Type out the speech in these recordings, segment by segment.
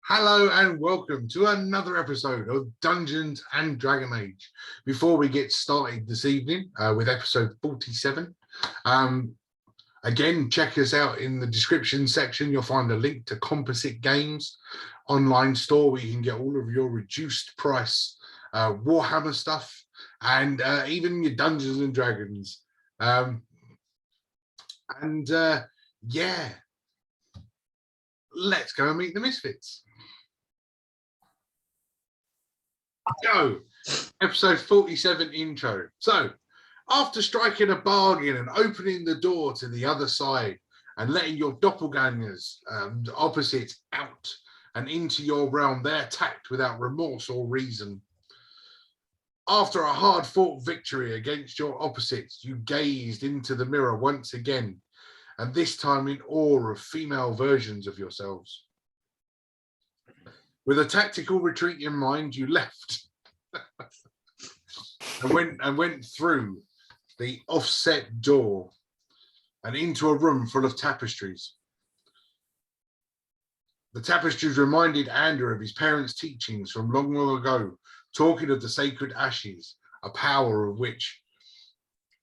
Hello and welcome to another episode of Dungeons and Dragon Age. Before we get started this evening with episode 47, again, check us out in the description section. You'll find a link to Composite Games online store where you can get all of your reduced price Warhammer stuff and even your Dungeons and Dragons. Yeah, let's go and meet the Misfits. Go, episode 47 intro. So, after striking a bargain and opening the door to the other side and letting your doppelgangers, opposites out and into your realm, they attacked without remorse or reason. After a hard-fought victory against your opposites, you gazed into the mirror once again, and this time in awe of female versions of yourselves. With a tactical retreat in mind, you left and went through the offset door and into a room full of tapestries. The tapestries reminded Andrew of his parents' teachings from long, long ago, talking of the sacred ashes, a power of which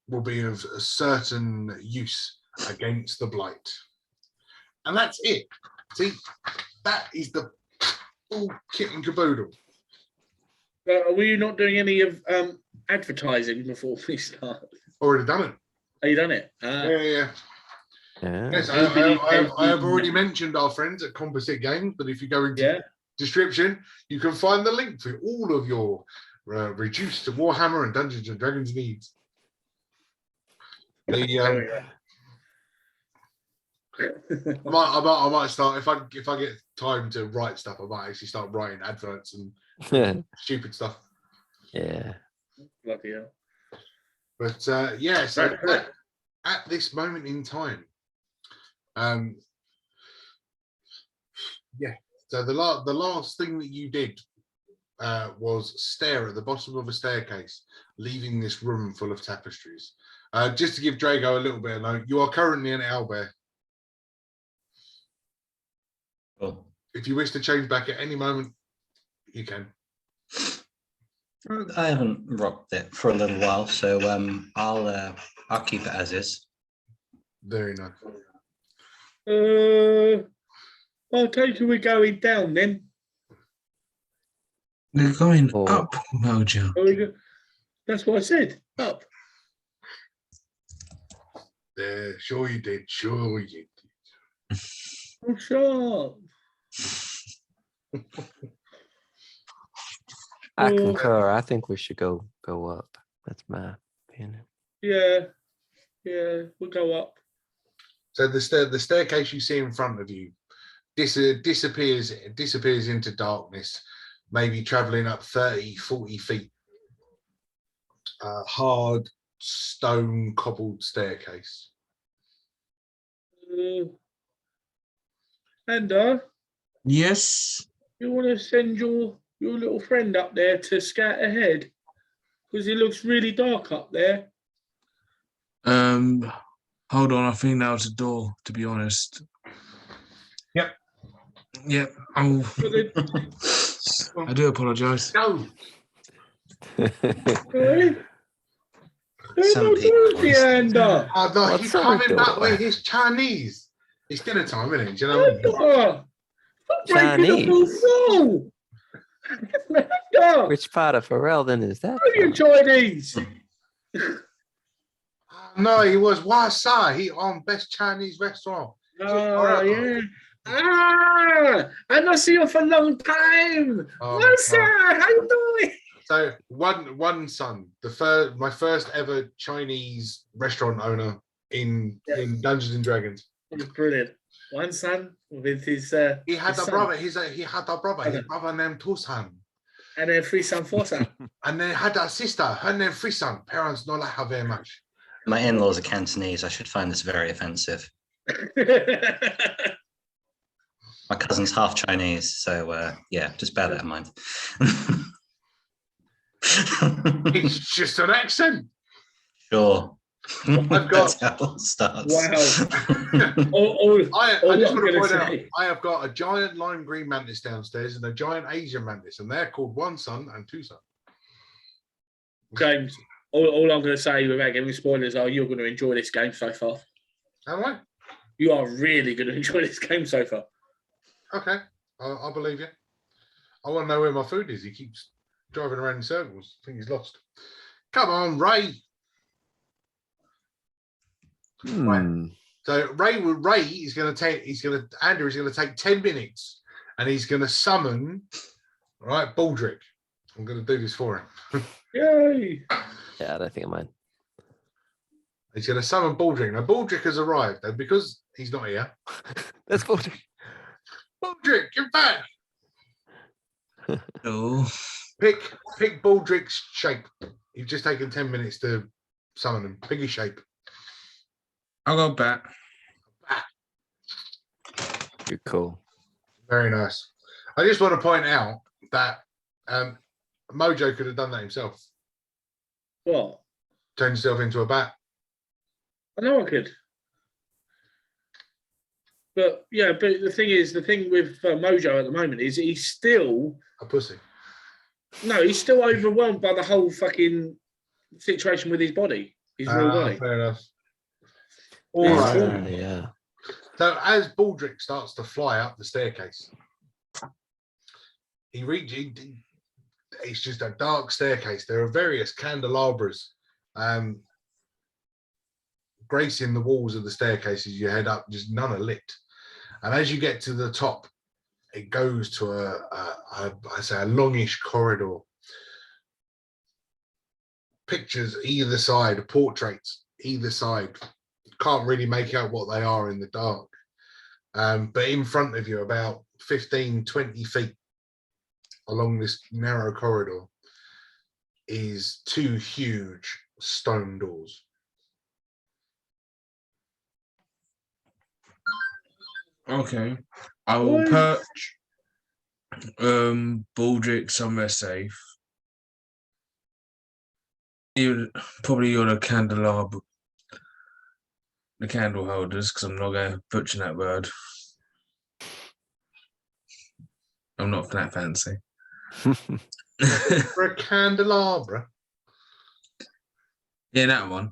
will be of a certain use against the blight. And that's it. See, that is the full kit and caboodle. Were you not doing any of advertising before we start? Already done it. Have you done it? Yeah. Yes, I have already mentioned our friends at Composite Games, but if you go into the description, you can find the link for all of your reduced Warhammer and Dungeons and Dragons needs. I might start if I get time to write stuff. I might actually start writing adverts and stupid stuff. Yeah. Bloody hell. But so at this moment in time, so the last thing that you did was stare at the bottom of a staircase, leaving this room full of tapestries. Just to give Drago a little bit of note, you are currently an owlbear. Cool. If you wish to change back at any moment, you can. I haven't rocked it for a little while, so I'll keep it as is. Very nice. I'll take you. We're going down then. We're going up, Mojo. That's what I said. Up. There, sure you did. Sure you did. Oh, sure. I concur. I think we should go up. That's my opinion. Yeah, we'll go up. So the staircase you see in front of you disappears into darkness, maybe traveling up 30-40 feet. Hard stone cobbled staircase. And Yes. you want to send your little friend up there to scout ahead? Because it looks really dark up there. Hold on. I think that was a door, to be honest. Yep. Oh, I do apologise. No. Hey? Some people. No, he's coming back with his Chinese. It's dinner time, isn't it? Do you know what? Chinese? No. Which part of Pharrell then is that? Are you Chinese? No, he was Wasa. He on best Chinese restaurant. Oh, yeah. I not see you for a long time. What's up? How you doing? So one son, my first ever Chinese restaurant owner in Dungeons and Dragons. Brilliant. One son with his he had his a son. brother. His brother named Tusan. And then 3 son, 4 son. And then had a sister, her name Frisan. Parents not like her very much. My in-laws are Cantonese. I should find this very offensive. My cousin's half Chinese, so just bear that in mind. It's just an accent. Sure. I've got- That's how it starts. All I I'm just want to gonna point out, say- I have got a giant lime green mantis downstairs and a giant Asian mantis, and they're called one son and two sons. James, all I'm going to say without giving spoilers are you're going to enjoy this game so far. Am I? You are really going to enjoy this game so far. Okay, I believe you. I want to know where my food is. He keeps driving around in circles. I think he's lost. Come on, Ray. So Ray is going to Andrew is going to take 10 minutes and he's going to summon, right, Baldric. I'm going to do this for him. Yay! Yeah, I don't think I mind. He's going to summon Baldric. Now, Baldric has arrived, and because he's not here, That's Baldric. Baldric, you're back. Oh, Pick Baldric's shape. You've just taken 10 minutes to summon him. Pick his shape. I'll go back. You're cool. Very nice. I just want to point out that Mojo could have done that himself. What? Turned himself into a bat. I know I could. But yeah, but the thing with Mojo at the moment is he's still A pussy. he's still overwhelmed by the whole fucking situation with his body, his real body. Fair enough. Yeah, All right. sure. Yeah. So as Baldric starts to fly up the staircase, it's just a dark staircase. There are various candelabras gracing the walls of the staircase as you head up, just none are lit. And as you get to the top, it goes to a longish corridor. Pictures either side, portraits either side. Can't really make out what they are in the dark. But in front of you, about 15, 20 feet along this narrow corridor, is two huge stone doors. Okay. I will perch Baldric somewhere safe. Probably on a candelabra. The candle holders, because I'm not going to butcher that word. I'm not that fancy. For a candelabra. Yeah, that one.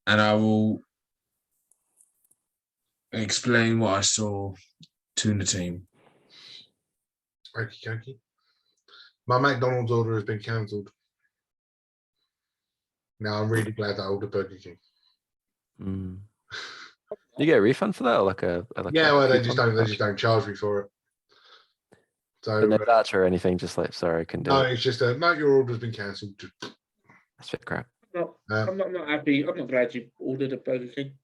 And I will explain what I saw to the team. Okie dokie. My McDonald's order has been cancelled. Now I'm really glad that I ordered Burger King. You get a refund for that, or like a Yeah, well, they just coupon? don't charge me for it. So But no voucher or anything, just like, sorry, I couldn't do no, it. it's just no, your order's been cancelled. That's a bit crap. I'm not happy. I'm not glad you ordered a Burger King.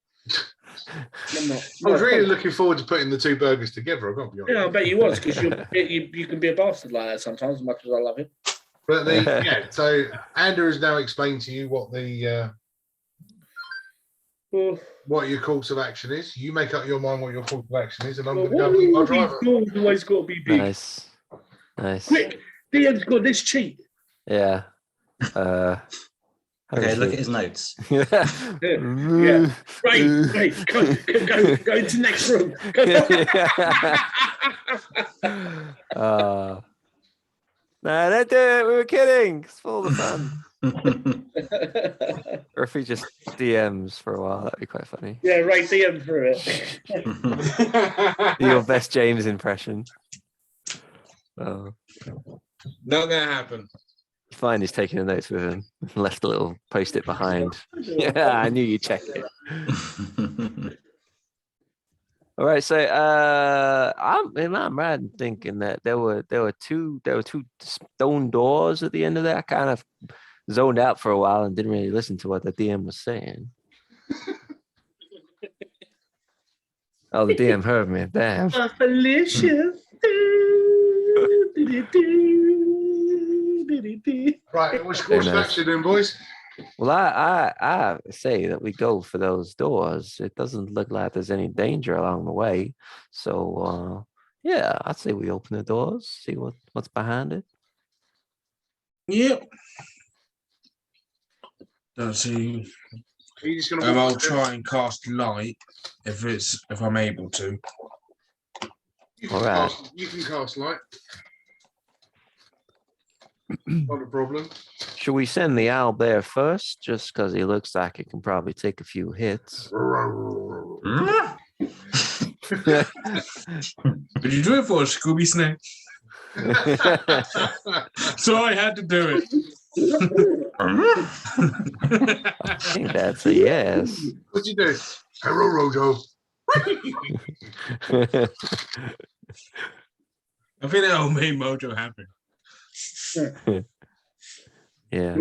I'm not. I was really looking forward to putting the two burgers together. I've got to be honest. Yeah, I bet you was, because you can be a bastard like that sometimes, as much as I love it. But so Andrew has now explained to you what the what your course of action is. You make up your mind what your course of action is, and I'm going to go meet my driver. Always got to be big. Nice. Quick, DM's got this cheat. Yeah. Okay, look at his notes. Yeah. Right. Go into the next room. No, don't do it. We were kidding. It's for all the fun. Or if he just DMs for a while, that'd be quite funny. Yeah, right. DM through it. Your best James impression. Oh. Not going to happen. Fine, he's taking the notes with him. Left a little post-it behind. Yeah, I knew you'd check it. All right, so I'm right in thinking that there were two stone doors at the end of that. I kind of zoned out for a while and didn't really listen to what the DM was saying. Oh, the DM heard me. Damn. Felicia. Right, what's course of action then, boys? Well, I say that we go for those doors. It doesn't look like there's any danger along the way. So, yeah, I'd say we open the doors, see what's behind it. Yep. Don't see. Are you just going to? I'll try and cast light if I'm able to. You can cast light. Not a problem. Should we send the owl bear first, just because he looks like he can probably take a few hits? Did you do it for a Scooby Snake? So I had to do it. I think that's a yes. What'd you do? Hello, Rojo. I think that'll make Mojo happy. Yeah.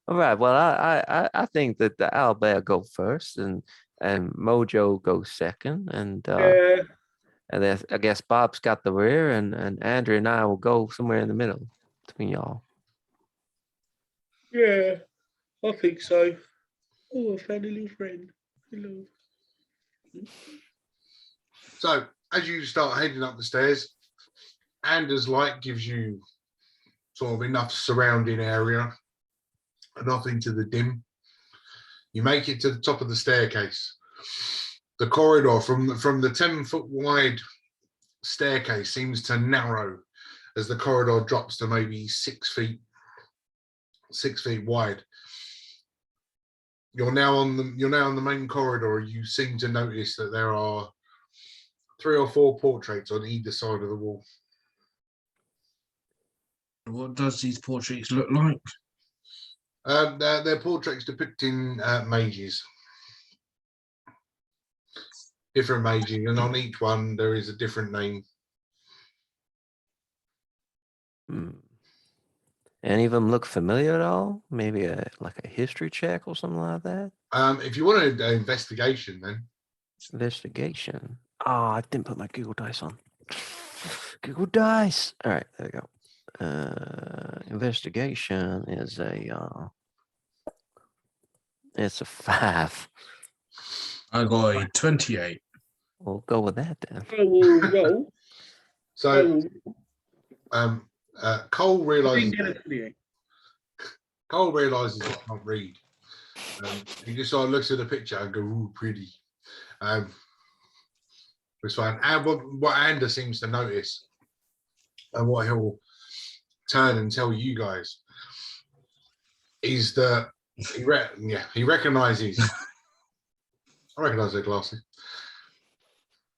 All right. Well, I think that the owl bear go first, and Mojo goes second, and then I guess Bob's got the rear, and Andrew and I will go somewhere in the middle between y'all. Yeah, I think so. Oh, I found a little friend. Hello. So as you start heading up the stairs, Anders' light gives you sort of enough surrounding area, enough into the dim. You make it to the top of the staircase. The corridor from the 10-foot wide staircase seems to narrow as the corridor drops to maybe 6 feet wide. You're now on the main corridor. You seem to notice that there are 3 or 4 portraits on either side of the wall. What does these portraits look like? They're portraits depicting mages. Different mages, and on each one there is a different name. Any of them look familiar at all? Maybe like a history check or something like that? If you want an investigation, then. Investigation. Oh, I didn't put my Google Dice on. Google Dice. All right, there we go. Investigation is it's a 5. I got a 28. We'll go with that then. I will roll. So, Cole realizes. Cole realizes he can't read. He just sort of looks at the picture and go, "Ooh, pretty." It's fine. And what Anders seems to notice, and what he'll turn and tell you guys, is that he recognizes. I recognize their glasses.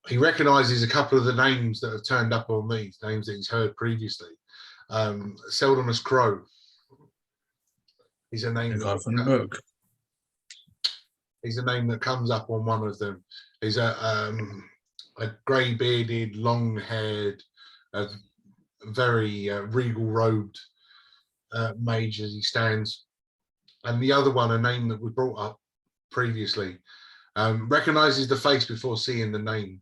He recognizes a couple of the names that have turned up on these names that he's heard previously. Seldomus Crow. He's a name from the book. He's a name that comes up on one of them. He's a grey-bearded, long-haired, very regal-robed mage as he stands. And the other one, a name that was brought up previously, recognizes the face before seeing the name,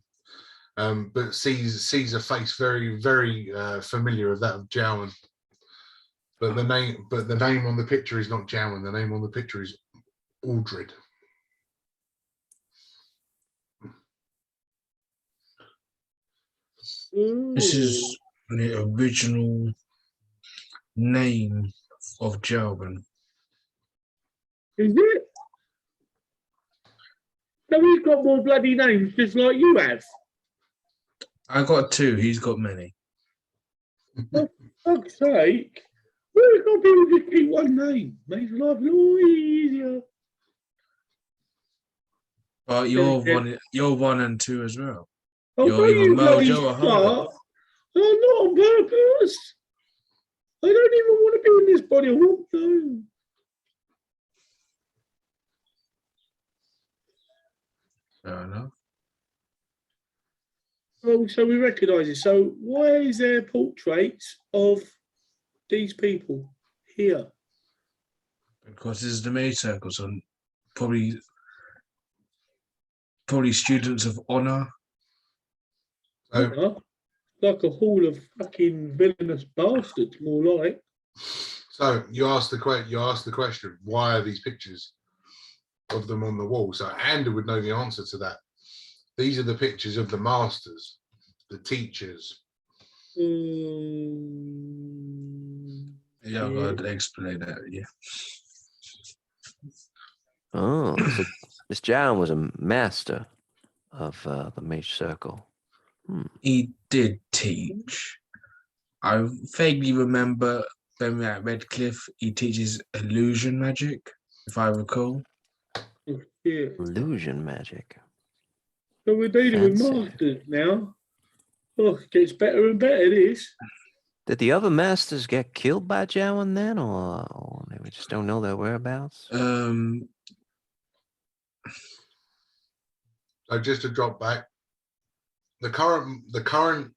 but sees a face very, very familiar of that of Jowan. But the name on the picture is not Jowan. The name on the picture is Aldred. This is the original name of Jowan. Is it? So he's got more bloody names just like you have. I got 2. He's got many. For fuck's sake. Why can't people just keep one name? Makes life a little easier. But you're 1 and 2 as well. Oh, You're either Mojo or Hunter. Oh, not on purpose. I don't even want to be in this body of work, though. Fair enough. Oh, so we recognise it. So why is there portraits of these people here? Because this is the mage circles and probably students of honor. Like a hall of fucking villainous bastards, more like. So you asked the question, why are these pictures of them on the wall? So Andrew would know the answer to that. These are the pictures of the masters, the teachers. Yeah, I've got to explain that. Yeah. Oh, so this John was a master of the mage circle. He did teach. I vaguely remember when we were at Redcliffe, he teaches illusion magic, if I recall. Yeah. Illusion magic. So we're dealing with Fancy. masters now. Oh, it gets better and better, this. Did the other masters get killed by Jowan then, or we just don't know their whereabouts? So just to drop back, the current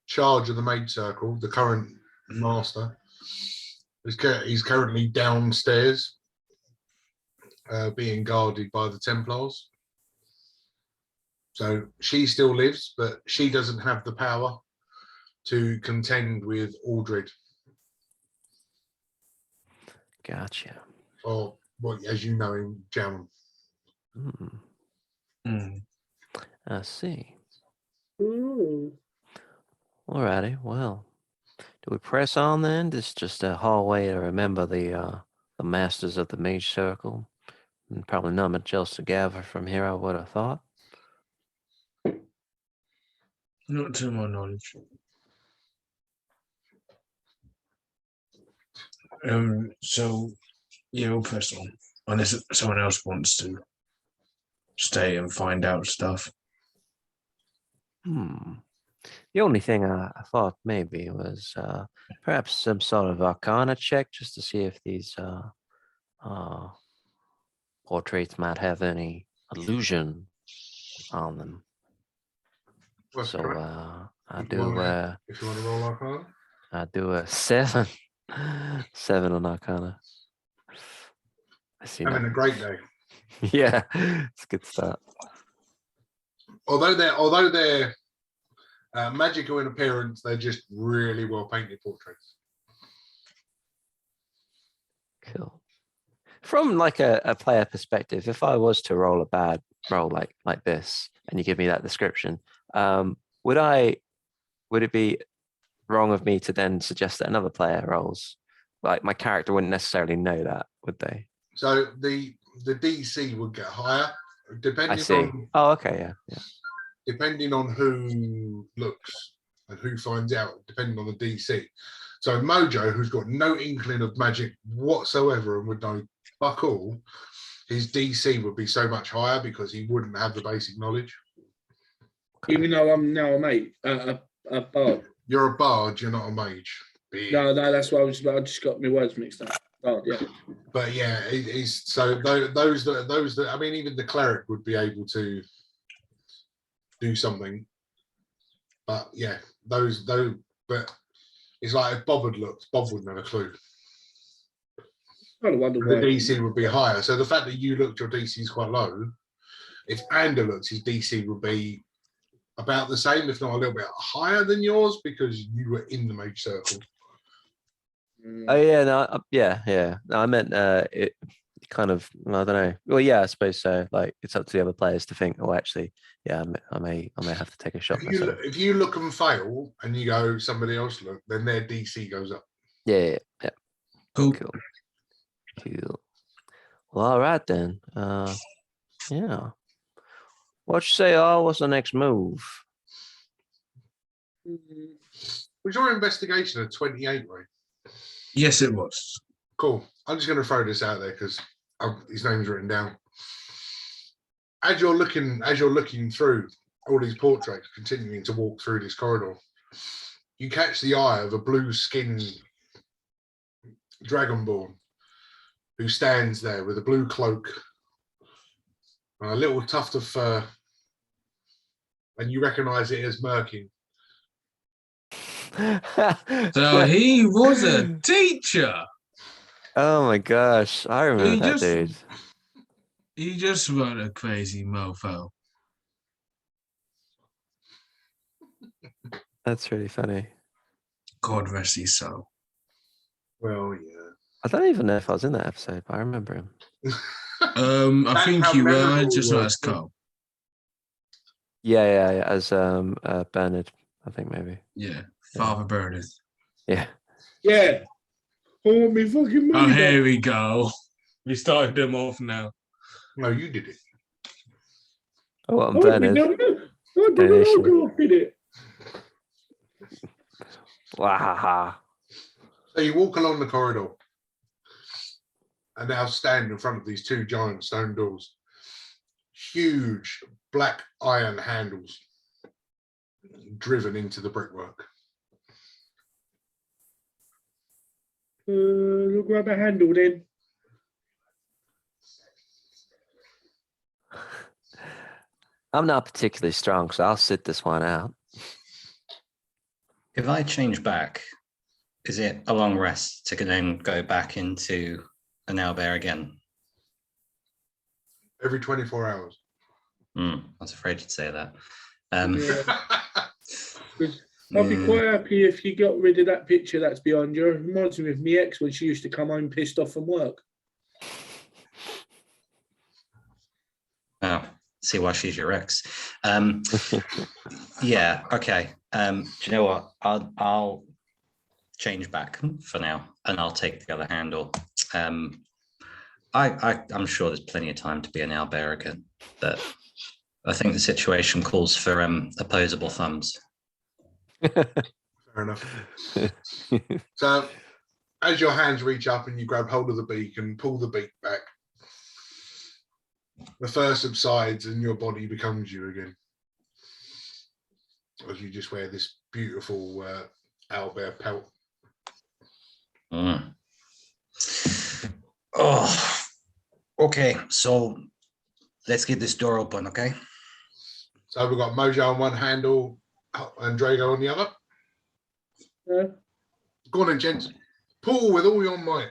charge of the mage circle, the current master, he's currently downstairs, being guarded by the Templars. So she still lives, but she doesn't have the power to contend with Aldred. Gotcha. Or what, as you know him, Jam. I see. Ooh. Alrighty. Well, do we press on then? This is just a hallway to remember the masters of the mage circle. And probably not much else to gather from here, I would have thought. Not to my knowledge. So yeah, we'll press on. Unless someone else wants to stay and find out stuff. The only thing I thought maybe was perhaps some sort of arcana check just to see if these portraits might have any illusion on them. What's So correct? I If do you want to roll Arcana. I do a 7. 7 on arcana. I see Having a nothing. great day. Yeah, it's a good start. Although they're magical in appearance, they're just really well painted portraits. Cool. From like a player perspective, if I was to roll a bad roll like this, and you give me that description, would it be wrong of me to then suggest that another player rolls? Like my character wouldn't necessarily know that, would they? So the DC would get higher I depending see. on Okay, yeah. depending on who looks and who finds out, depending on the DC. So Mojo, who's got no inkling of magic whatsoever and would know fuck all, his DC would be so much higher because he wouldn't have the basic knowledge. Even though I'm now a mate, a bard. You're a bard, you're not a mage. No, that's why I just got my words mixed up. Bard, yeah. But yeah, he's so those that I mean, even the cleric would be able to do something. But yeah, those but it's like if Bob had looked, Bob wouldn't have a clue. I wonder The why. DC would be higher. So the fact that you looked, your DC is quite low. If Ander looks, his DC would be about the same, if not a little bit higher than yours, because you were in the mage circle. Oh yeah, no, yeah. No, I meant it kind of. I don't know. Well, yeah, I suppose so. Like it's up to the other players to think. Oh, actually, yeah, I may have to take a shot myself. If you look and fail, and you go somebody else look, then their DC goes up. Yeah. Cool. Well, all right then. Yeah. What you say? Oh, what's the next move? Was your investigation at 28, right? Yes, it was. Cool. I'm just going to throw this out there because his name's written down. As you're looking through all these portraits, continuing to walk through this corridor, you catch the eye of a blue-skinned dragonborn who stands there with a blue cloak and a little tuft of fur, and you recognise it as Merkin. So he was a teacher. Oh my gosh, I remember that dude. He just was a crazy mofo. That's really funny. God rest his soul. Well, yeah. I don't even know if I was in that episode, but I remember him. I think you were, just not as Carl. Yeah, as Bernard, I think maybe. Yeah, Father Bernard. Yeah. Yeah. I want me fucking Oh, money here back. we go. We started them off now. No, you did it. Oh, what I'm I Bernard. did an Donation. autograph in it. Wahaha. So you walk along the corridor and now stand in front of these two giant stone doors. Huge black iron handles driven into the brickwork. Look, grab a handle then. I'm not particularly strong, so I'll sit this one out. If I change back, is it a long rest to then go back into an owlbear again? Every 24 hours. I was afraid you'd say that. I'd be quite happy if you got rid of that picture that's behind you. It reminds me of my ex when she used to come home pissed off from work. Oh, see why she's your ex. Yeah, okay. Do you know what? I'll change back for now, and I'll take the other handle. I'm sure there's plenty of time to be an owlbear again, but I think the situation calls for opposable thumbs. Fair enough. So as your hands reach up and you grab hold of the beak and pull the beak back, the fur subsides and your body becomes you again. As you just wear this beautiful owlbear pelt. Oh, okay. So let's get this door open, okay? So we've got Mojo on one handle and Drago on the other. Yeah. Go on then, gents. Pull with all your might.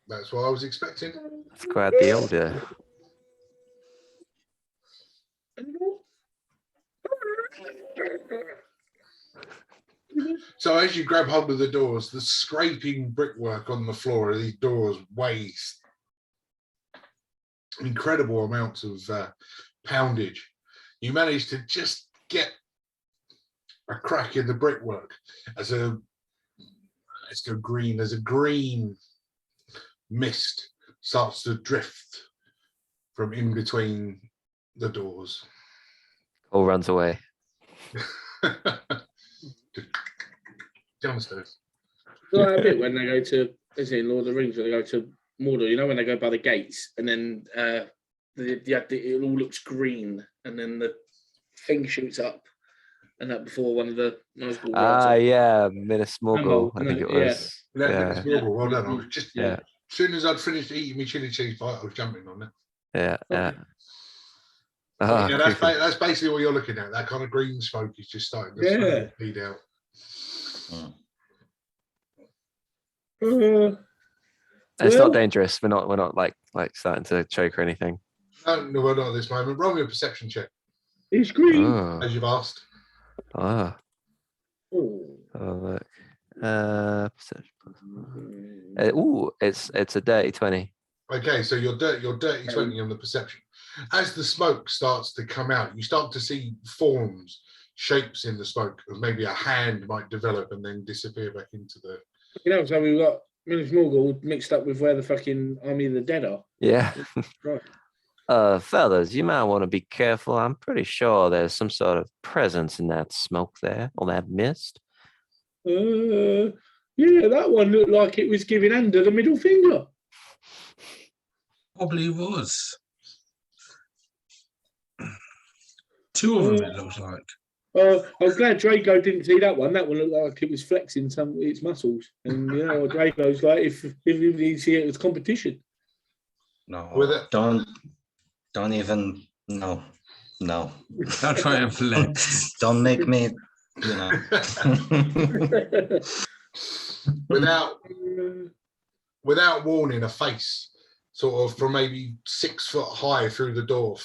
That's what I was expecting. That's quite the older. So as you grab hold of the doors, the scraping brickwork on the floor of these doors weighs incredible amounts of poundage. You manage to just get a crack in the brickwork as a green mist starts to drift from in between the doors. All runs away. Downstairs. Like a bit when they go to, is it in Lord of the Rings, when they go to Mordor, you know, when they go by the gates and then it all looks green and then the thing shoots up and that before one of the Nazgul Yeah, Minas Morgul, I think it was. Yeah. Well done. I was just Yeah. as soon as I'd finished eating my chili cheese bite, I was jumping on it. Yeah. Yeah, that's basically what you're looking at. That kind of green smoke is just starting to slowly bleed out. It's not dangerous. We're not like starting to choke or anything. No, we're not at this moment. Roll me a perception check, It's green. as you've asked. Oh, look. Perception. It's a dirty 20. Okay, so you're dirty 20 on the perception. As the smoke starts to come out, you start to see forms, shapes in the smoke of maybe a hand might develop and then disappear back into the. You know, so we've got Minas Morgul mixed up with where the fucking Army of the Dead are. Yeah. Right. Fellas, you might want to be careful. I'm pretty sure there's some sort of presence in that smoke there, or that mist. Yeah, that one looked like it was giving Ander the middle finger. Probably was. Two of them, it looks like. I was glad Draco didn't see that one. That one looked like it was flexing some of its muscles. And, you know, Draco's like, if you didn't see it, it was competition. No, With it. don't even, no. Don't try and flex. Don't make me, you know. without warning, a face sort of from maybe 6 foot high through the door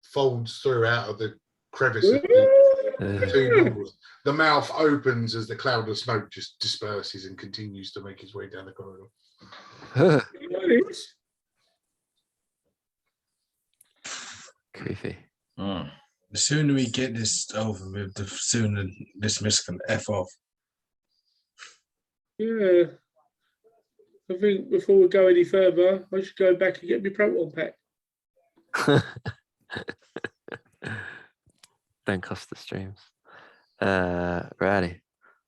folds through out of the crevice of the two doors. The mouth opens as the cloud of smoke just disperses and continues to make its way down the corridor. Creepy. The sooner we get this over with, the sooner this mist can F off. Yeah. I think before we go any further, I should go back and get my proton pack. Don't cost the streams. Righty.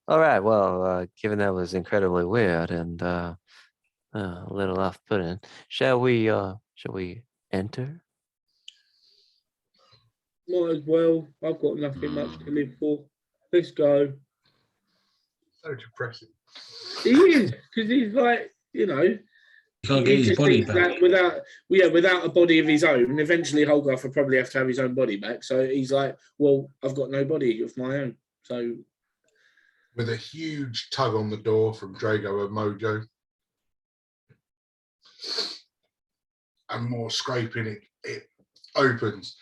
All right. Well, given that was incredibly weird and a little off-putting, shall we enter? Might as well. I've got nothing much to live for. Let's go. So depressing. He is, because he's like, He can't get his just body thinks back. that without a body of his own, and eventually Holgarth will probably have to have his own body back. So he's like, well, I've got no body of my own. So With a huge tug on the door from Drago and Mojo. And more scraping, it opens.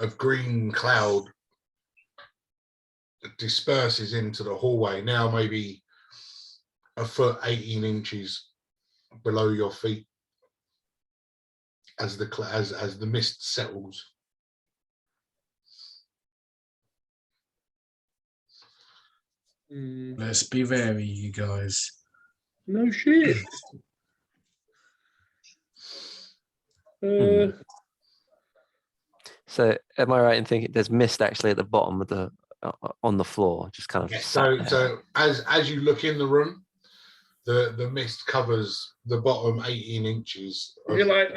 Of green cloud disperses into the hallway, now maybe a foot 18 inches below your feet as the mist settles. Let's be wary, you guys. no shit. So, am I right in thinking there's mist actually at the bottom of the on the floor, just kind of Yes, sat there? so as you look in the room, the mist covers the bottom 18 inches. Is it like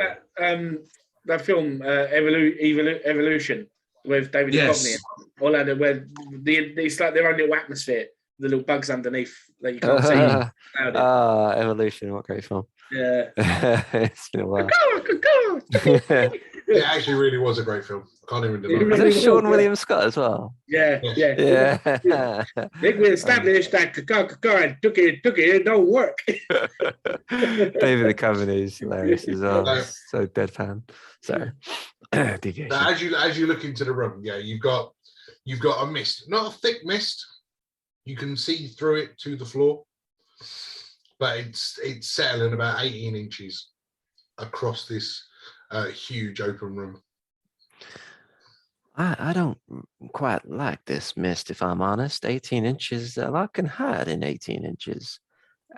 that film Evolution with David Duchovny Yes. and Orlando, where it's like their own little atmosphere, the little bugs underneath that you can't see. Evolution, what great film. Yeah. It's been a while. It actually really was a great film. Can't even deny Is it. it Sean William Scott as well? Yeah. Yeah. Think we established that took it don't work. David Duchovny is hilarious as well. So deadpan. Sorry. Deviation. Now, as you look into the room, yeah, you've got a mist, not a thick mist. You can see through it to the floor, but it's settling about 18 inches across this huge open room. I don't quite like this mist, if I'm honest. 18 inches, a lot can hide in 18 inches.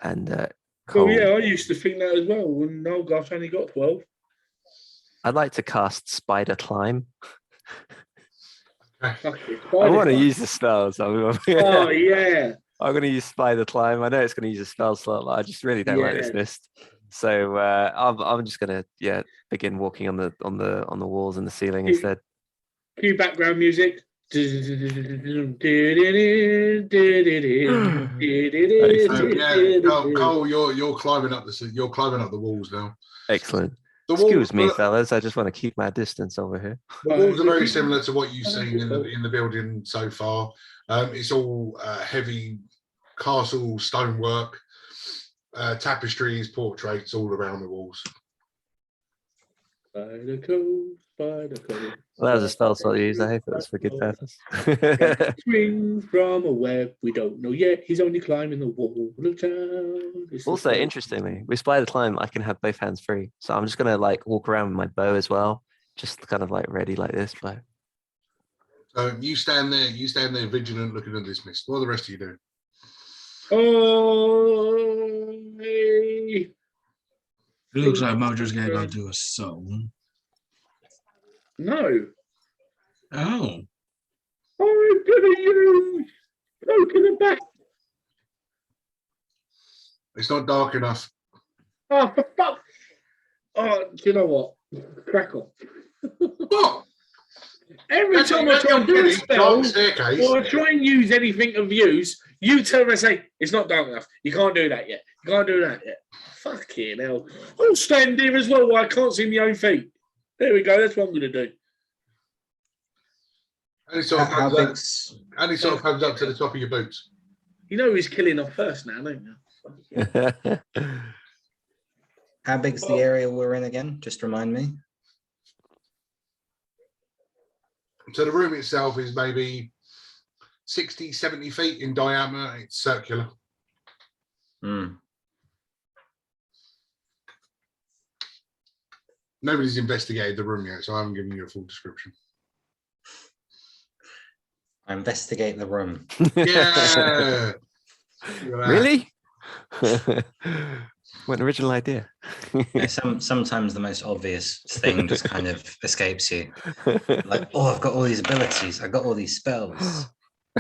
And Oh cold. yeah, I used to think that as well when Holgarth only got 12. I'd like to cast Spider Climb. Okay. I want to use the spell, so Oh yeah. I'm going to use Spider Climb. I know it's going to use a spell slot. I just really don't like this Yeah. mist. So I'm just going to begin walking on the walls and the ceiling instead. Cue background music. Cole, you're climbing up the walls now. Excellent. The Excuse me, walls, fellas. I just want to keep my distance over here. the walls are very similar to what you've seen in the building so far. It's all heavy castle stonework, tapestries, portraits all around the walls. Spider code. Well, that was a spell slot used. I hope it was for good purpose. Swing from a web we don't know yet. He's only climbing the wall of town. Also, interestingly, with Spider Climb, I can have both hands free. So I'm just gonna walk around with my bow as well, just kind of ready like this. But You stand there vigilant looking at this mist. What are the rest of you doing? Oh, hey. It looks like Mojo's going to go do a song. No. Oh. I'm gonna use poke in the back. It's not dark enough. Oh, for fuck. Oh, do you know what? Crack on. What? Every time I try and do a spell staircase. or I try and use anything of use, you turn around and say, it's not dark enough. You can't do that yet. You can't do that yet. Fucking hell. I'll stand here as well while I can't see my own feet. There we go. That's what I'm going to do. And it sort of comes up to the top of your boots. You know who's killing off first now, don't you? How big's the area we're in again? Just remind me. So the room itself is maybe 60, 70 feet in diameter. It's circular. Nobody's investigated the room yet, so I haven't given you a full description. I investigate the room. Yeah. Really? What an original idea. Yeah, sometimes the most obvious thing just kind of escapes you. Like, oh, I've got all these abilities. I've got all these spells.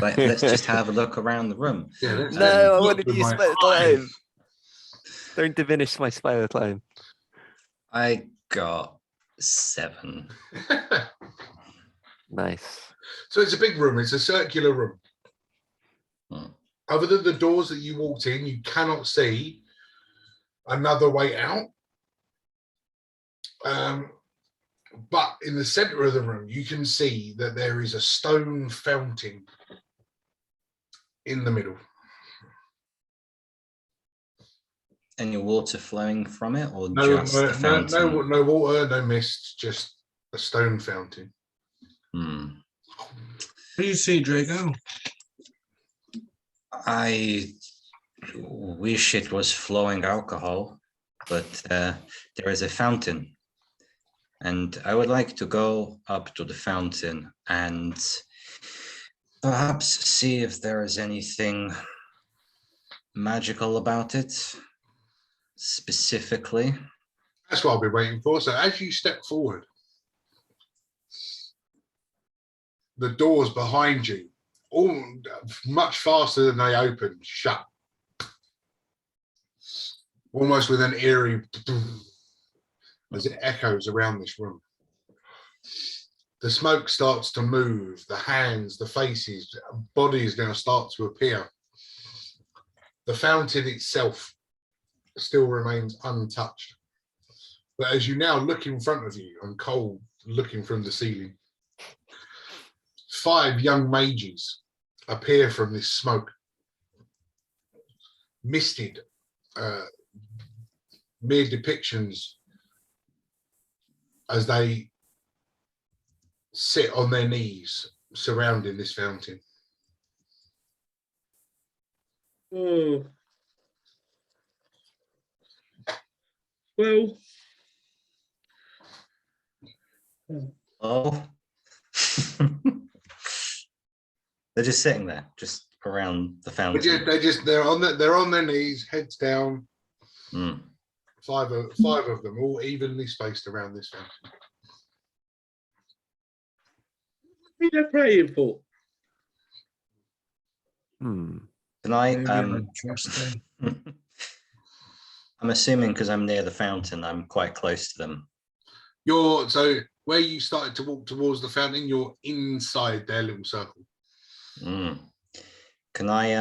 Like, let's just have a look around the room. Yeah, let's No, I look wanted to with use my spider eyes. climb. Don't diminish my spider climb. I got 7. Nice. So it's a big room. It's a circular room. Hmm. Other than the doors that you walked in, you cannot see another way out. But in the center of the room, you can see that there is a stone fountain in the middle. Any water flowing from it, or No, just the no, fountain? no water, no mist, just a stone fountain. Hmm. What do you see, Draco? I wish it was flowing alcohol, but there is a fountain. And I would like to go up to the fountain and perhaps see if there is anything magical about it, specifically. That's what I'll be waiting for. So as you step forward, the doors behind you, all much faster than they open, shut. Almost with an eerie as it echoes around this room. The smoke starts to move, the hands, the faces, bodies now start to appear. The fountain itself still remains untouched. But as you now look in front of you, and Cole looking from the ceiling, 5 young mages appear from this smoke. Misted, mere depictions as they sit on their knees surrounding this fountain. Oh. Well. Oh. They're just sitting there, just around the fountain. They're on their knees, heads down. Mm. 5 of them, all evenly spaced around this fountain. What are they praying for? Can I? I'm assuming because I'm near the fountain, I'm quite close to them. So where you started to walk towards the fountain, you're inside their little circle. Mm. Can I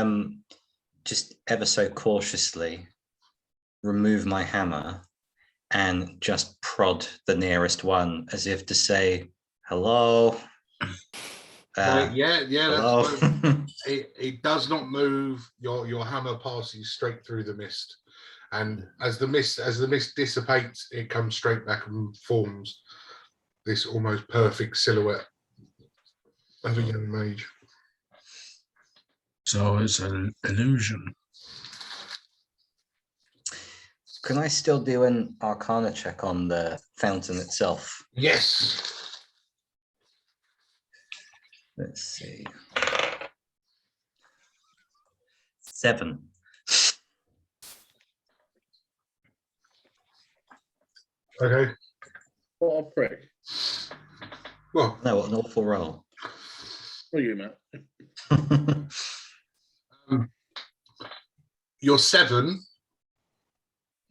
just ever so cautiously remove my hammer and just prod the nearest one as if to say, hello? Yeah, hello? that's fine. It does not move. Your hammer passes straight through the mist. And as the mist dissipates, it comes straight back and forms this almost perfect silhouette of a young mage. So it's an illusion. Can I still do an Arcana check on the fountain itself? Yes. Let's see. 7. Okay. What a prick. Well, No, what an awful roll. What are you, Matt? you're 7.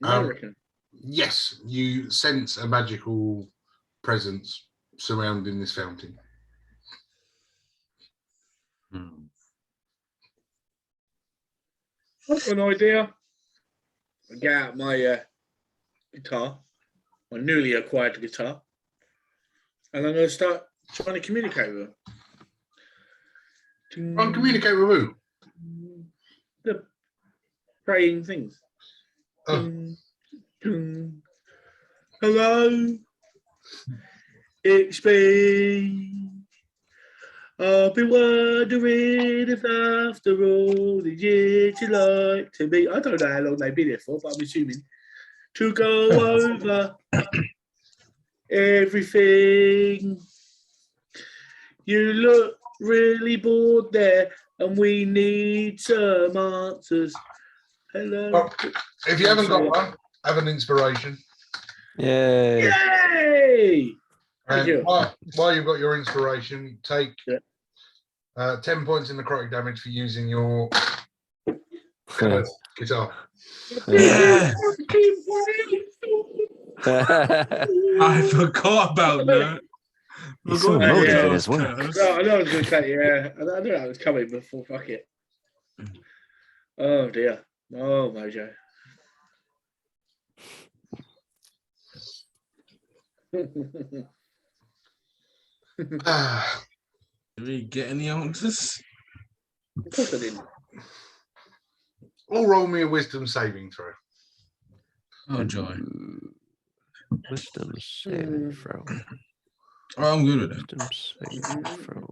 I reckon. Yes, you sense a magical presence surrounding this fountain. I've got an idea. I get out my guitar, my newly acquired guitar, and I'm going to start trying to communicate with them. Try and communicate with who? The praying things. Oh. Hello, it's me. I've been wondering if after all the years you like to be. I don't know how long they've been here for, but I'm assuming to go over everything. You look really bored there, and we need some answers. Hello. Well, if you haven't got one, have an inspiration. Yay. Yay! Thank And you. while you've got your inspiration, take Yeah. 10 points in necrotic damage for using your guitar. Yeah, I forgot about that. He's so Forgot motivated about in his work. curse. No, I know I was going to say, yeah. I knew that was coming before. Fuck it. Oh, dear. Oh, Mojo. Ah, Did we get any answers? Of course I didn't. all roll me a wisdom saving throw. Oh, joy. Wisdom saving throw. Oh, I'm good with it. Wisdom saving throw.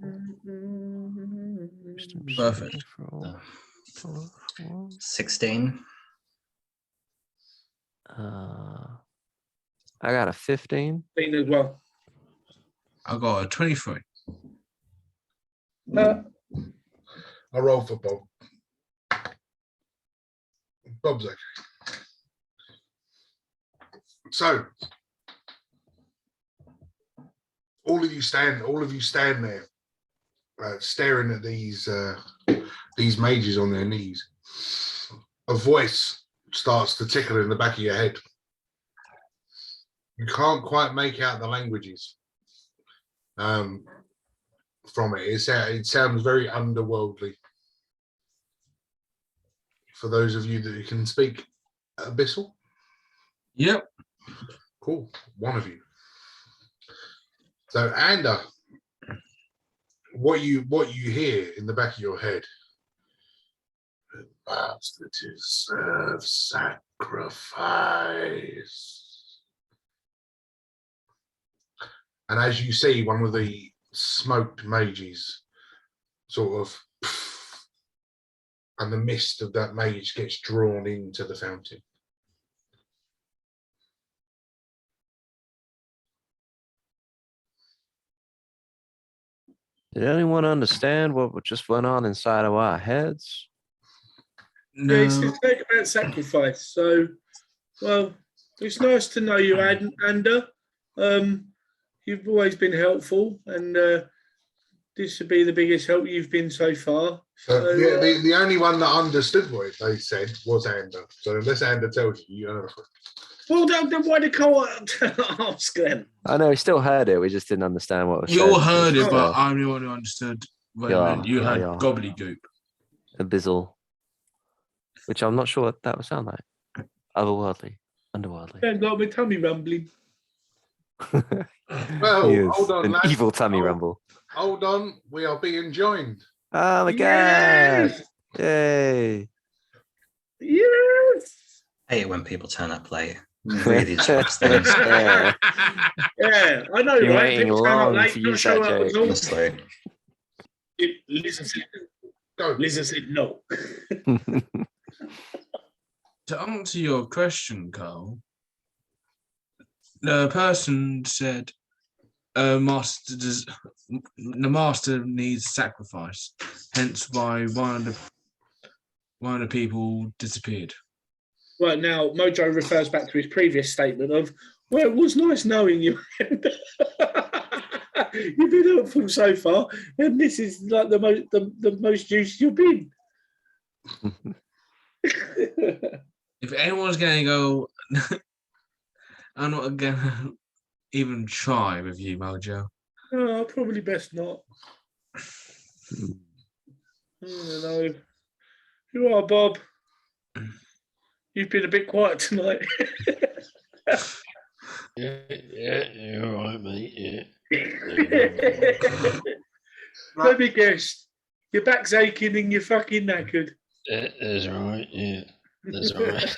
Wisdom Perfect. saving throw. 16. I got a 15. Dean as well. I got a 23. I roll for Bob. Bob's okay. So all of you stand there, staring at these mages on their knees. A voice starts to tickle in the back of your head. You can't quite make out the languages from it. It sounds very underworldly. For those of you that can speak Abyssal, Yep. cool. One of you. So, Ander, what you hear in the back of your head? The bastard deserves sacrifice. And as you see, one of the smoked mages sort of, and the mist of that mage gets drawn into the fountain. Did anyone understand what just went on inside of our heads? No. Yeah, it's just talking about sacrifice. So, well, it's nice to know you, Ander. You've always been helpful, and this would be the biggest help you've been so far. So, Yeah, the only one that understood what they said was Ander. So unless Ander tells you, you don't know. well, then why did Cole ask then? I know we still heard it. We just didn't understand what was We said. all heard it, Oh. but I'm the one who understood what it Yeah, meant. You heard yeah. gobbledygook. Abyssal, which I'm not sure what that would sound like. Otherworldly, underworldly. Yeah, got my tummy rumbling. Well, Yes, hold on, an lads. evil tummy rumble. Hold on, we are being joined. Oh my Yes! god! Yay! Yes! I hate it when people turn up late. Really disrupts things. Yeah. Yeah, I know, You're right? waiting People turn up long late, to don't use show that up at joke. all. Honestly. Lisa said, Go. Lisa said no. To answer your question, Carl, the person said the master needs sacrifice, hence why one of the people disappeared. Well, now Mojo refers back to his previous statement of, well, it was nice knowing you. You've been helpful so far, and this is like the most use you've been. If anyone's going to go, I'm not going to even try with you, Mojo. Oh, probably best not. No. You are, Bob. You've been a bit quiet tonight. Yeah, you're all right, mate. Yeah. Let me guess. Your back's aching and you're fucking knackered. That's all right. Yeah, that's all right.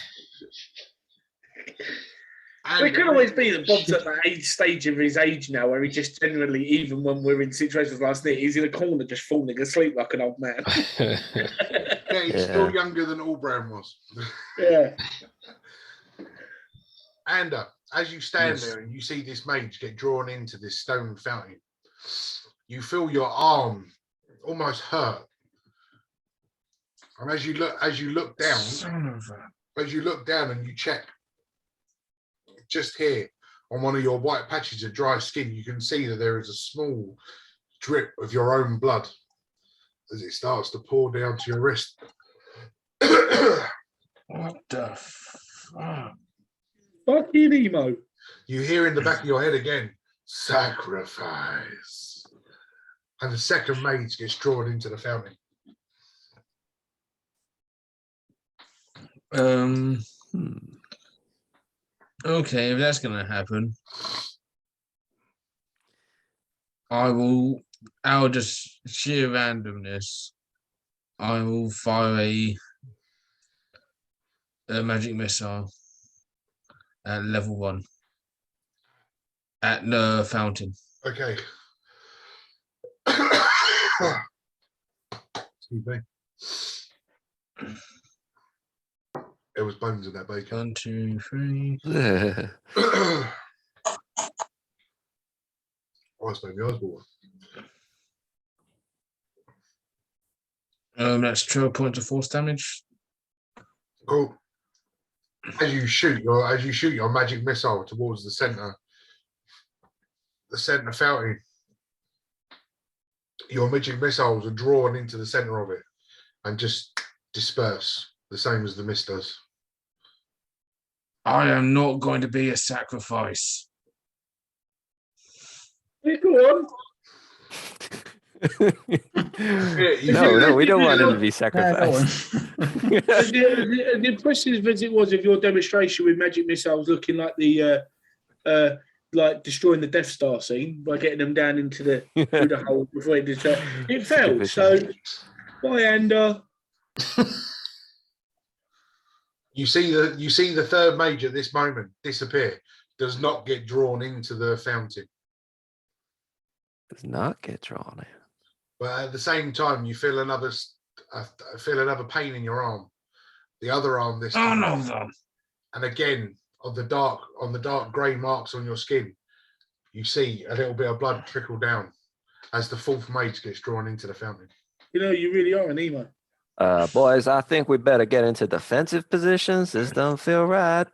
And It could always be that Bob's at that stage of his age now where he just generally, even when we're in situations like this, he's in a corner just falling asleep like an old man. yeah, he's still younger than All Brown was. Yeah. Ander, as you stand Yes. there and you see this mage get drawn into this stone fountain, you feel your arm almost hurt. And as you look down, Son of a- as you look down and you check, just here on one of your white patches of dry skin, you can see that there is a small drip of your own blood as it starts to pour down to your wrist. What the fuck? Fucking emo. You hear in the back of your head again, sacrifice. And the second mage gets drawn into the fountain. Okay, if that's gonna happen, I'll just sheer randomness. I will fire a magic missile at level 1 at the fountain. Okay. Excuse me. There was bones in that bacon. 1, 2, 3. I suppose the Osborne. That's 12 points of force damage. Cool. As you shoot your magic missile towards the center fountain, your magic missiles are drawn into the center of it and just disperse, the same as the mist does. I am not going to be a sacrifice. Yeah, go on. No, we don't want him to be sacrificed. As impressive as it was of your demonstration with magic missiles looking like the like destroying the Death Star scene by getting them down into the through the hole before it did it failed. So bye, Ander. You see the third mage at this moment disappear, does not get drawn into the fountain. Does not get drawn in. But at the same time, you feel another pain in your arm, the other arm this Oh time, no! and again on the dark grey marks on your skin, you see a little bit of blood trickle down as the fourth mage gets drawn into the fountain. You know, you really are an emo. Boys, I think we better get into defensive positions. This don't feel right.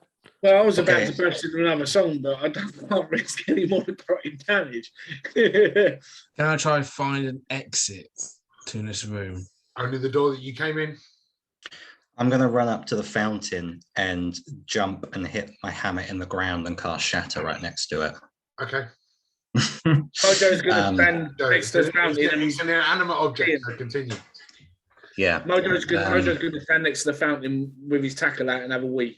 Well, I was about Okay. to burst into another song, but I can't risk any more necrotic damage. Can I try and find an exit to this room? Only the door that you came in. I'm going to run up to the fountain and jump and hit my hammer in the ground and cast Shatter right next to it. Okay. Mojo's going to stand So next to the fountain. it's an inanimate object. So continue. Yeah. Mojo's going to stand next to the fountain with his tackle out and have a wee.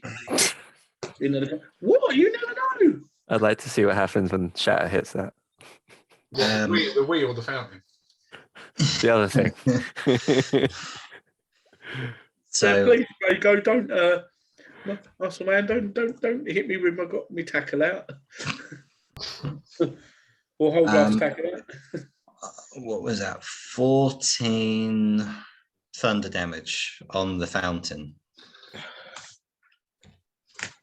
What? You never know. I'd like to see what happens when Shatter hits that. The wheel or the fountain. The other thing. So Please, go. Don't, muscle man. Don't hit me with my tackle out. Or hold off tackle out. what was that? 14 thunder damage on the fountain.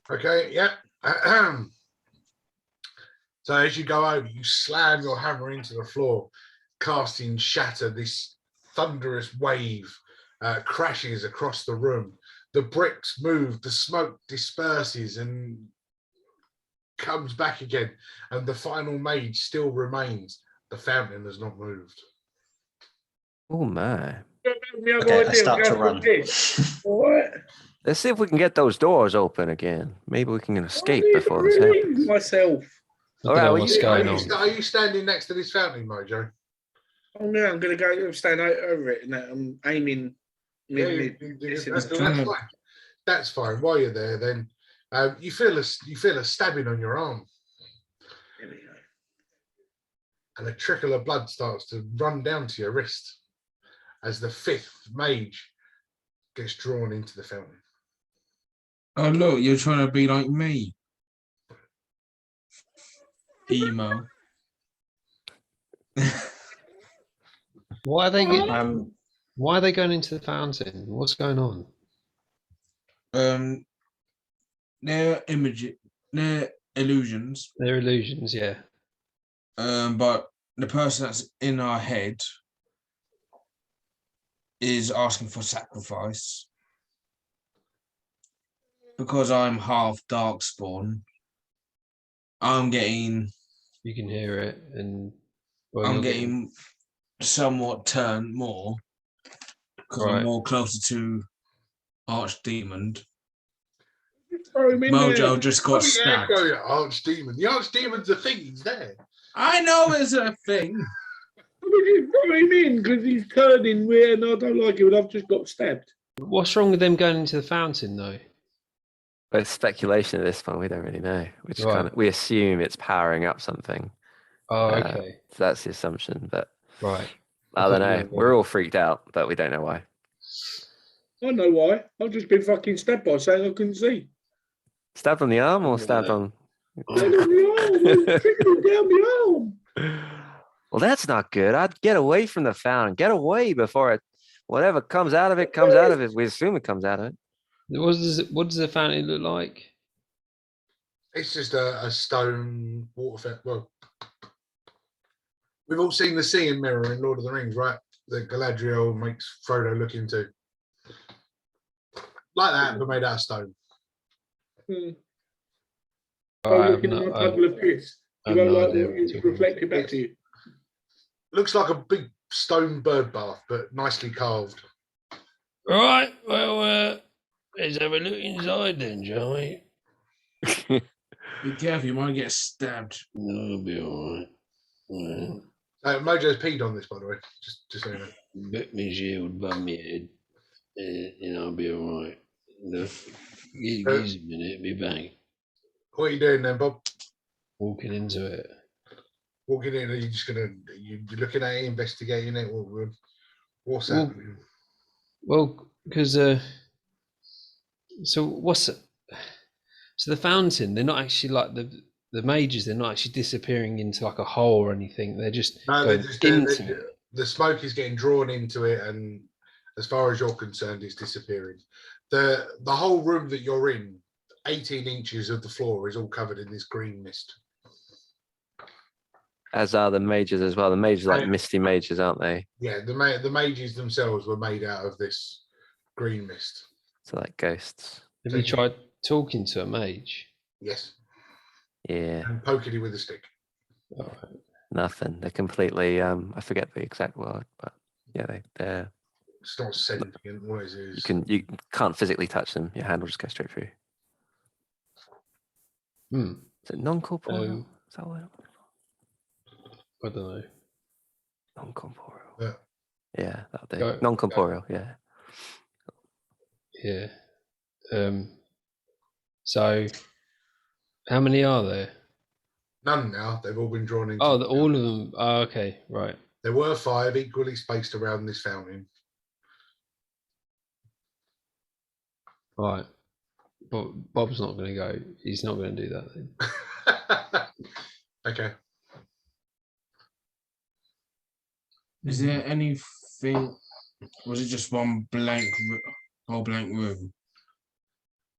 Okay, yeah. So as you go over, you slam your hammer into the floor, casting Shatter. This thunderous wave crashes across the room. The bricks move, the smoke disperses and comes back again, and the final mage still remains. The fountain has not moved. Oh my. Okay, I start to run. What? Let's see if we can get those doors open again. Maybe we can escape before this really happens. myself. I All don't right, know well, what's you- going Are on. you, are you standing next to this fountain, Mojo? Oh no, I'm going to go stand over it and I'm aiming. That's fine. That's fine. While you're there, then you feel a stabbing on your arm, There we go. and a trickle of blood starts to run down to your wrist as the fifth mage gets drawn into the fountain. Oh look, you're trying to be like me. Emo. Why are they getting, Um, why are they going into the fountain? What's going on? They're imaging. They're illusions. They're illusions, yeah. But the person that's in our head is asking for sacrifice. Because I'm half darkspawn, I'm getting You can hear it, and well, I'm you're getting somewhat turned more because I'm right. more closer to Archdemon. Throw him in Mojo there. just got Oh, yeah, stabbed. go, yeah, Archdemon. The Archdemon's a thing. He's there. I know it's a thing. Just throw him in because he's turning weird and I don't like it. And I've just got stabbed. What's wrong with them going into the fountain, though? But it's speculation at this point. We don't really know. We just Right. we assume it's powering up something. Oh, Uh, okay. So that's the assumption. But Right. I don't thought you know. were- We're all freaked out, but we don't know why. I know why. I've just been fucking stabbed by saying I couldn't see. Stabbed on the arm or stabbed on? Stabbed on the arm. I'm trickling down the arm. Well, that's not good. I'd get away from the fountain. Get away before it. Whatever comes out of it comes out of it. We assume it comes out of it. What does the fountain look like? It's just a stone water fountain. Well, we've all seen the seeing mirror in Lord of the Rings, right? That Galadriel makes Frodo look into. Like that, but made out of stone. I'm looking at a puddle of piss. You won't like idea what what you're it's talking reflected back to you. Looks like a big stone bird bath, but nicely carved. Right. Well, let's have a look inside then, shall we? Be careful, you might get stabbed. No, it'll be all right. Mojo's peed on this, by the way. Just so you know. Bet me shield above my head, and I'll be all right. Give us a minute, be back. What are you doing then, Bob? Walking into it. Walking in, are you just gonna you looking at it, investigating it? What's Well, happening? Well, because so the fountain, they're not actually like the mages. They're not actually disappearing into like a hole or anything. They're just No, going into it. the smoke is getting drawn into it, and as far as you're concerned, it's disappearing. The whole room that you're in, 18 inches of the floor is all covered in this green mist. As are the mages as well. The mages are like misty mages, aren't they? Yeah, the mages themselves were made out of this green mist. So like ghosts. Have you tried talking to a mage? Yes. Yeah. And poking it with a stick. All right. Nothing. They're completely. I forget the exact word, but yeah, they're. It's not sentient. What is it? You can't physically touch them. Your hand will just go straight through. Is it non-corporeal? Is that what? I don't know. Non-corporeal. Yeah, that'll do. Go- Non-corporeal. Yeah. Yeah. So, how many are there? None now. They've all been drawn into. Oh, all of them. Oh, okay, right. There were 5 equally spaced around this fountain. Right. But Bob's not going to go. He's not going to do that then. Okay. Is there anything? Was it just one whole blank room?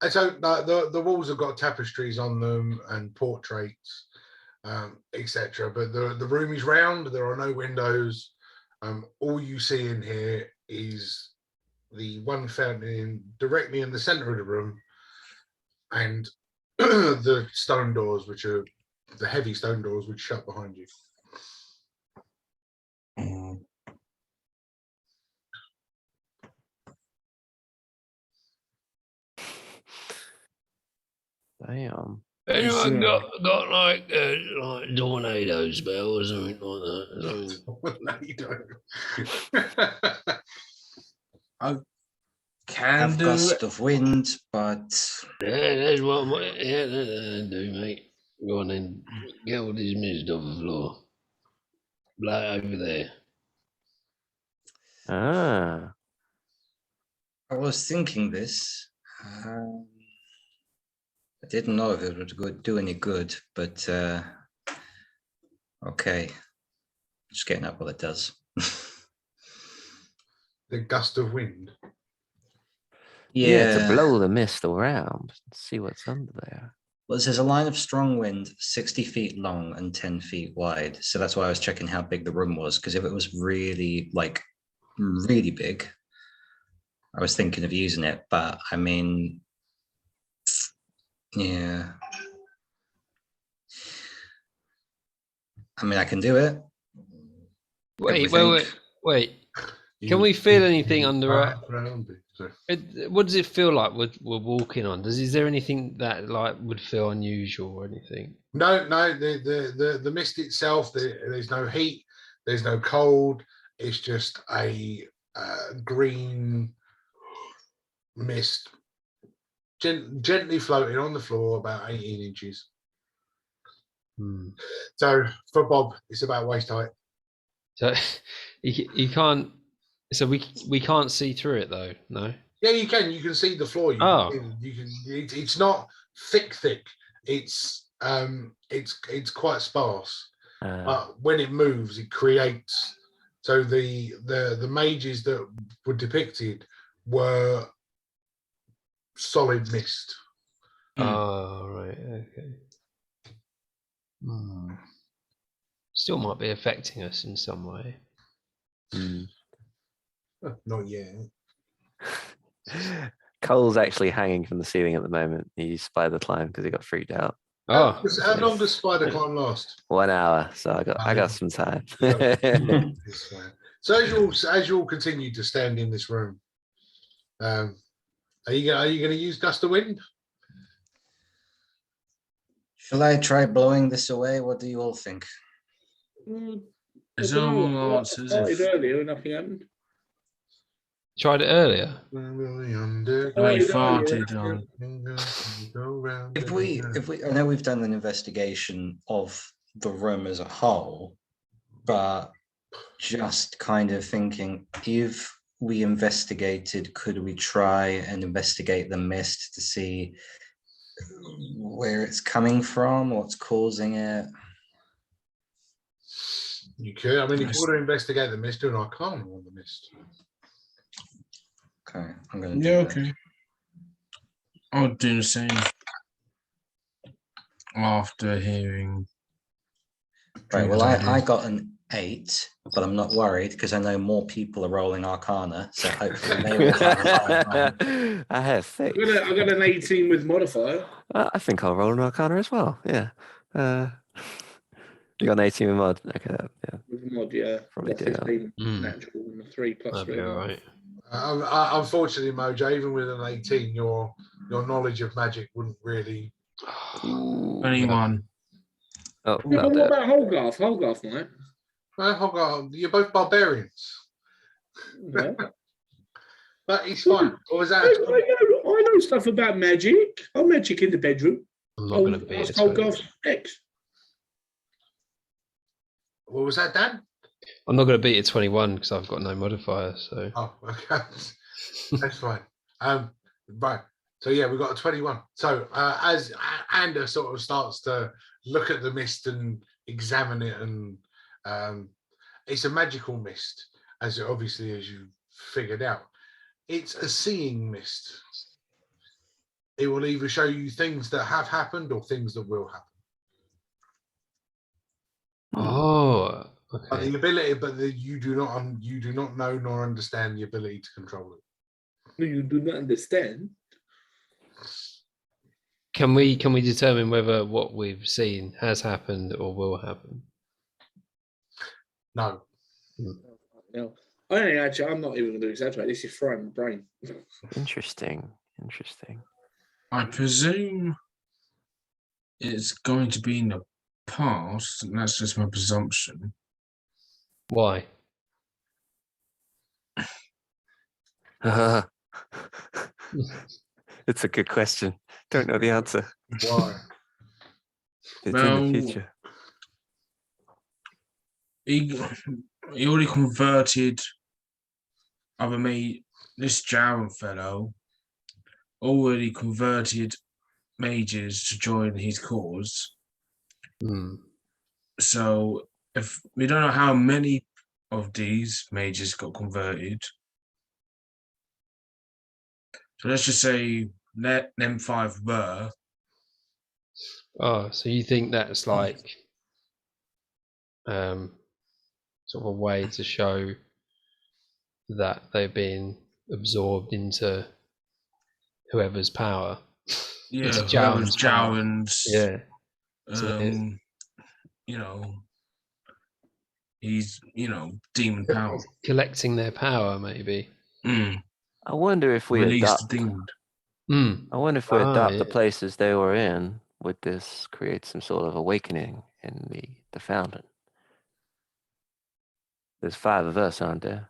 And so the walls have got tapestries on them and portraits, etc. But the room is round. There are no windows. All you see in here is the one fountain directly in the center of the room, and the stone doors, which are the heavy stone doors, which shut behind you. Damn. Anyone got like tornado spell or something like that? I can Have do gust of wind, but Yeah, that's what that do, mate. Go on then. Get all this mist off the floor. Blow it over there. Ah. I was thinking this. I didn't know if it would do any good, but okay. Just getting up what it does. The gust of wind. Yeah, to blow the mist around. See what's under there. Well, it says a line of strong wind, 60 feet long and 10 feet wide. So that's why I was checking how big the room was. Because if it was really, like, really big, I was thinking of using it. But I mean, yeah. I mean, I can do it. Wait. Can we feel anything under what does it feel like we're walking on? Is there anything that like would feel unusual or anything? No. The mist itself. There's no heat. There's no cold. It's just a green mist, gently floating on the floor, about 18 inches. So for Bob, it's about waist height. So you can't. So we can't see through it though. No. Yeah, you can. You can see the floor. You can. It's not thick. It's quite sparse. But when it moves, it creates. So the mages that were depicted were solid mist. Oh right. Okay. Still might be affecting us in some way. Not yet. Cole's actually hanging from the ceiling at the moment. He spider climbed because he got freaked out. How long does spider climb last? 1 hour, so I got some time. So as you all continue to stand in this room, are you going to use gust of wind? Shall I try blowing this away? What do you all think? There's no answers. Started earlier and nothing happened. Tried it earlier. I farted on. If we, I know we've done an investigation of the room as a whole, but just kind of thinking, if we investigated, could we try and investigate the mist to see where it's coming from, what's causing it? You could. I mean, if you want to investigate the mist, do an arcana on the mist. Okay, I'm going to do that. Okay. I'll do the same after hearing. Right, well, I got an 8, but I'm not worried because I know more people are rolling Arcana, so hopefully they will have a high roll. I have faith. I got an 18 with modifier. I think I'll roll an Arcana as well. Yeah. You got an 18 with mod. Okay. Yeah. With mod, yeah. Probably do. 15 natural and a 3 plus. That'd be all right. Unfortunately, Mojo, even with an 18, your knowledge of magic wouldn't really. 21. Oh, Yeah, but what about Holgarth? Holgarth, mate. Well, you're both barbarians. Yeah. But it's fine. Or was that? I know stuff about magic. I'm magic in the bedroom. I'm not going to be. Holgarth's X. What was that, Dan? I'm not going to beat it 21 because I've got no modifier. So. Oh, okay. That's fine. Right. So yeah, we've got a 21. So as Ander sort of starts to look at the mist and examine it, and it's a magical mist, as you figured out. It's a seeing mist. It will either show you things that have happened or things that will happen. Oh, okay. You do not know nor understand the ability to control it. No, you do not understand. Can we determine whether what we've seen has happened or will happen? No. No. I'm not even going to exaggerate. This is frying my brain. Interesting. I presume it's going to be in the past, and that's just my presumption. Why? It's a good question. Don't know the answer. Why? It's in the future. He already converted this Jaron fellow already converted mages to join his cause. So if we don't know how many of these mages got converted, so let's just say them 5 were, Oh, so you think that's like sort of a way to show that they're being absorbed into whoever's power. Yeah, It's whoever's Jowen's power. Jowen's, Yeah. So you know, he's, demon power. collecting their power, maybe. Mm. I wonder if we Release adopt. the demon. I wonder if we adopt the Yeah. places they were in. Would this create some sort of awakening in the fountain? There's 5 of us, aren't there?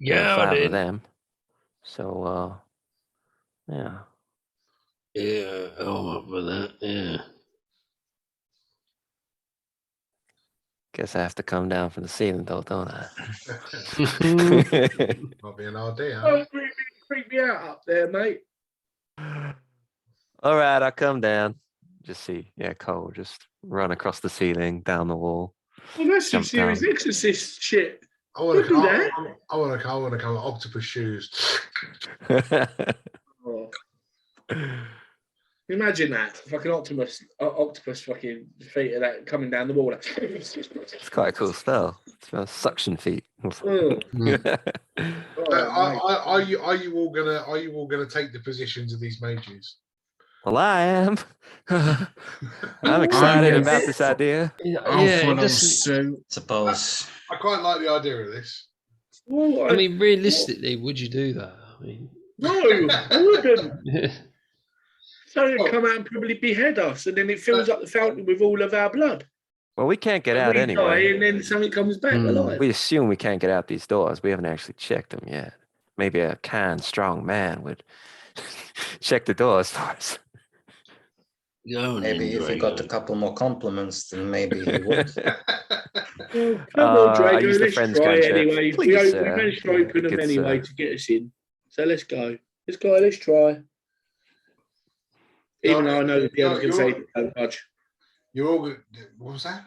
There were Yeah, 5 I of did. them. So, yeah. Yeah, I'm up for that. Yeah. Guess I have to come down from the ceiling, though, don't I? Might be an idea. Oh, creep me out up there, mate. All right, I'll come down. Just see, Cole just run across the ceiling, down the wall. Well, that's some Jump serious down. exorcist shit. I want Don't do that. to come with octopus shoes. Oh. Imagine that fucking octopus fucking feet of that coming down the wall. It's quite a cool spell. It's a suction feet. Oh, Are you all gonna take the positions of these mages? Well, I am. I'm excited about this idea. I'll Yeah, it follow doesn't. suit. Suppose. I quite like the idea of this. well, I mean, realistically, would you do that? I mean, no, I wouldn't. yeah. So they'd come out and probably behead us, and then it fills up the fountain with all of our blood. Well, we can't get And out we anyway. die, and then something comes back alive. We assume we can't get out these doors. We haven't actually checked them yet. Maybe a kind, strong man would check the doors for us. Maybe if he got a couple more compliments, then maybe he would. Well, come on, I Draco, use the let's friend's try gunship. anyway. Please, we sir. managed to open them It's, anyway to get us in. So let's go. Let's try. Even though I know the DM's going to say don't budge. You're all good. What was that?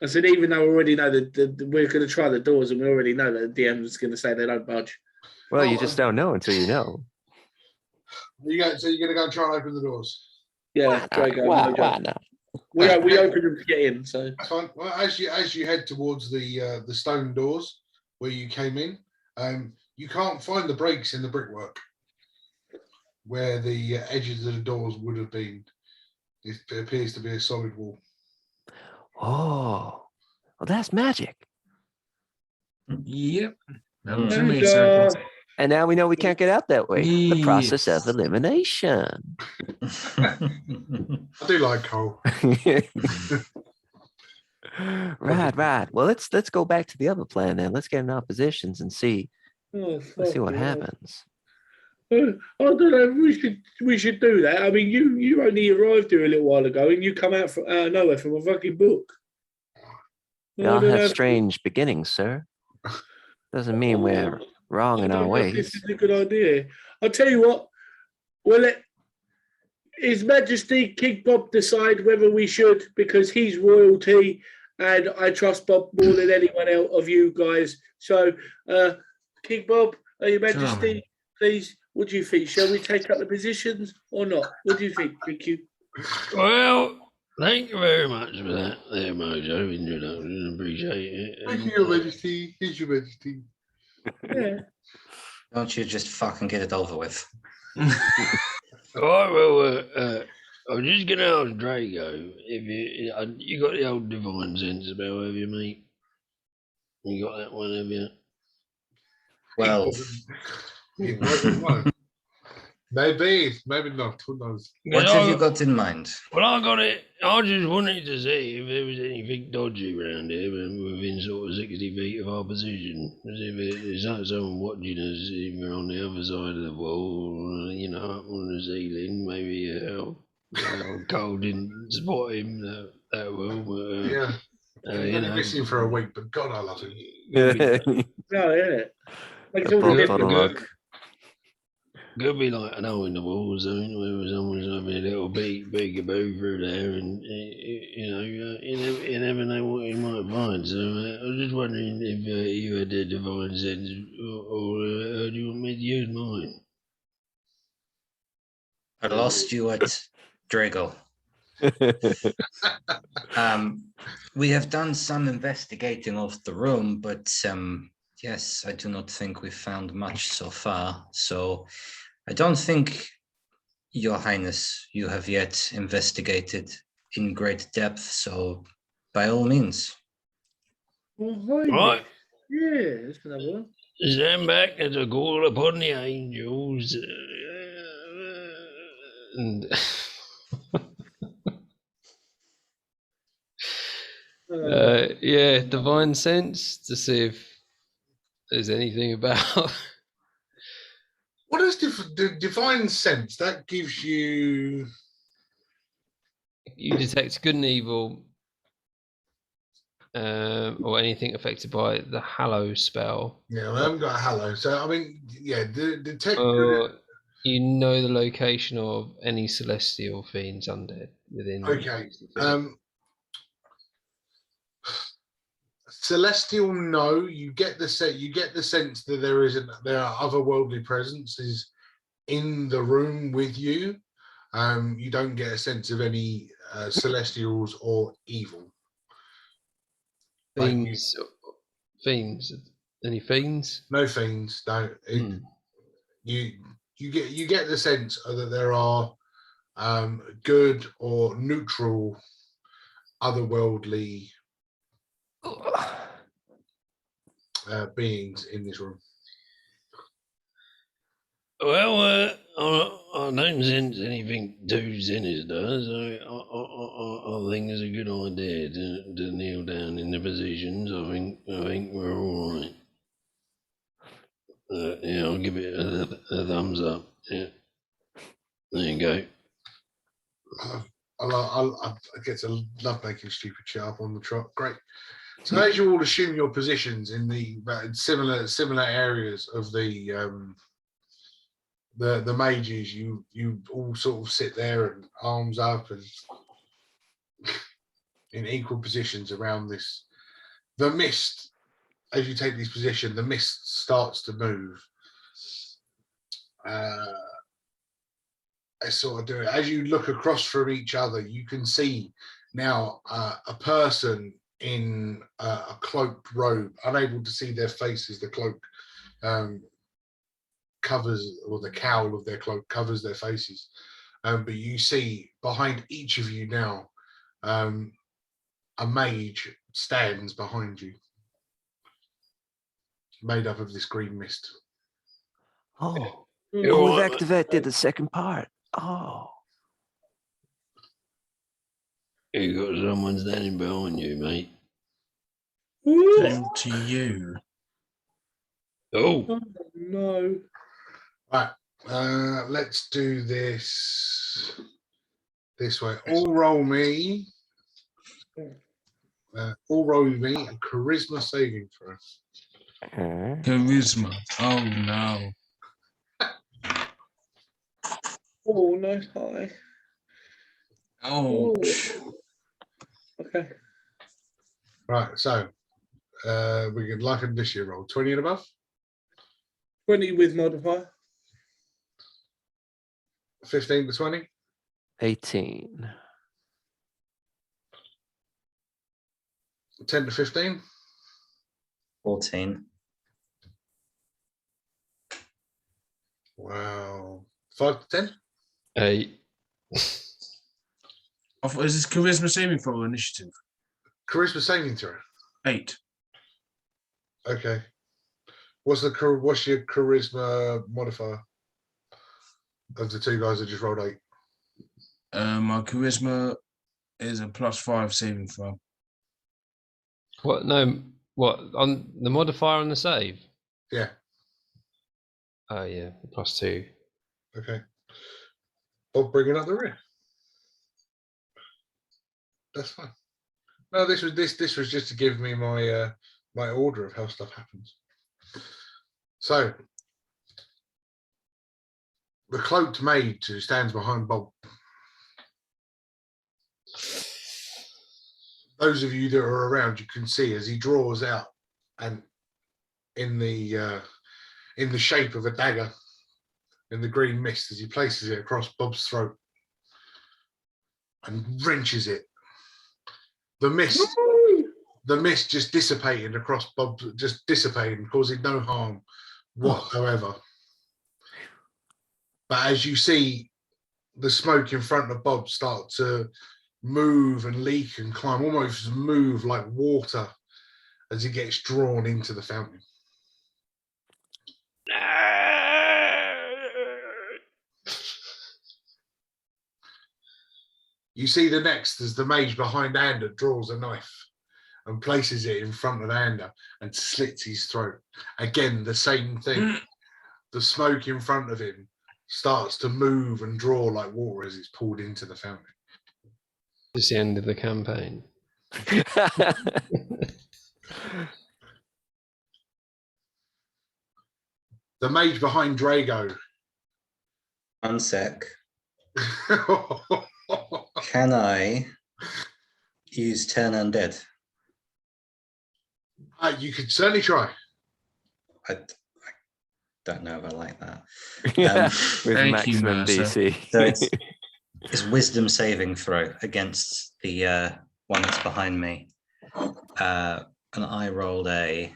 I said, even though we already know that we're going to try the doors and we already know that the DM's going to say they don't budge. Well, you just don't know until you know. So you're going to go and try and open the doors? Yeah, Draco. Why not? We opened them to get in, so. That's fine. Well, as you head towards the stone doors where you came in, you can't find the breaks in the brickwork where the edges of the doors would have been. It appears to be a solid wall. Oh, well, that's magic. Yep. That was Mm. amazing. And now we know we can't get out that way. The process Yes. of elimination. I do like Cole. Right. Well, let's go back to the other plan then. Let's get in our positions and see. Let's see what happens. I don't know. We should do that. I mean, you only arrived here a little while ago, and you come out from nowhere from a fucking book. We all have strange beginnings, sir. Doesn't mean we're wrong in our ways. This is a good idea. I'll tell you what. We'll let His Majesty King Bob decide whether we should, because he's royalty, and I trust Bob more than anyone else of you guys. So, King Bob, Your Majesty, please. What do you think? Shall we take up the positions or not? What do you think? Thank you. Well, thank you very much for that, there, Mojo. Introduction, appreciate it. Thank you, Your Majesty. Here's Your Majesty. Yeah. Don't you just fucking get it over with? All right, well, I'm just going to ask Draco if you got the old divine sense spell, have you, mate? You got that one, have you? Well, Maybe not. Who knows? what have you got in mind? Well, I got it. I just wanted to see if there was anything dodgy around here within sort of 60 feet of our position. As if there's someone watching us either on the other side of the wall, or, up on the ceiling. Maybe Cole didn't spot him that well. But, Yeah. I've been missing for a week, but God, I love him. No, yeah. Makes all the difference. Could be like an hole in the wall or something, where someone's having a little peekaboo through there, and you never know what you might find. So I was just wondering if you had a divine sense, or do you want me to use mine? I lost you at Drago. We have done some investigating of the room, but yes, I do not think we found much so far. So I don't think, Your Highness, you have yet investigated in great depth. So by all means. Right. Yeah, let's have one. Stand back as a call upon the angels. And yeah, divine sense to see if there's anything about. What does the divine sense? That gives you. You detect good and evil, or anything affected by the Hallow spell. Yeah, I haven't got a hello. So I mean, yeah, the detect. You know the location of any celestial fiends undead within. Okay. 60 feet. Celestial, no. You get the set. You get the sense that there are otherworldly presences in the room with you. You don't get a sense of any celestials or evil. Like Fiends. Any fiends? no fiends. No. You get the sense that there are good or neutral otherworldly beings in this room. Well, I don't sense anything too sinister, so I think it's a good idea to kneel down in the positions. I think we're all right. Yeah, I'll give it a thumbs up. Yeah, there you go. I get to love making stupid shit up on the trot. Great. So as you all assume your positions in the similar areas of the mages, you all sort of sit there and arms up and in equal positions around this. The mist, as you take this position, the mist starts to move. I sort of do it. As you look across from each other, you can see now a person in a cloaked robe, unable to see their faces. The cloak covers, or the cowl of their cloak covers their faces. But you see behind each of you now, a mage stands behind you, made up of this green mist. Oh, You're we've all right, mate. activated the second part. Oh, You got someone standing behind you, mate. Same to you. Oh, No. Right, let's do this way. All roll me a charisma saving throw. Charisma. Oh no. Oh, nice high. Ouch. Okay. Right, so we could like an initiative roll. 20 and above? 20 with modifier. 15 to 20? 18. 10 to 15? 14. Wow. 5 to 10? 8. Is this charisma saving throw or initiative? Charisma saving throw. 8. Okay. What's your charisma modifier of the two guys that just rolled 8? My charisma is a +5 saving throw. What? No. What on the modifier on the save? Yeah. Oh yeah, +2. Okay. Bob bringing up the rear. That's fine. No, this was just to give me my my order of how stuff happens. So the cloaked maid who stands behind Bob. Those of you that are around, you can see as he draws out, and in the shape of a dagger, in the green mist as he places it across Bob's throat and wrenches it. The mist just dissipated across Bob, just dissipating, causing no harm whatsoever. But as you see the smoke in front of Bob start to move and leak and climb, almost move like water as he gets drawn into the fountain. You see the next as the mage behind Ander draws a knife and places it in front of Ander and slits his throat. Again, the same thing. The smoke in front of him starts to move and draw like water as it's pulled into the fountain. It's the end of the campaign. The mage behind Drago. 1 sec. Can I use turn undead? You could certainly try. I don't know if I like that. With Thank you, maximum Mercer. DC. So it's wisdom saving throw against the one that's behind me. And I rolled a...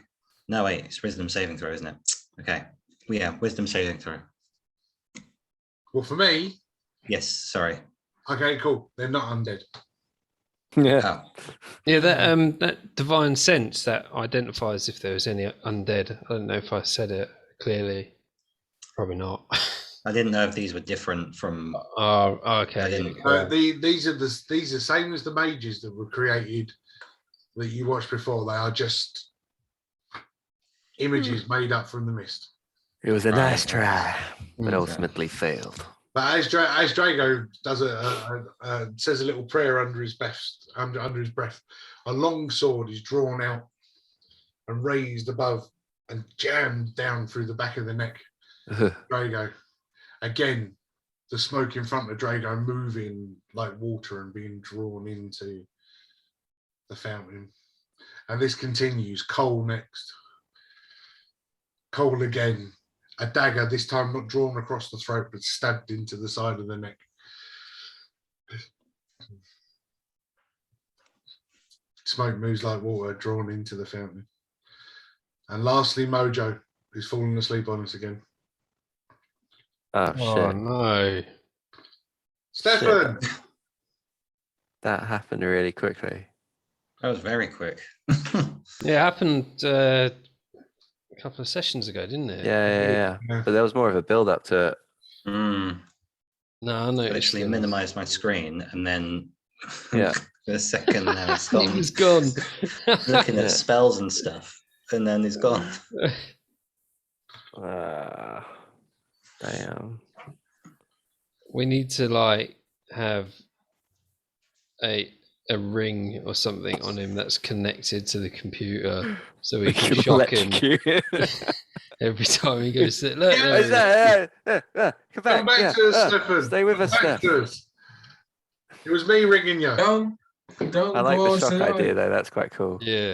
No, wait, it's wisdom saving throw, isn't it? Okay. Well, yeah, wisdom saving throw. Well, for me, Yes, sorry. okay, cool. They're not undead. Yeah. Oh, Yeah, that divine sense that identifies if there was any undead. I don't know if I said it clearly. Probably not. I didn't know if these were different from... Oh, I okay. didn't- Yeah, These are same as the mages that were created that you watched before. They are just images made up from the mist. It was a Right. nice try, but Mm. ultimately failed. But as Drago does says a little prayer under his breath, a long sword is drawn out and raised above and jammed down through the back of the neck. Drago. Again, the smoke in front of Drago moving like water and being drawn into the fountain. And this continues. Cole next. Cole again. A dagger, this time not drawn across the throat, but stabbed into the side of the neck. Smoke moves like water, drawn into the fountain. And lastly, Mojo, who's fallen asleep on us again. Oh, Oh shit. no. Stefan! That happened really quickly. That was very quick. Yeah, it happened a couple of sessions ago, didn't it? Yeah. Yeah. But there was more of a build up to it. Mm. No, I I noticed. literally it. minimized my screen and then Yeah. for a second now it's He gone. was gone. Looking Yeah. at spells and stuff, and then it's gone. Damn. We need to like have a ring or something on him that's connected to the computer, so we can shock him every time he goes. To, look, Yeah, there Is he is." that, come back, Come back yeah, to us, Stefan. Stay with Come us, back Steph. to us. It was me ringing you. Don't I like go the shock tonight. idea though. That's quite cool. Yeah,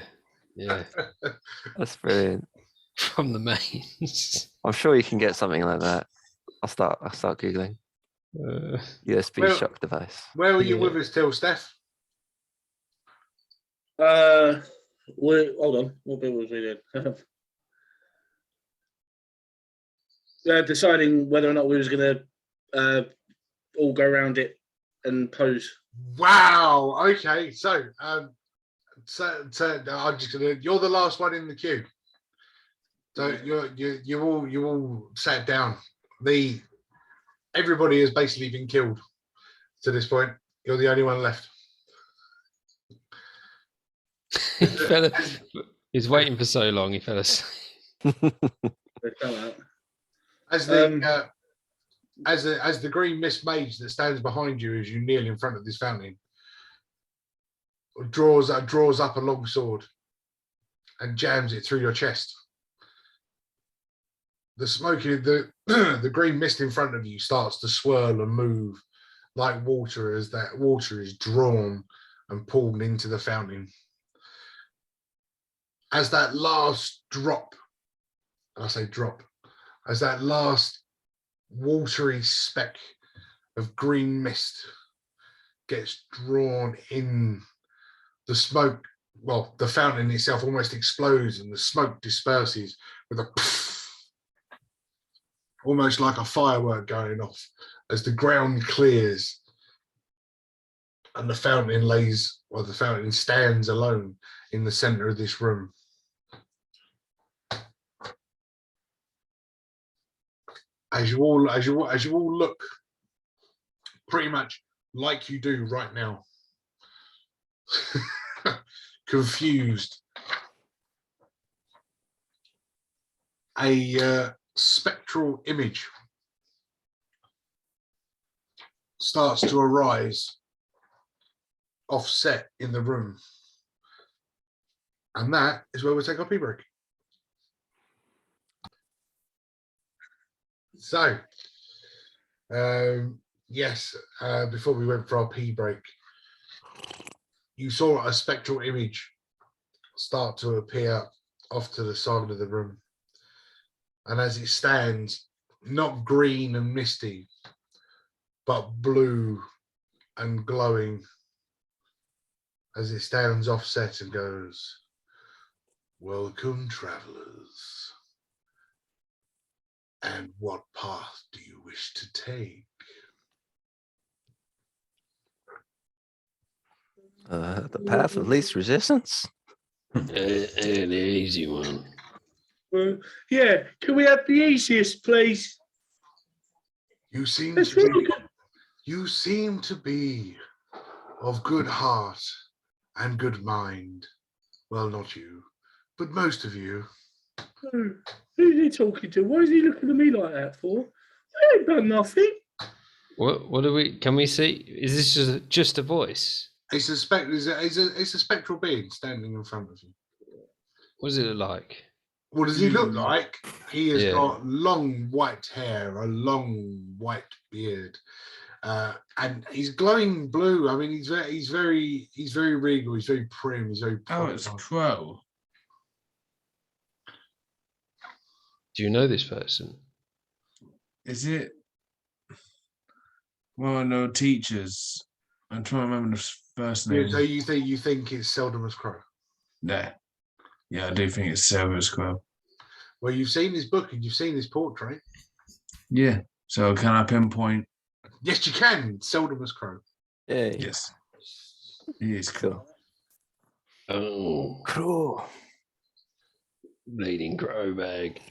That's brilliant. from the mains. I'm sure you can get something like that. I'll start googling USB Well- shock device. Where were you Yeah. with us till, Steph? Hold on. What bit was we doing? Deciding whether or not we was going to all go around it and pose. Wow. Okay. So I'm just gonna. You're the last one in the queue. So you all sat down. Everybody has basically been killed to this point. You're the only one left. He's waiting for so long. He fell asleep. They fell out. As the green mist mage that stands behind you as you kneel in front of this fountain draws up a long sword and jams it through your chest. The smoke in the green mist in front of you starts to swirl and move like water as that water is drawn and pulled into the fountain. As that last drop, and I say drop, as that last watery speck of green mist gets drawn in. The smoke, well, the fountain itself almost explodes and the smoke disperses with a almost like a firework going off as the ground clears and the fountain stands alone in the center of this room. As you all look pretty much like you do right now, confused, a spectral image starts to arise offset in the room, and that is where we'll take our pee break. So yes, before we went for our pee break, you saw a spectral image start to appear off to the side of the room, and as it stands, not green and misty, but blue and glowing, as it stands offset and goes, "Welcome, travelers. And what path do you wish to take?" The path of least resistance. The easy one. Yeah, can we have the easiest, please? You seem That's to really be, good. you seem to be of good heart and good mind. Well, not you, but most of you. Who's he talking to? Why is he looking at me like that for? I ain't done nothing. What do we? Can we see? Is this just a voice? It's a spectral being standing in front of you. What does it look like? What does he look like? He has Yeah. got long white hair, a long white beard, and he's glowing blue. I mean, he's very regal. He's very prim. He's very. Oh, it's Crow. Do you know this person? Is it? Well, no, teachers. I'm trying to remember the first Yeah, name. so you think it's Seldamus Crow? Yeah, I do think it's Silver's Crow. Well, you've seen his book and you've seen his portrait. Yeah. So can I pinpoint? Yes, you can. Seldamus Crow. Yeah. Yes. He is cool. Oh, Cool. bleeding crow bag.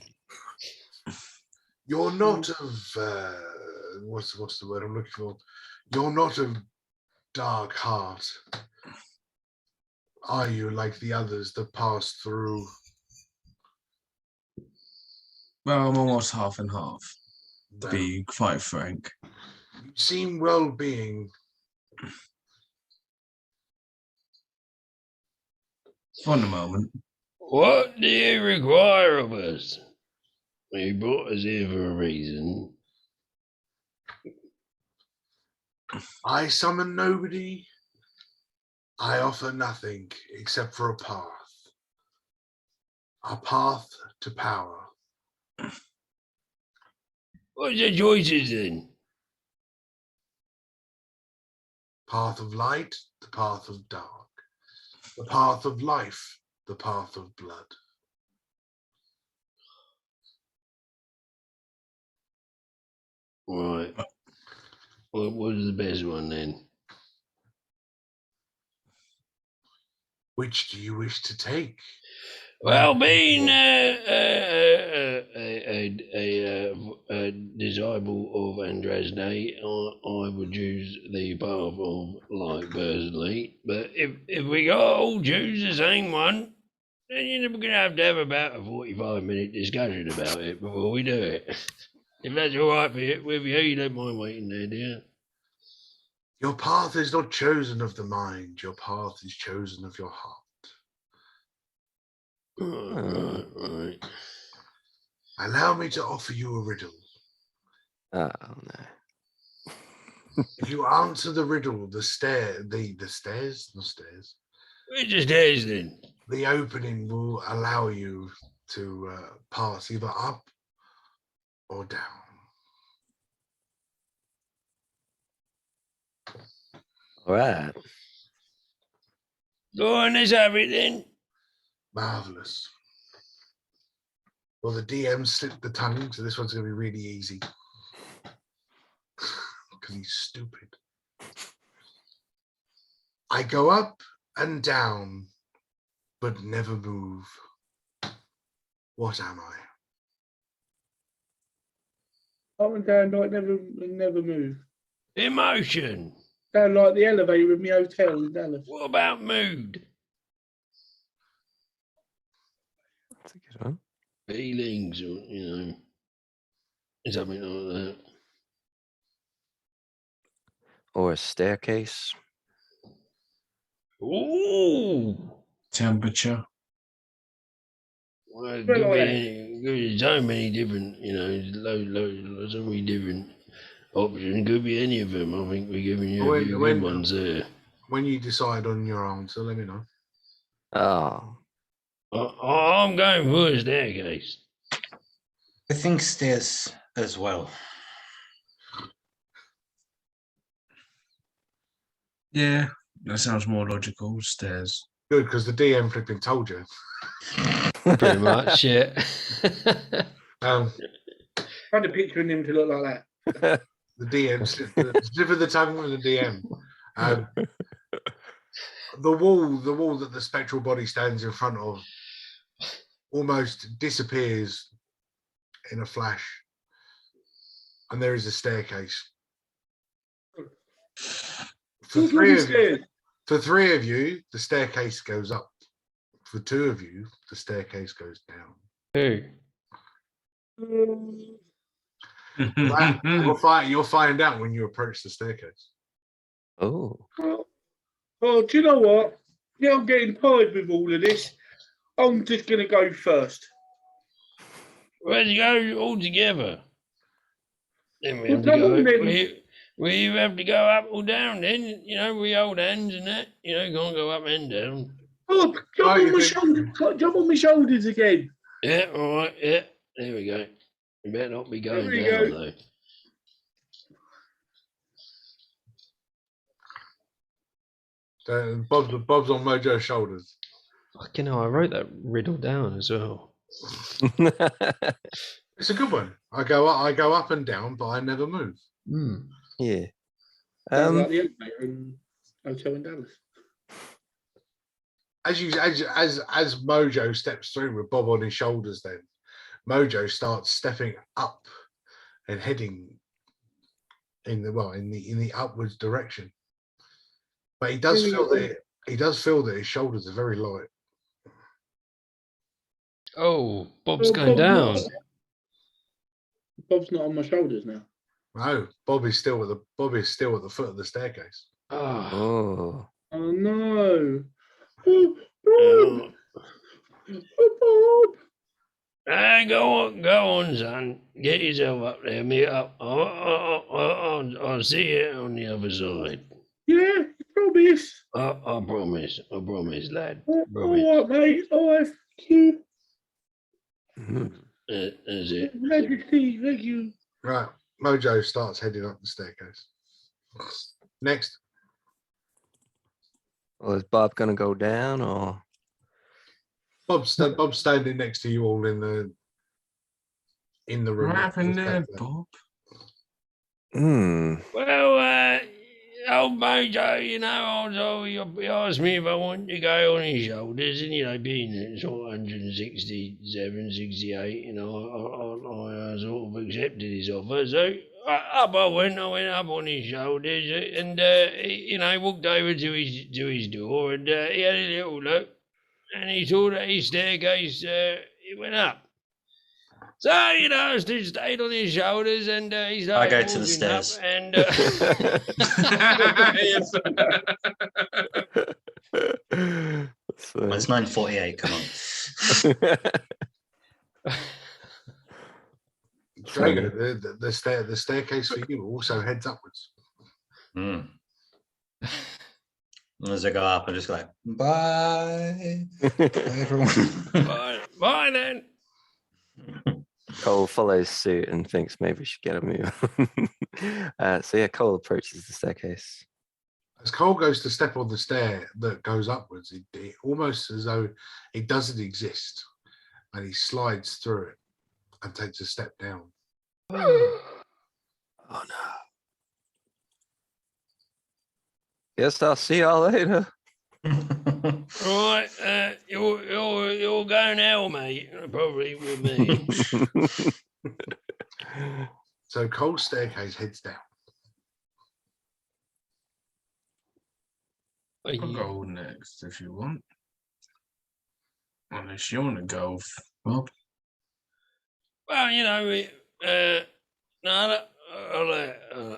You're not of what's the word I'm looking for? You're not of dark heart, are you? Like the others that pass through. Well, I'm almost half and half, to Well, be quite frank. you seem well-being. For the moment. What do you require of us? You brought us here for a reason. I summon nobody. I offer nothing except for a path to power. What's the choices then? Path of light, the path of dark. The path of life, the path of blood. Right. What is the best one then? Which do you wish to take? Well, being a disciple of Andrasde, I would choose the path of light personally. But if we got all choose the same one, then we're going to have about a 45-minute discussion about it before we do it. If that's all right with you, you don't mind waiting there, do you? Your path is not chosen of the mind. Your path is chosen of your heart. Right. Allow me to offer you a riddle. Oh no. If you answer the riddle, the stairs. Which is stairs then? The opening will allow you to pass either up or down. All right. Go on, let's have it then. Marvelous. Well, the DM slipped the tongue, so this one's going to be really easy. Because he's stupid. I go up and down, but never move. What am I? Up and down like never move. Emotion. Sound like the elevator in my hotel in Dallas. What about mood? That's a good one. Feelings, or, something like that. Or a staircase. Ooh. Temperature. Well, it Well, could be like- so many different, so many different options. Could be any of them. I think we're giving you a When- few when- good ones there. When you decide on your answer, let me know. Oh. I'm going for a staircase. I think stairs as well. Yeah, that sounds more logical. Stairs. Good, because the DM flipping told you. Pretty much, yeah. Um, Kind of picturing him to look like that. the DM slipped the tongue with the DM. The wall that the spectral body stands in front of almost disappears in a flash, and there is a staircase. For three of you, the staircase goes up. For two of you, the staircase goes down. Who? You'll find out when you approach the staircase. Oh. Oh, do you know what? Yeah, I'm getting tired with all of this. I'm just going to go first. Let's go all together. Then we Well, have to come go. on, then. We have to go up or down. Then we hold hands and that. Can't go up and down. Oh, jump on my shoulders. Jump on my shoulders again. Yeah, all right. Yeah, there we go. You better not be going There we down go. though. Bob's on Mojo's shoulders. Fucking hell, I wrote that riddle down as well. It's a good one. I go up and down, but I never move. Yeah. Sounds like the elevator in hotel in Dallas. As Mojo steps through with Bob on his shoulders, then Mojo starts stepping up and heading in the upwards direction. But he does feel that his shoulders are very light. Oh, Bob's Oh, going down. Bob's not on my shoulders now. No, Bob is still at the foot of the staircase. Oh, Oh. Oh no. Oh, Bob. Oh, Bob. Go on, son. Get yourself up there. Me up. I'll see you on the other side. Yeah, promise. I promise. I promise, lad. Oh, Promise. all right, mate. All right, thank you. Mhm. That's it. Majesty, thank you. Right, Mojo starts heading up the staircase. Next, Well, is Bob gonna go down or? Bob's standing next to you all in the room. What happened there, Bob? Well, old Mojo, he asked me if I want to go on his shoulders, and being at sort of 167, 68, I sort of accepted his offer. So up I went up on his shoulders, and he walked over to his door, and he had a little look, and he saw that his staircase it went up. So, I just stayed on his shoulders, and he started go to the walking up, stairs. and So- Well, it's 9:48. Come on. Drago, the staircase for you also heads upwards. And as I go up, I just go like, bye. Bye, everyone. bye then. Cole follows suit and thinks maybe we should get a move. So yeah, Cole approaches the staircase. As Cole goes to step on the stair that goes upwards, it almost as though it doesn't exist, and he slides through it and takes a step down. Oh no. Guess I'll see y'all later. Right, you're going out, mate. Probably with me. So Cole's staircase heads down. I'll go next if you want. Unless you want to go, Bob. Well, you know, no,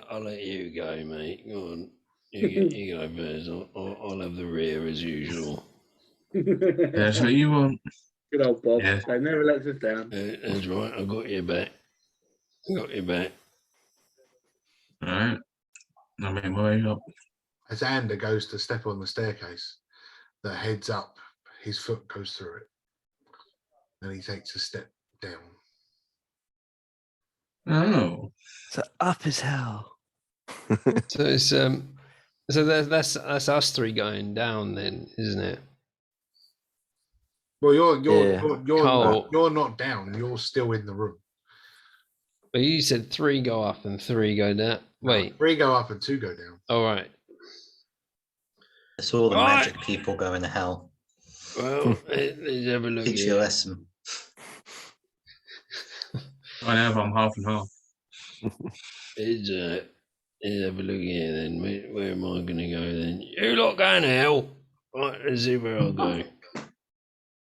I'll let you go, mate. Go on. You go first. I'll have the rear as usual. That's what you want. Good old Bob. Yeah. They never let us down. That's right. I got your back. Got your back. All right. I make my way up. As Ander goes to step on the staircase that heads up, his foot goes through it. And he takes a step down. Oh. So up as hell. So it's so that's us three going down then, isn't it? Well, you're Cole. not down. You're still in the room. But you said 3 go up and 3 go down. Wait. 3 go up and 2 go down. All right. It's all the Right. magic people going to hell. Well, let's have a look. Teach you a lesson. I have. I'm half and half. Let's have a look here then. Where am I going to go then? You lot going to hell? Right, let's see where I'll go.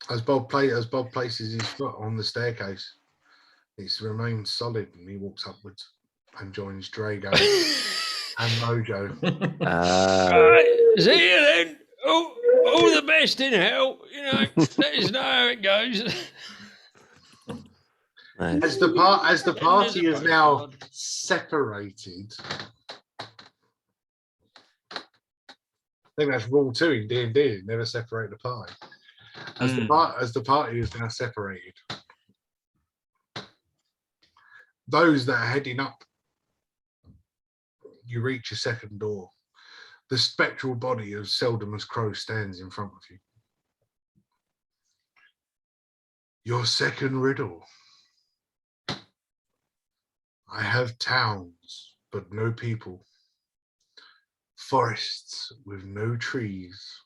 As Bob places his foot on the staircase, it remains solid, and he walks upwards and joins Drago and Mojo. Right, see you then. All the best in hell. You know, let us know how it goes. Nice. As the party is now separated, I think that's rule 2 in D&D: never separate the party. As the party is now separated, those that are heading up, you reach a second door. The spectral body of Seldamus Crow stands in front of you. Your second riddle. I have towns, but no people. Forests with no trees,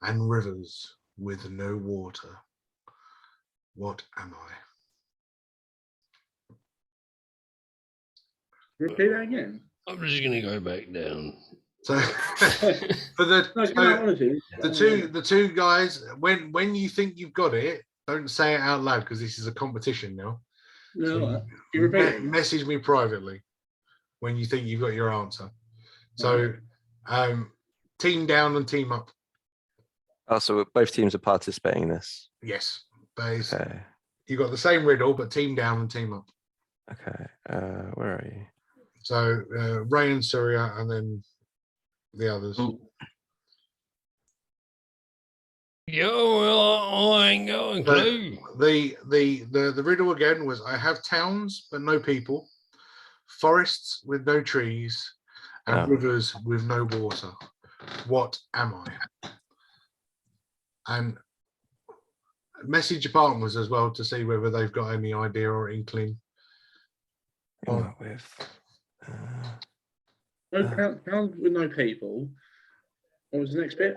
and rivers with no water. What am I? Repeat that again. I'm just going to go back down. So for the two guys, when you think you've got it, don't say it out loud because this is a competition now. No, So you repeat it. message me privately when you think you've got your answer. So team down and team up. Oh, so both teams are participating in this. Yes. But Okay. you got the same riddle, but team down and team up. Okay. Where are you? So Ray and Surya, and then the others. Oh. Yo, well, I ain't got a clue. The riddle again was: I have towns but no people, forests with no trees, and rivers with no water. What am I? And message your partners as well to see whether they've got any idea or inkling. Towns with no people. What was the next bit?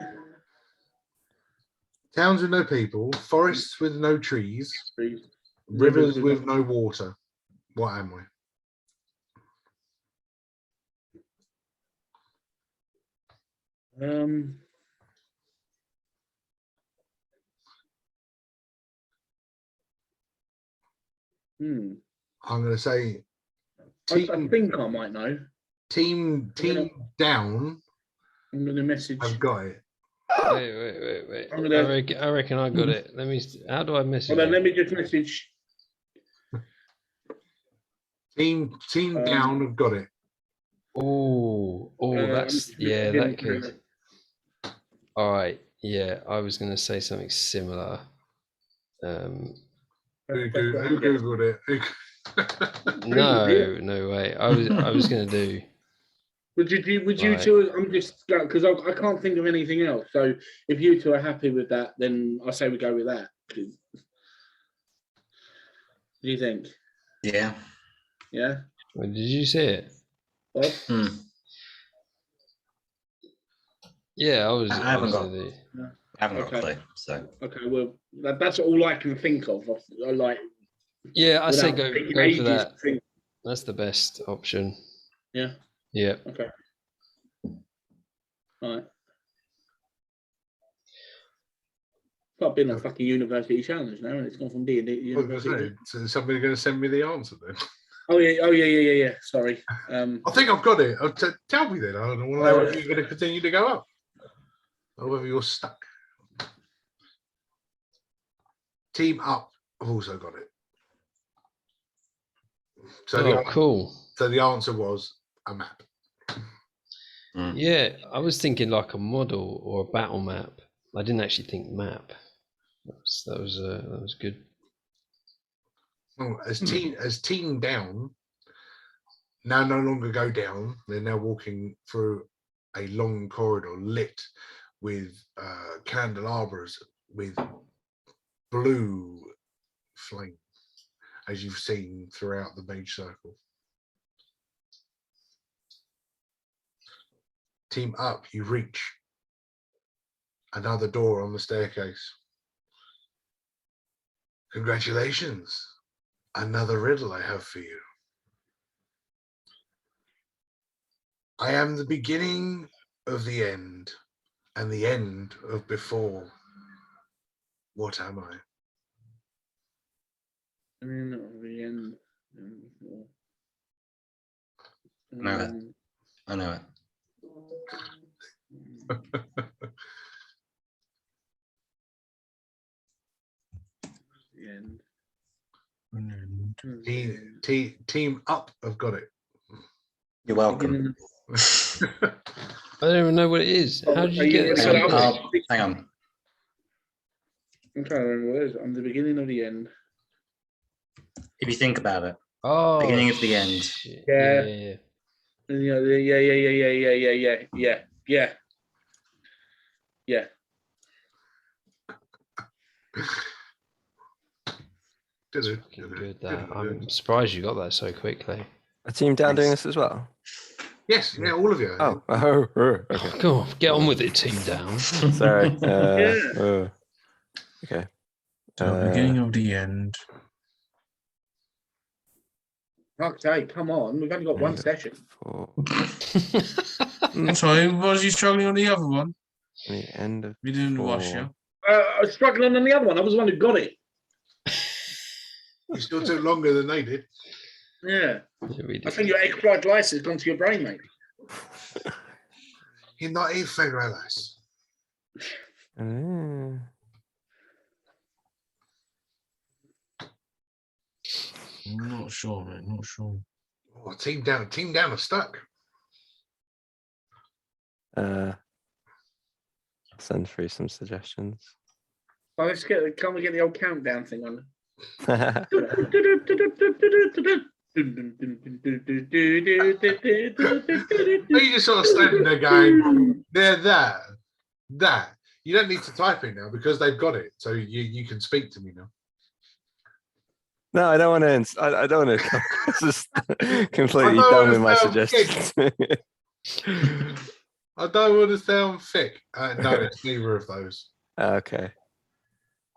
Towns with no people, forests with no trees, Trees. rivers with no water. What am I? I'm going to say I think I might know. team down. I'm going to message. I've got it. Wait. I reckon I got it. Let me. How do I message? Hold on, let me just message. Team down have got it. Oh, that's yeah, that could. All right, yeah, I was going to say something similar. Who googled it? No way. I was going to do. Would you Right. two? I'm just because I can't think of anything else. So if you two are happy with that, then I say we go with that. What do you think? Yeah. Yeah. Well, did you see it? Bob? Yeah, I was. I haven't got- the- I haven't got a Okay. clue. So Okay. Well, that's all I can think of. I like. Yeah, I say without go taking for ages that. to think. That's the best option. Yeah. Yeah. Okay. All right. I've been on fucking University Challenge now, and it's gone from D and D to I was going to University. say, so is somebody going to send me the answer then? Oh yeah. Sorry. I think I've got it. Tell me then. I don't want to know whether you're going to continue to go up or whether you're stuck. Team up. I've also got it. So Cool. So the answer was a map. Yeah, I was thinking like a model or a battle map. I didn't actually think map. That was good. Oh, as team down now no longer go down. They're now walking through a long corridor lit with candelabras with blue flame, as you've seen throughout the mage circle. Team up, you reach another door on the staircase. Congratulations. Another riddle I have for you. I am the beginning of the end and the end of before. What am I? The end. know it. I know it. The end. Team up have got it. You're welcome. Beginning of- I don't even know what it is. How did you get it? Hang on, Hang on. I'm trying to remember what it is. I'm the beginning of the end. If you think about it, Oh, beginning of the end. shit. Yeah. Yeah. And, yeah. Fucking good that. I'm surprised you got that so quickly. A team down doing Thanks. this as well. Yes, yeah, all of you. Oh, okay. Come on, get on with it, team down. Sorry. Yeah. Okay. So beginning of the end. Okay, come on. We've only got one session. I'm sorry, was you struggling on the other one? The end of. We didn't wash you. I was struggling on the other one. I was the one who got it. You still took longer than they did. Yeah. Yeah, we I did. think your egg fried rice has gone to your brain, mate. You're not eat fried rice. Uh, I'm not sure, man. Not sure. Oh, team down are stuck. Send through some suggestions. Well, can we get the old countdown thing on? You just sort of standing there going, they're that. You don't need to type it now because they've got it. So you can speak to me now. No, I don't want to. I don't want to. Just completely I don't done with my wanna sound suggestions. I don't want to sound thick. No, it's neither of those. Okay.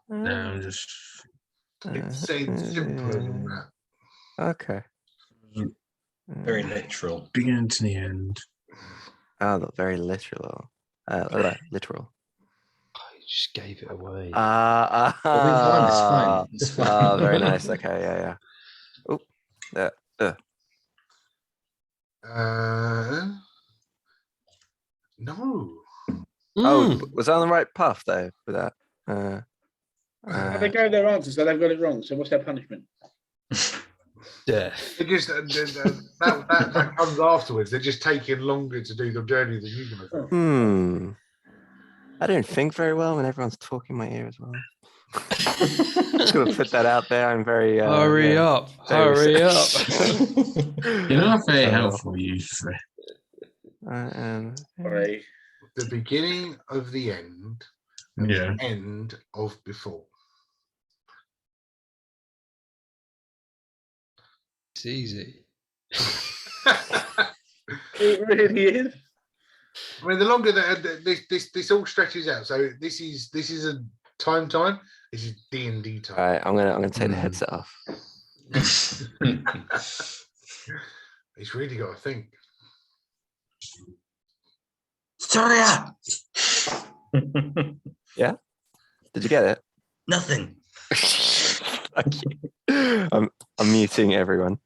No, I'm just. It's simpler than that. Okay. Very literal. Beginning to the end. Oh, look, very literal. Literal. You just gave it away. But we won, it's fine. It's fine. Oh, very nice. Okay, yeah. Oh, No. Oh, was I on the right path though for that? They gave their answer, so they've got it wrong. So what's their punishment? Yeah. It just that comes afterwards. They're just taking longer to do the journey than you can have. I don't think very well when everyone's talking in my ear as well. Just gonna put that out there. I'm very Hurry up. very Hurry up. You're not very helpful, you. Sorry. The beginning of the end and Yeah. the end of before. It's easy. It really is. I mean, the longer that this all stretches out. So this is a time. This is D&D All time. right, I'm gonna take the Mm. headset off. He's really got to think. Soria! Yeah, did you get it? Nothing. Thank you. I'm muting everyone.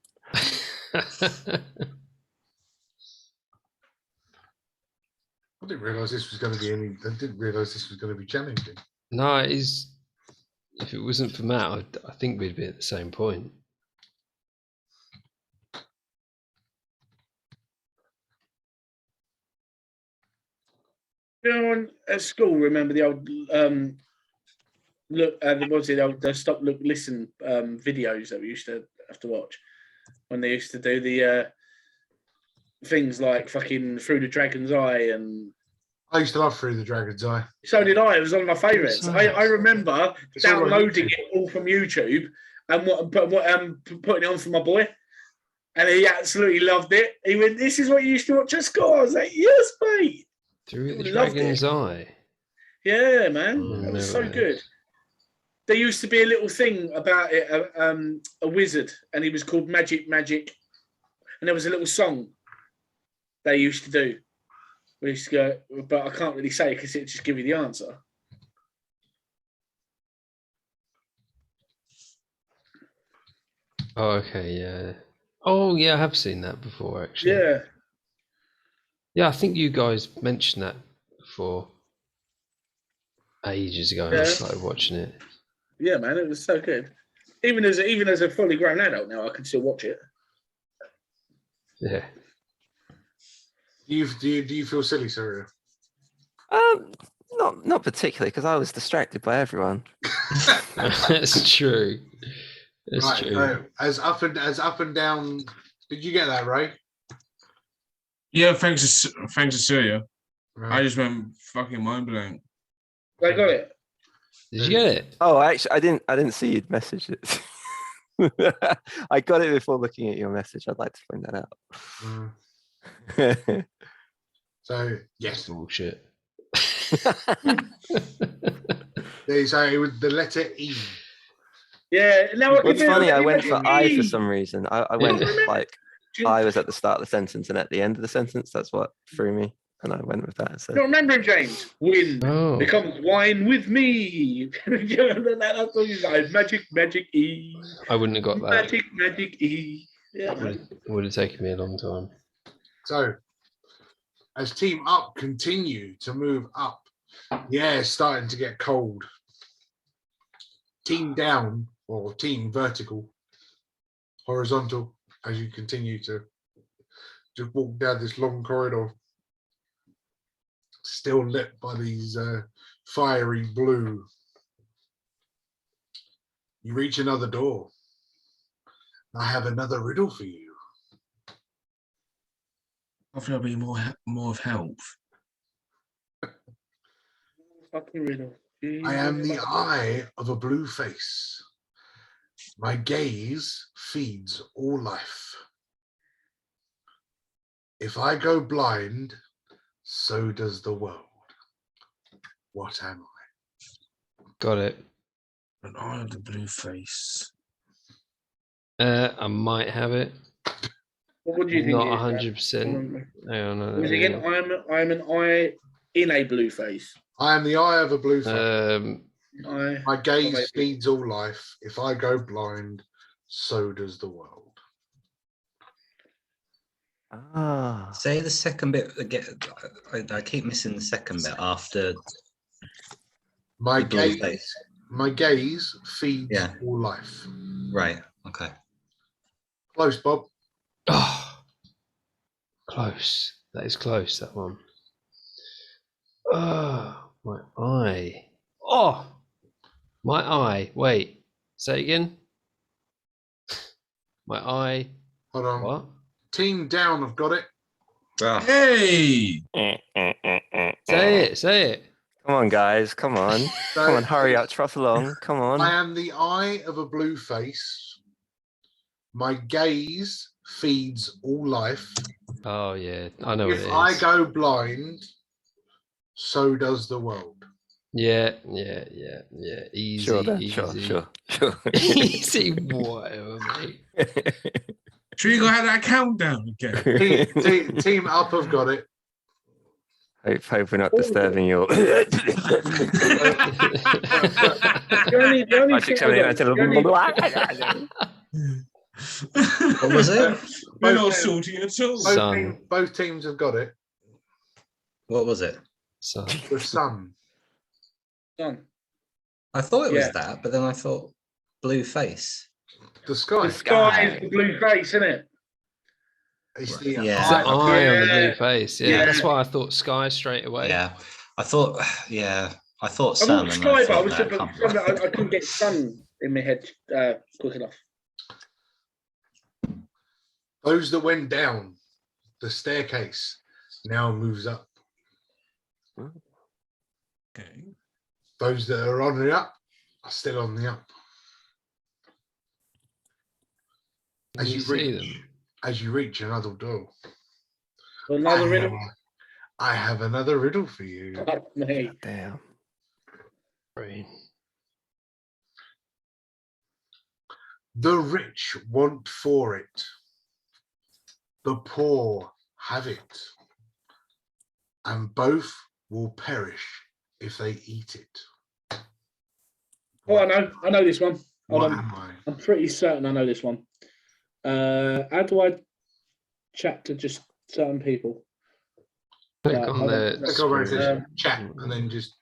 I didn't realise this was going to be I didn't realise this was going to be challenging. No, it is. If it wasn't for Matt, I think we'd be at the same point. You know, at school, remember the old the stop, look, listen videos that we used to have to watch when they used to do the things like fucking Through the Dragon's Eye, and I used to love Through the Dragon's Eye. so did I. It was one of my favourites. I remember It's all on downloading YouTube. it all from YouTube and putting it on for my boy, and he absolutely loved it. He went, "This is what you used to watch at school." I was like, "Yes, mate." Through the Loved Dragon's it. Eye. Yeah, man, Mm, it was never so heard. good. There used to be a little thing about it, a wizard, and he was called Magic, and there was a little song they used to do. We used to go, but I can't really say because it just give you the answer. Oh, okay, yeah. Oh, yeah, I have seen that before, actually. Yeah, Yeah, I think you guys mentioned that before. Ages ago, and I Yeah. started watching it. yeah, man, it was so good. Even as a fully grown adult now, I can still watch it. Yeah. Do you feel silly, Surya? Not particularly, because I was distracted by everyone. That's true. That's Right. true. As up and down. Did you get that, Ray? Yeah, thanks to Syria. Right. I just went fucking mind blank. I got it. Did you get it? Oh, actually, I didn't see you'd message it. I got it before looking at your message. I'd like to point that out. So yes, Bullshit. so it was the letter E. Yeah. Now I can What's do funny, it. I went for I for E. some reason. I went Yeah. like I was at the start of the sentence and at the end of the sentence. That's what threw me, and I went with that. So You don't remember him, James? Wind Oh. becomes wine with me. That's what he's like. Magic E. I wouldn't have got that. Magic E. Yeah, man. Would have taken me a long time. So as Team Up continue to move up, yeah, it's starting to get cold. Team Down or Team Vertical, horizontal, as you continue to just walk down this long corridor, still lit by these fiery blue. You reach another door. I have another riddle for you. Hopefully, I'll be more of help. Fucking riddle. I am the eye of a blue face. My gaze feeds all life. If I go blind, so does the world. What am I? Got it. An eye of the blue face. I might have it. What do you think? Not it is, 100%. Hang on. Was it again? I'm an eye in a blue face. I am the eye of a blue face. I, My gaze feeds all life. If I go blind, so does the world. ah, Say the second bit again. I keep missing the second bit after My the blue gaze, face. my gaze feeds Yeah. all life. Right. Okay. Close, Bob. Oh, close. That is close, that one. Oh, my eye. Oh, my eye. Wait, say it again. My eye. Hold on. What? Team Down have got it. Ah, Hey, Say it. Come on, guys. Come on. Come on, hurry up. Trot along. Come I on. am the eye of a blue face. My gaze feeds all life. Oh yeah, I know what If it I is. go blind, so does the world. Yeah. Easy, Sure, then. easy. Sure. Easy, whatever, mate. should we go have that countdown again? Team up have got it. Hope we're not disturbing your. The only Five, thing six, seven, eight, I nine, ten, got- what was it? We're Both not teams- salty at all. Sun. Both teams have got it. What was it? So The sun. Done. I thought it was Yeah. that, but then I thought blue face. The sky. The sky is the blue face, isn't it? It's the Yeah. it's the eye on the blue Yeah. face. Yeah, Yeah. that's why I thought sky straight away. Yeah, I thought. Yeah, I thought I sun. thought and sky, but I thought, was no, but can't be right. I couldn't get sun in my head quick enough. Those that went down the staircase now moves up. Okay. Those that are on the up are still on the up. Can you see them? As you reach another door. Another riddle. I have another riddle for you. Fuck me. Damn. Brain. The rich want for it. The poor have it. And both will perish if they eat it. Oh, I know this one. Hold What on. am I? I'm pretty certain I know this one. How do I chat to just certain people? Click Right, on hold the on. Let's go around screen. to chat and then just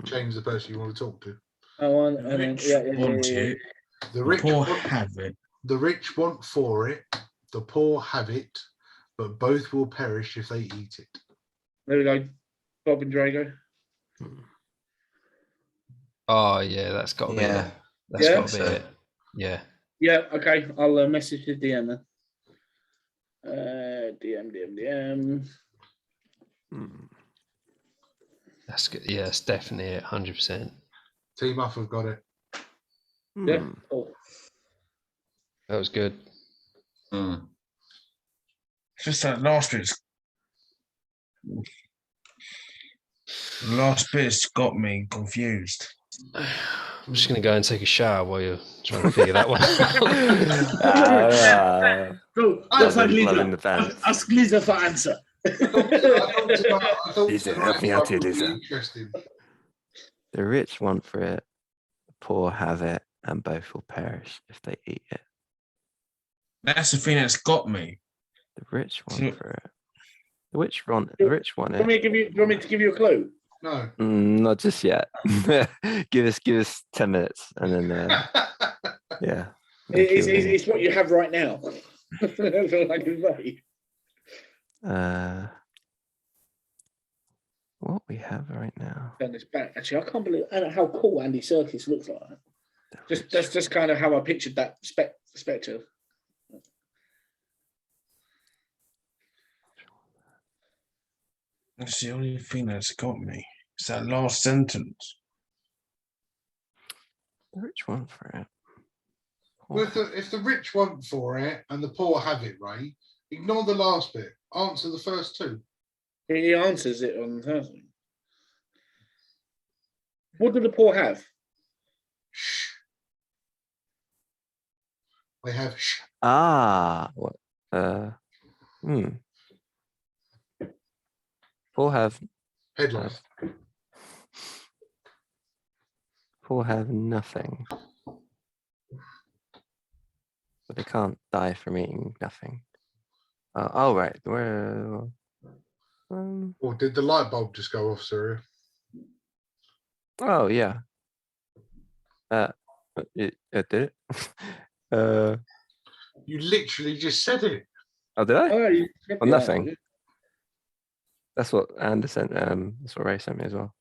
change the person you want to talk to. Oh, and The then, rich yeah. want it, The the rich, poor want, have it. the rich want for it, the poor have it, but both will perish if they eat it. There we go. Bob and Drago. Oh yeah, that's got to be Yeah. it. That's Yeah. got to be So- it. Yeah. Yeah, okay. I'll message the DM then. DM. That's good. Yeah, it's definitely it. 100%. Team up have got it. Yeah. Cool. That was good. Mm. It's just that last bit's. The last bit's got me confused. I'm just gonna go and take a shower while you're trying to figure that one out. Cool. Loving the fans. Ask Lisa for answer. I thought Lisa, tonight help me out here, would be Lisa. interesting. The rich want for it, the poor have it, and both will perish if they eat it. That's the thing that's got me. The rich So- want for it. The rich want Do you want me to give you a clue? No. Not just yet. give us 10 minutes and then yeah. It's what you have right now. That's all I can say. What we have right now. Turn this back. Actually, I can't believe how cool Andy Serkis looks like. The That's just kind of how I pictured that spectre. That's the only thing that's got me. It's that last sentence. rich want for it. Well, if the rich want for it and the poor have it, Ray, ignore the last bit. Answer the first two. He answers it on Thursday. What do the poor have? Shh. They have shh. What? Poor have Headline. Poor have nothing. But they can't die from eating nothing. Oh right. Where? Or did the light bulb just go off, sir? Oh yeah. It did it. You literally just said it. Oh, did I? Oh, you said Oh, the nothing. answer. That's what Andy sent. That's what Ray sent me as well.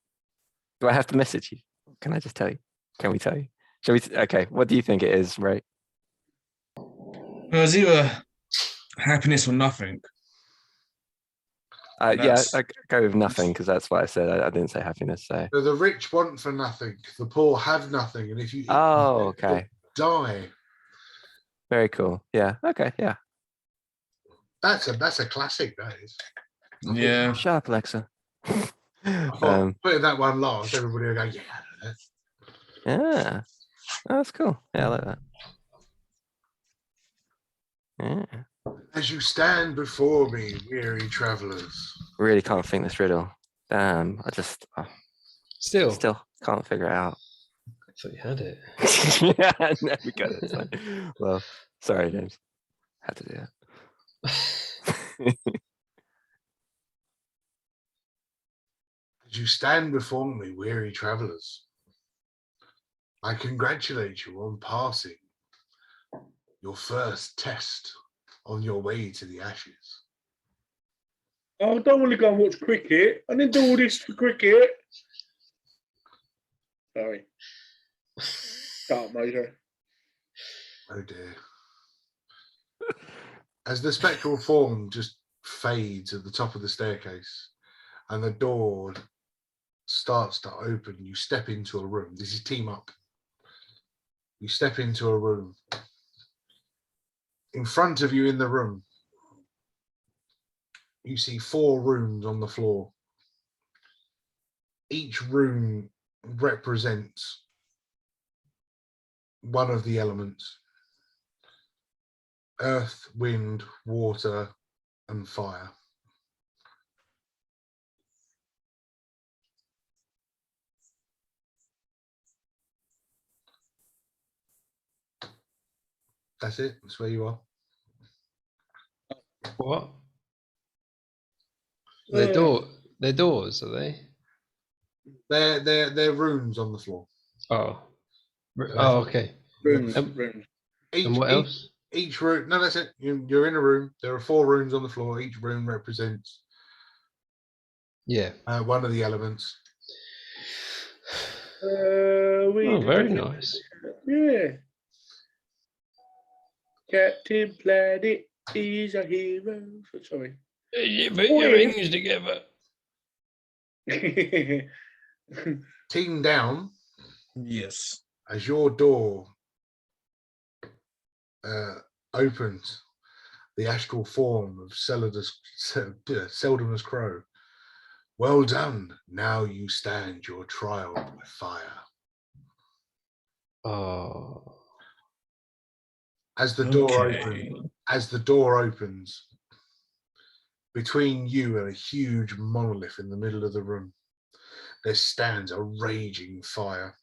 Do I have to message you? Can I just tell you? Can we tell you? Shall we? Okay. What do you think it is, Ray? It was either happiness or nothing. Yeah, That's- I go with nothing because that's what I said. I didn't say happiness. So. So the rich want for nothing, the poor have nothing, and if you eat Oh, them, okay. you'll die. Very cool. Yeah. Okay. Yeah. That's a classic. That is. Yeah. Shut up, Alexa. I thought putting that one last, everybody will go, yeah, I know that. Yeah. Oh, that's cool. Yeah, I like that. Yeah. As you stand before me, weary travellers. Really can't think this riddle. Damn. Still, Still can't figure it out. I thought you had it. Yeah, no, we got it. It's fine. Well, sorry, James. Had to do that. As you stand before me, weary travellers, I congratulate you on passing your first test on your way to the ashes. Oh, I don't want to go and watch cricket. I didn't do all this for cricket. Sorry. Shut up, Mojo. Oh dear. As the spectral form just fades at the top of the staircase and the door starts to open, you step into a room. This is team up. You step into a room. In front of you in the room, you see 4 rooms on the floor. Each room represents one of the elements: earth, wind, water, and fire. That's it. That's where you are. What? They're doors, are they? They're rooms on the floor. Oh. Oh, okay. Rooms. And what else? Each room. No, that's it. You're in a room. There are 4 rooms on the floor. Each room represents Yeah. one of the elements. Oh, very nice. Yeah. Captain Planet is a hero. Sorry. You put your rings together. Team down Yes. as your door opens. The astral form of Seldamus Crow. Well done. Now you stand your trial by fire. Oh. As the door opens, between you and a huge monolith in the middle of the room, there stands a raging fire.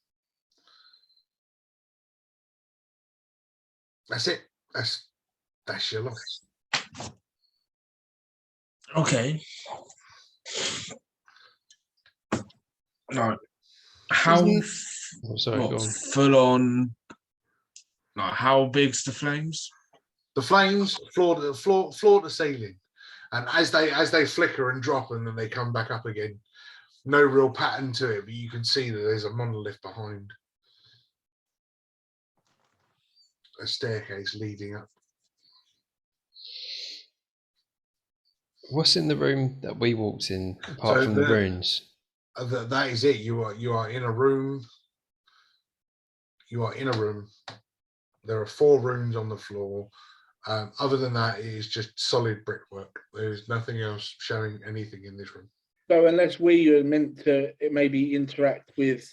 That's it. That's your lot. Okay. No. How Oh, sorry, go on. full on? Like, how big's the flames? The flames floor to ceiling, and as they flicker and drop and then they come back up again. No real pattern to it, but you can see that there's a monolith behind. A staircase leading up. What's in the room that we walked in, apart from the runes? That is it. You are in a room. You are in a room. There are 4 rooms on the floor. Other than that, it is just solid brickwork. There is nothing else showing anything in this room. So unless we are meant to maybe interact with,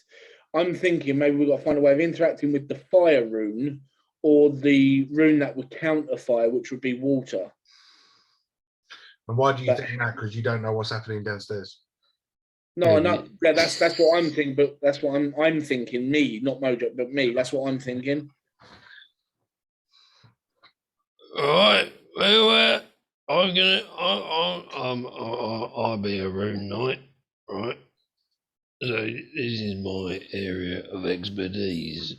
I'm thinking maybe we've got to find a way of interacting with the fire rune or the rune that would counter fire, which would be water. And why do you think that? Because you don't know what's happening downstairs. No, no, yeah, that's what I'm thinking. But that's what I'm thinking. Me, not Mojo, but me. That's what I'm thinking. All right. Well, I'll be a rune knight, right? So this is my area of expertise.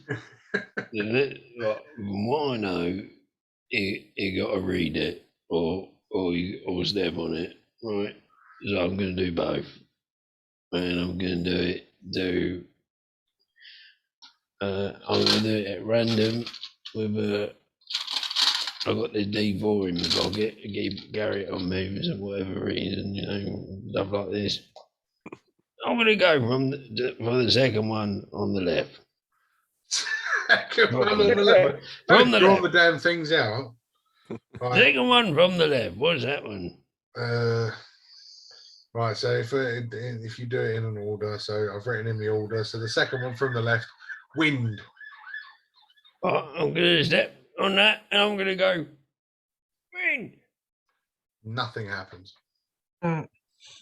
From what I know, you got to read it or step on it, right? So I'm going to do both, and I'm going to I'm going to do it at random with a I got this D4 in my pocket to carry it on me for whatever reason, stuff like this. I'm gonna go for the second one on the left. Come on the left. From the Draw left. the damn things out. Right. Second one from the left. What's that one? Right. So if you do it in an order, so I've written in the order. So the second one from the left, wind. I'm gonna step on that, and I'm gonna go. Wind. Nothing happens.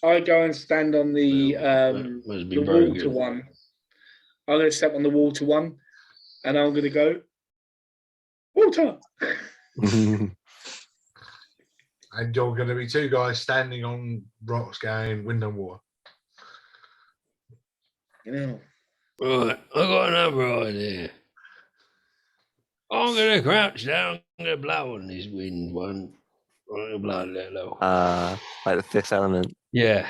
I go and stand on the Must be the very water good. one. I'm going to step on the water one, and I'm going to go water. And you're going to be two guys standing on rocks going wind and water. Yeah. Right, I got another idea. I'm gonna crouch down. I'm gonna blow on this wind one. I'm gonna blow a little. Like the Fifth Element. Yeah.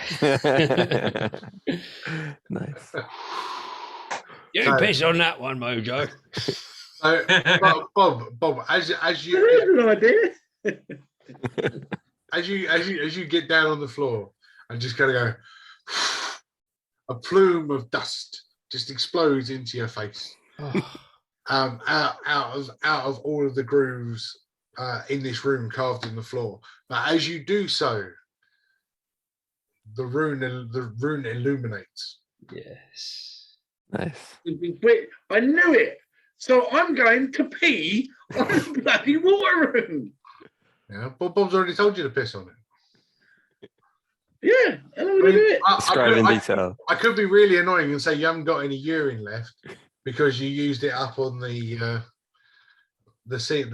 Nice. You So- piss on that one, Mojo. So, Bob, as There you is an idea. as you get down on the floor and just kind of go, a plume of dust just explodes into your face. Out of all of the grooves in this room carved in the floor. But as you do so, the rune illuminates. Yes. Nice. Wait, I knew it. So I'm going to pee on a bloody water room. Yeah, Bob's already told you to piss on it. Yeah, and I'm going to do it. Describe in detail. I could be really annoying and say you haven't got any urine left because you used it up on the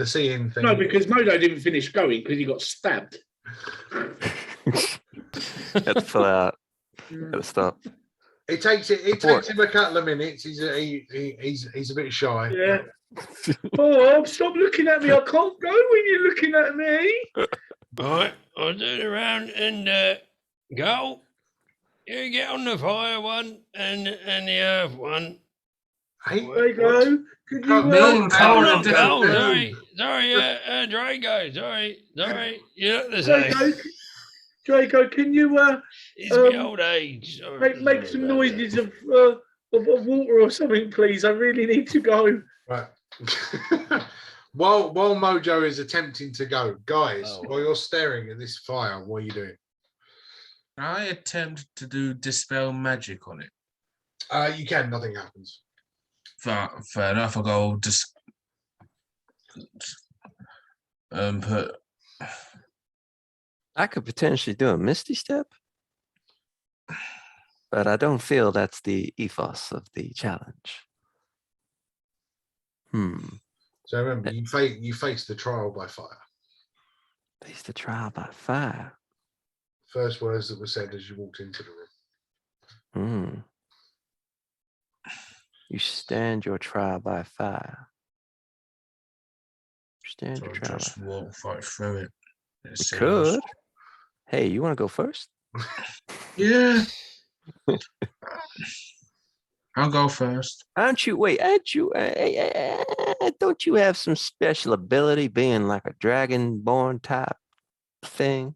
seeing thing. No, because Mojo didn't finish going because he got stabbed. Had to pull out. Had to stop. It takes him a couple of minutes. He's a bit shy. Yeah. Oh, stop looking at me. I can't go when you're looking at me. Right, I'll turn around and go. You get on the fire one and the earth one. Hey, There you go. Could you No, Oh, no, no, no, no. sorry, Drago, sorry. You look the same. Draco, can you It's my old age. Sorry, make sorry some about noises that. of water or something, please? I really need to go. right. While Mojo is attempting to go, guys, Oh. while you're staring at this fire, what are you doing? I attempt to do dispel magic on it. You can. Nothing happens. Fair enough. I'll go just put. I could potentially do a Misty Step, but I don't feel that's the ethos of the challenge. So remember, you face the trial by fire. Face the trial by fire. First words that were said as you walked into the room. You stand your trial by fire. Stand So your I'll trial. just walk right through it. We Let's see could. Hey, you want to go first? Yeah. I'll go first. Aren't you? Wait, aren't you? Don't you have some special ability, being like a dragonborn type thing?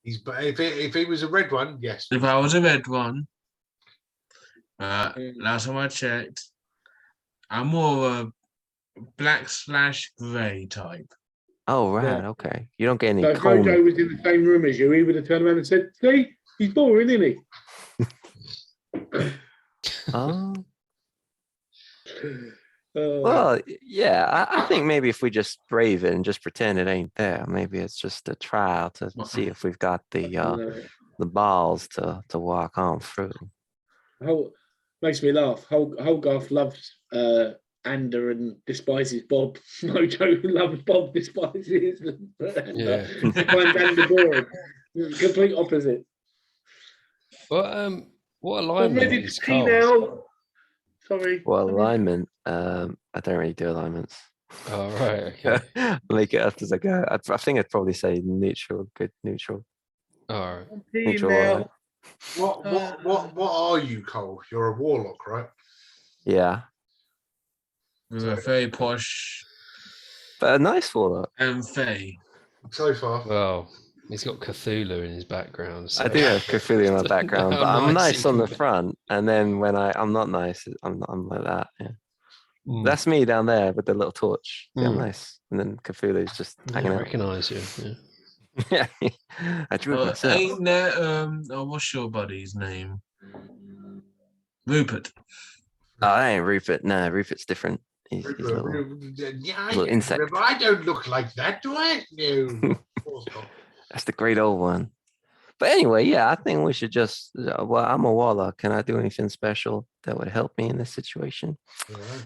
If he was a red one, yes. If I was a red one, last time I checked, I'm more of a black/grey type. Oh, right. Yeah. Okay. You don't get any So if cone. Mojo was in the same room as you, he would have turned around and said, "See, he's boring, isn't he?" Oh. Oh. Well, yeah. I think maybe if we just brave it and just pretend it ain't there, maybe it's just a trial to see if we've got the balls to walk on through. Makes me laugh. Holgarth loves Ander and despises Bob. Mojo loves Bob, despises Yeah. finds Ander boring. Complete opposite. What I'm alignment ready is to pee Cole's? now. Sorry. Well, alignment. I don't really do alignments. Oh, right. Okay. Make it up as I go. I think I'd probably say neutral, good neutral. All right. I'm peeing Neutral, now. What are you, Cole? You're a warlock, right? Yeah. With a very posh But a nice warlock. Faye. So far. Well, he's got Cthulhu in his background. So. I do have Cthulhu in my background, How but I'm nice nice he on can the be. front, and then when I'm not nice, I'm like that. Yeah. Mm. That's me down there with the little torch. Yeah, I'm Mm. nice. And then Cthulhu's just I hanging out. recognise you. Yeah. Yeah, I drew it myself. Ain't there, what's your buddy's name? Rupert. Oh, that ain't Rupert. No, Rupert's different. He's little, Yeah, little insect. I don't look like that, do I? No. Of course not. That's the great old one. But anyway, yeah, I think we should just. Well, I'm a warlock. Can I do anything special that would help me in this situation?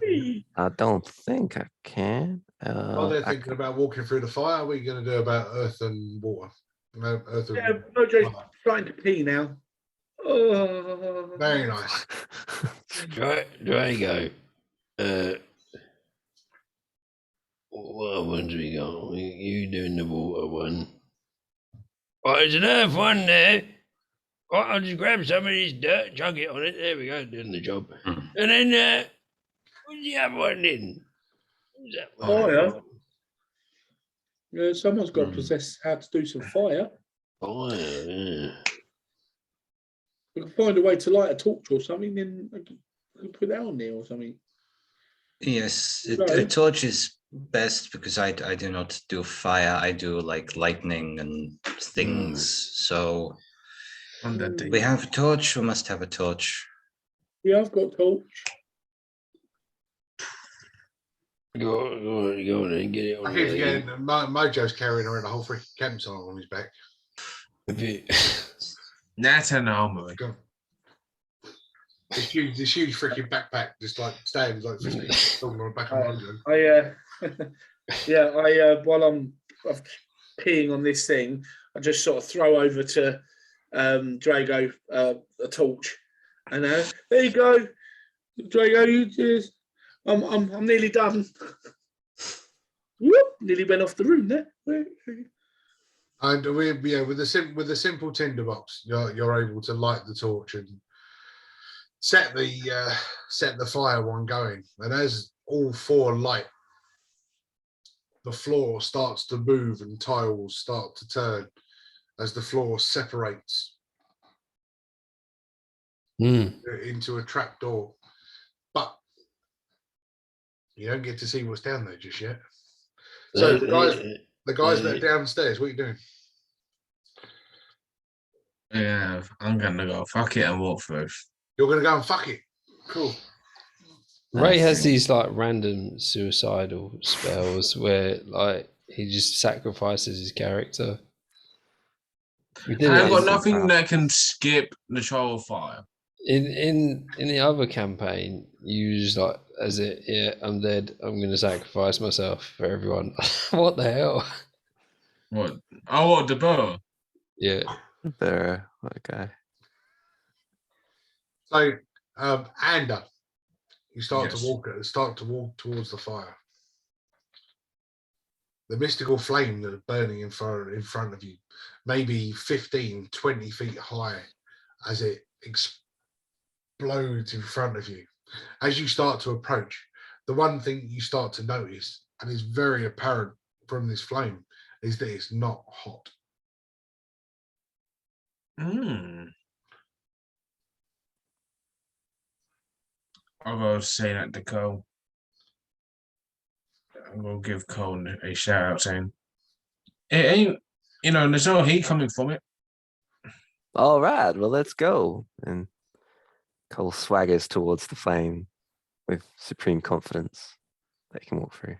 Yeah. I don't think I can. While they're thinking about walking through the fire, what are you going to do about earth and water? No, earth and Yeah, Mojo's starting to pee now. Oh. Very nice. Drago. What ones we got? You doing the water one? Oh, there's an earth one there. Oh, I'll just grab some of this dirt, chuck it on it. There we go, doing the job. Mm. And then, what's the other one then? What's that one? Fire. Yeah, someone's got to Mm. possess how to do some fire. Fire, yeah. We can find a way to light a torch or something, then we can put that on there or something. Yes, Right. a torch is best because I do not do fire. I do like lightning and things. So On that day. we have a torch. We must have a torch. Yeah, I've got torch. Go on and get it on I keep there. forgetting that Mojo's carrying around a whole freaking campsite on his back. That's an armory. Go on. This huge freaking backpack just like stands like 15 on the back of Mojo. While I'm peeing on this thing, I just sort of throw over to Drago a torch, and there you go, Drago. You just, I'm nearly done. Whoop! Nearly went off the room there. And with the simple tinderbox, you're able to light the torch and set the fire one going. And as all four light, the floor starts to move and tiles start to turn as the floor separates into a trapdoor. But you don't get to see what's down there just yet. So the guys that are downstairs, what are you doing? Yeah, I'm gonna go fuck it and walk through. You're gonna go and fuck it. Cool. Ray has these like random suicidal spells where like he just sacrifices his character. We did I've it got nothing that can skip the trial of fire. in the other campaign. You just like as it, yeah, I'm dead. I'm gonna sacrifice myself for everyone. What the hell? What? Oh, what, the bow? Yeah. There, okay. So, Ander, you start Yes. to walk towards the fire. The mystical flame that is burning in front of you, maybe 15, 20 feet high, as it explodes in front of you. As you start to approach, the one thing you start to notice, and is very apparent from this flame, is that it's not hot. I'll go say that to Cole. I'm gonna give Cole a shout out saying, it ain't, there's no heat coming from it. All right, well, let's go. And Cole swaggers towards the flame with supreme confidence that he can walk through.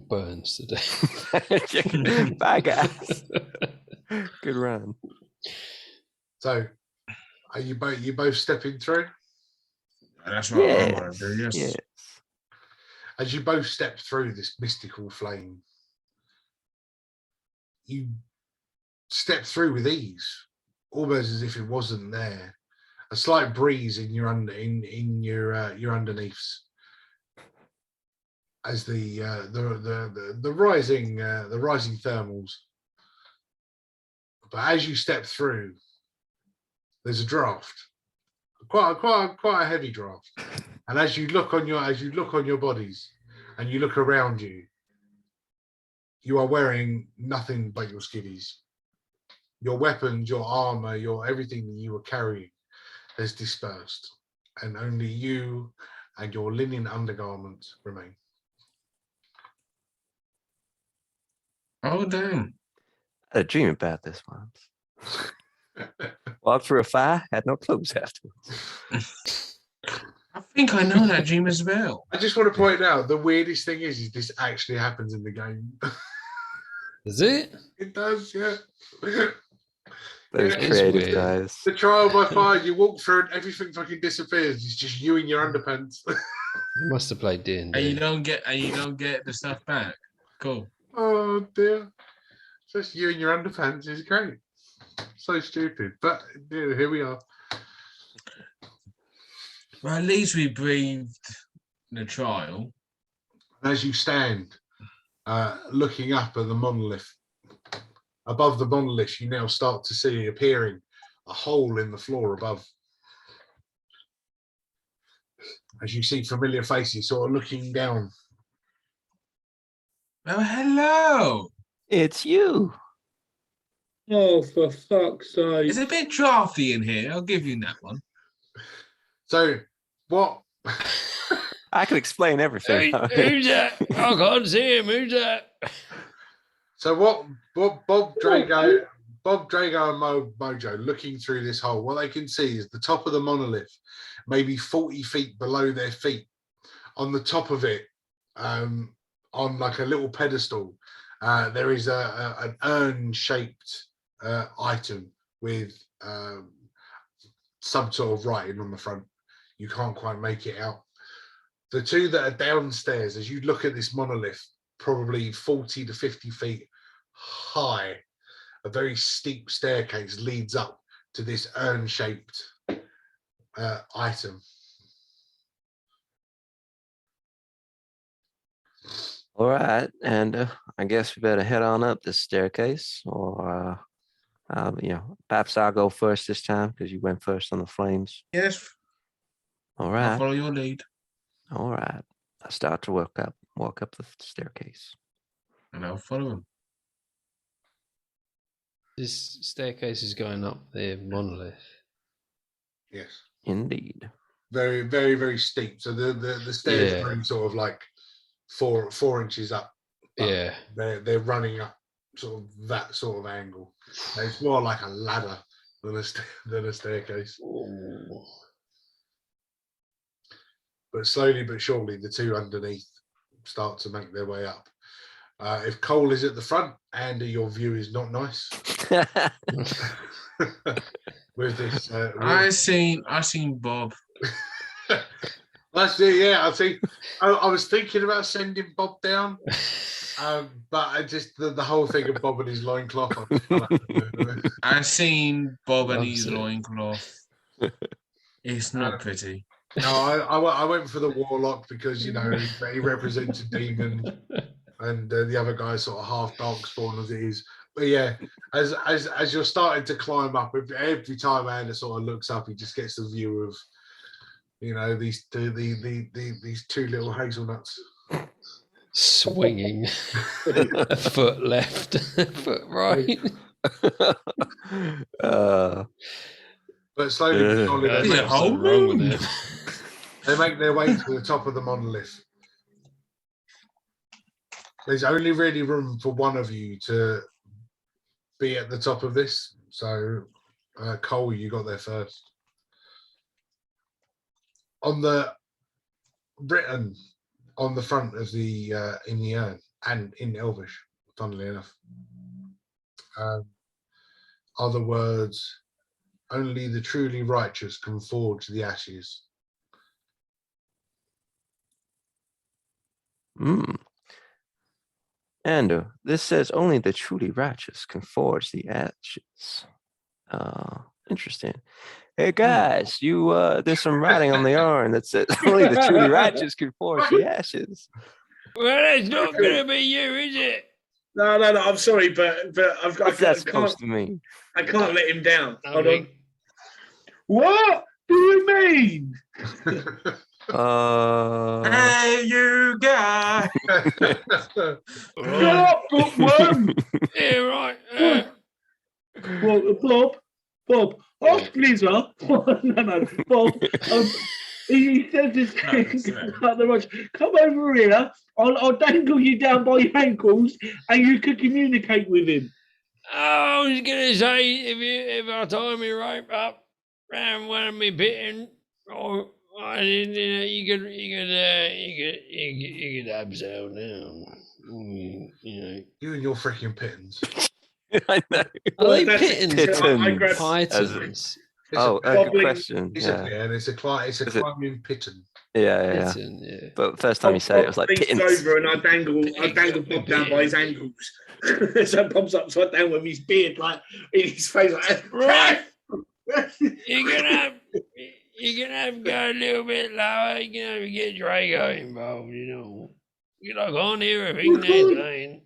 Burns today. Bag ass. Good run. So, are you both stepping through? That's what I want to do, yes. Yes. As you both step through this mystical flame, you step through with ease, almost as if it wasn't there. A slight breeze in your underneaths, as the rising thermals. But as you step through, there's a draft, quite a heavy draft. And as you look on your bodies, and you look around you, you are wearing nothing but your skivvies. Your weapons, your armor, your everything that you were carrying has dispersed, and only you and your linen undergarments remain. Oh, damn. I had a dream about this once. Walked through a fire, had no clothes afterwards. I think I know that dream as well. I just want to point out the weirdest thing is this actually happens in the game. Is it? It does, yeah. That is Yeah, it's creative, weird. guys. The trial by fire, you walk through and everything fucking disappears. It's just you in your underpants. You must have played D&D. And you don't get the stuff back. Cool. Oh dear. Just you in your underpants is great. So stupid. But yeah, here we are. Well, at least we breathed the trial. As you stand looking up at the monolith, above the monolith, you now start to see appearing a hole in the floor above. As you see familiar faces sort of looking down. Oh, hello. It's you. Oh, for fuck's sake. It's a bit drafty in here. I'll give you that one. So what I could explain everything. Hey, who's that? I can't see him. Who's that? So what Bob Drago and Mojo looking through this hole, what they can see is the top of the monolith, maybe 40 feet below their feet. On the top of it, on like a little pedestal, there is an urn-shaped item with some sort of writing on the front. You can't quite make it out. The two that are downstairs, as you look at this monolith, probably 40 to 50 feet high, a very steep staircase leads up to this urn-shaped item. All right, and I guess we better head on up this staircase, or perhaps I'll go first this time because you went first on the flames. Yes, All I'll right, follow your lead. all right. I start to walk up the staircase. And I'll follow him. This staircase is going up the monolith. Yes. Indeed. Very, very, very steep. So the stairs Yeah. are only sort of like four inches up. But Yeah. they're running up sort of that sort of angle. It's more like a ladder than a staircase. Oh. But slowly but surely, the two underneath start to make their way up. If Cole is at the front, Andy, your view is not nice. With this, I seen Bob. That's it. Yeah, I think I was thinking about sending Bob down, but I just the whole thing of Bob and his loincloth. I seen Bob and Loves his it. loincloth. It's not pretty. No, I went for the warlock because he represents a demon, and the other guy's sort of half darkspawn as it is. But yeah, as you're starting to climb up, every time Anna sort of looks up, he just gets the view of these two little hazelnuts Swinging. A foot left, a foot right. But slowly but surely, Is they it make- whole Something wrong with room? it. they make their way to the top of the monolith. There's only really room for one of you to be at the top of this. So, Cole, you got there first. On the written on the front of the in the urn and in Elvish, funnily enough, are the words, "Only the truly righteous can forge the ashes." And this says only the truly righteous can forge the ashes. Interesting. Hey guys, there's some writing on the urn that says only the truly righteous can forge the ashes. Well, it's not going to be you, is it? No, I'm sorry, but What's that supposed to mean? I can't let him down. I Hold mean- on. What do you mean? Hey, you guy! Right. Bookworm. Yeah, right. Well, Bob, ask Lizard. No, Bob. He says this thing about the rush. Come over here. I'll dangle you down by your ankles, and you can communicate with him. I was gonna say if I tie me rope up round one of me pitting, or you could abseil down. You know. You and your freaking pittance. I know. Are they That's- pittons Pittons. or I grabbed- pythons? It's Oh, a, good Wobbling- question. it's Yeah. a pit, and it's a Is it- climbing pitten. Yeah. Pitton, yeah. But first time you said it, it was like Bob leans pittance. over and I dangle Bob down by his ankles. So Bob's upside down with his beard like in his face like Right. You're gonna have to go a little bit lower. You're gonna have to get Draco involved. You know, you can't hear a thing they're saying.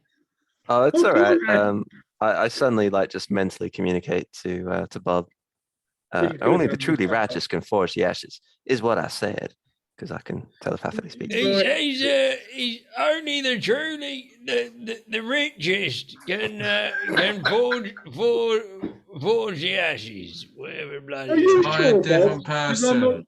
Oh, it's Oh, all right. God. I suddenly just mentally communicate to Bob. Really good. Only the truly righteous can forge the ashes, is what I said, because I can telepathically speak. He's only the truly the richest can forge the ashes. Whatever Are bloody. you I'm sure, a different Bob? 'Cause person.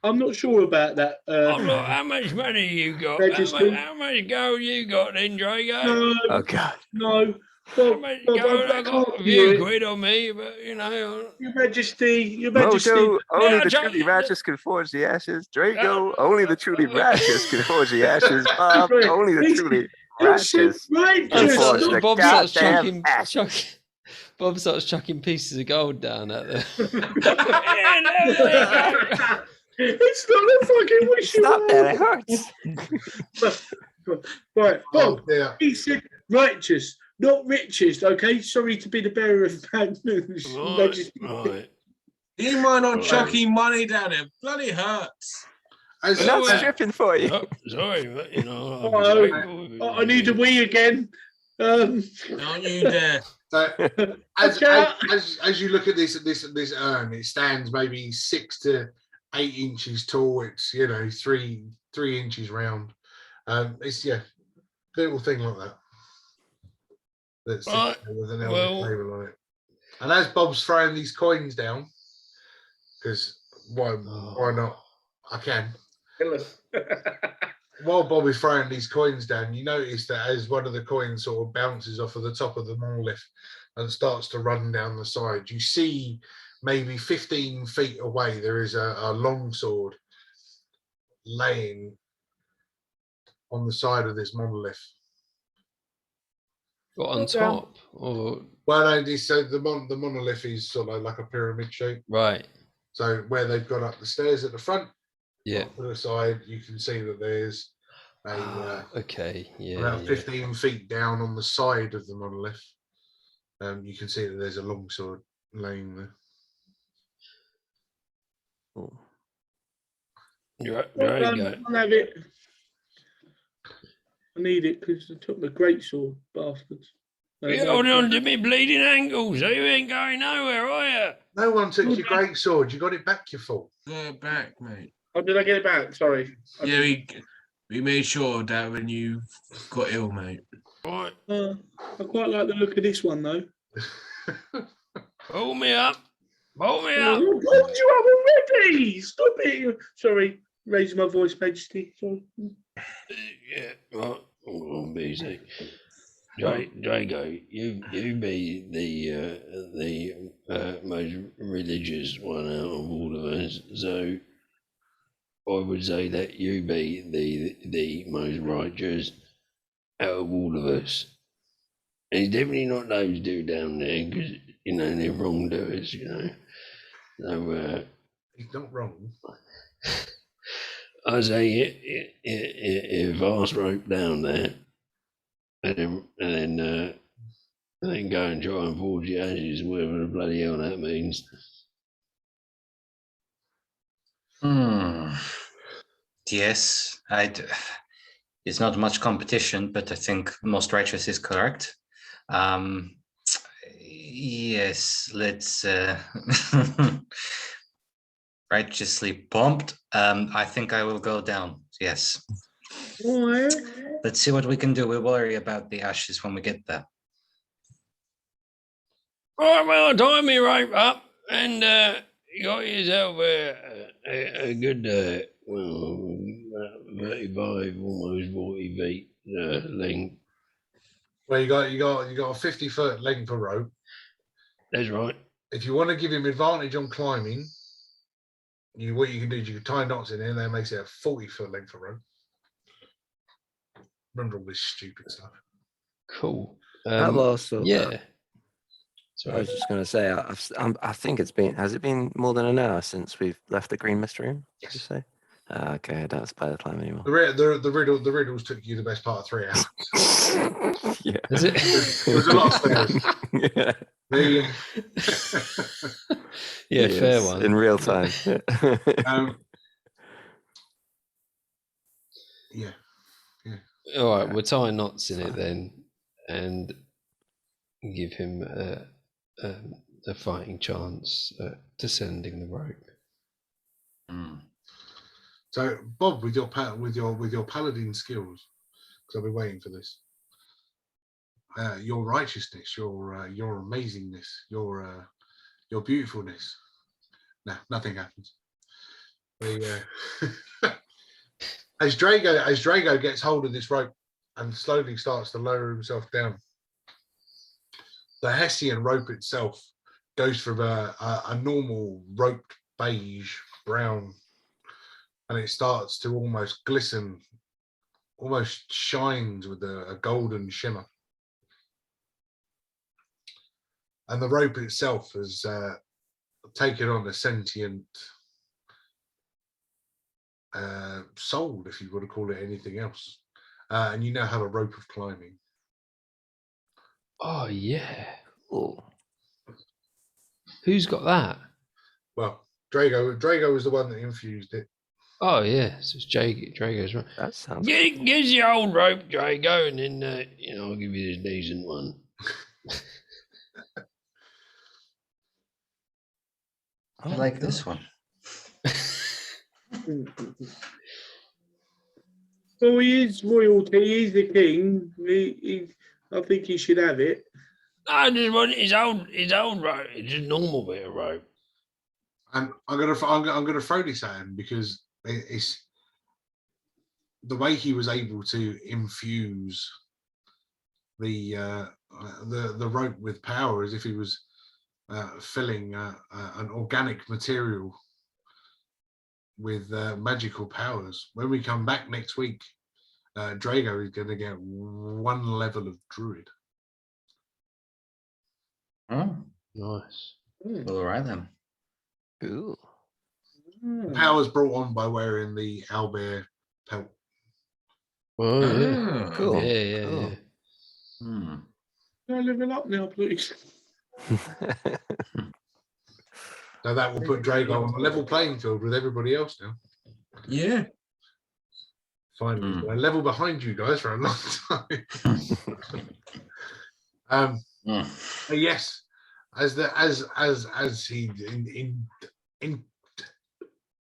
I'm not sure about that. Look, how much money you got? Register. How much gold you got then, Draco? No, Oh God! no. How Bob, much Bob, gold? I I got can't a do few it. quid on me, but you know. Your Majesty, Your Majesty. Mojo, only Yeah, the Jack- truly righteous can forge the ashes. Draco, Yeah. only the truly righteous can forge the ashes. Bob, Right. only the It's- truly It's righteous right. can Just forge look- the Bob starts goddamn ashes. Bob starts chucking pieces of gold down at them. It's not a fucking wish. Stop that! It hurts. Right, Oh, Bob. dear. He said righteous, not richest. Okay, sorry to be the bearer of bad news. Right, Majesty. right. Do you mind not Right. chucking money down it? Bloody hurts. As, We're not Well, stripping for you. Oh, sorry, but you know. I'm Oh, grateful if I need a wee again. Don't you dare. so, Okay. as you look at this urn, it stands maybe 6 to 8 inches tall. It's 3 inches round. It's little thing like that. That's Right, with an elder well- table on it. And as Bob's throwing these coins down, because why not? I can. While Bob is throwing these coins down, you notice that as one of the coins sort of bounces off of the top of the monolith and starts to run down the side, you see maybe 15 feet away there is a long sword laying on the side of this monolith. Got on top. Or Well, no, so the monolith is sort of like a pyramid shape. right. So where they've gone up the stairs at the front, Yeah. to the side, you can see that there's Okay. Yeah. about yeah. 15 feet down on the side of the monolith. You can see that there's a long sword laying there. Cool. Draco. I'll have it. I need it because I took my great sword, bastards. You're holding on to me bleeding ankles. So you ain't going nowhere, are you? No one took your great sword. You got it back, you fool. Get it back, mate. Oh, did I get it back? Sorry. Yeah, we made sure that when you got ill, mate. Right. I quite like the look of this one, though. Pull me up. Pull me Oh, up. you up already? Stop it. Sorry. Raising my voice, Majesty. Sorry. Yeah. Right. I'm busy. Draco, you be the most religious one out of all of us, so I would say that you be the most righteous out of all of us. And it's definitely not those two down there, because they're wrongdoers, So He's not wrong. I say if vast rope down there, and then go and try and forge the ashes, whatever the bloody hell that means. Yes, it's not much competition, but I think most righteous is correct. Yes, let's Righteously pumped. I think I will go down. Yes. Why? Let's see what we can do. We'll worry about the ashes when we get there. Right, well, tie me rope up and you got yourself a good, 35, almost 40 feet length. Well, you got a 50-foot length of rope. That's right. If you want to give him advantage on climbing, what you can do is you can tie knots in there, and that makes it a 40-foot length of rope. Remember all this stupid stuff. Cool. I've also. Yeah. I Sorry. was just going to say, I think has it been more than an hour since we've left the Green Mist Room? Did you say? Okay, I don't spy the time anymore. The riddles took you the best part of 3 hours. Yeah. Is it? There's a lot of stairs. Yeah. Yeah, fair Yes, one. in real time. Yeah. All right, we're tying knots in it then, and give him a fighting chance at descending the rope. So, Bob, with your paladin skills, because I've been waiting for this. Your righteousness, your amazingness, your beautifulness. No, nothing happens. As Drago gets hold of this rope and slowly starts to lower himself down, the Hessian rope itself goes from a normal roped beige brown, and it starts to almost glisten, almost shines with a golden shimmer. And the rope itself has taken on a sentient soul, if you want to call it anything else. And you now have a rope of climbing. Oh yeah. Cool. Who's got that? Well, Drago was the one that infused it. Oh yeah, so it's Drago's right. That sounds. Get your old rope, Drago, and then I'll give you this decent one. I like this one. Well, he is royalty. He's the king. I think he should have it. I just want his old rope. It's just normal bit of rope. And I'm gonna throw this at him because it's the way he was able to infuse the rope with power, as if he was filling an organic material with magical powers. When we come back next week, Drago is going to get 1 level of druid. Oh, Nice. all right then. Ooh. Powers brought on by wearing the owlbear pelt. Oh yeah. Cool. Yeah. Cool. Yeah. Hmm. Can I level up now, please? So that will put Drago on a level playing field with everybody else now. Yeah. Finally, a level behind you guys for a long time. But yes, as he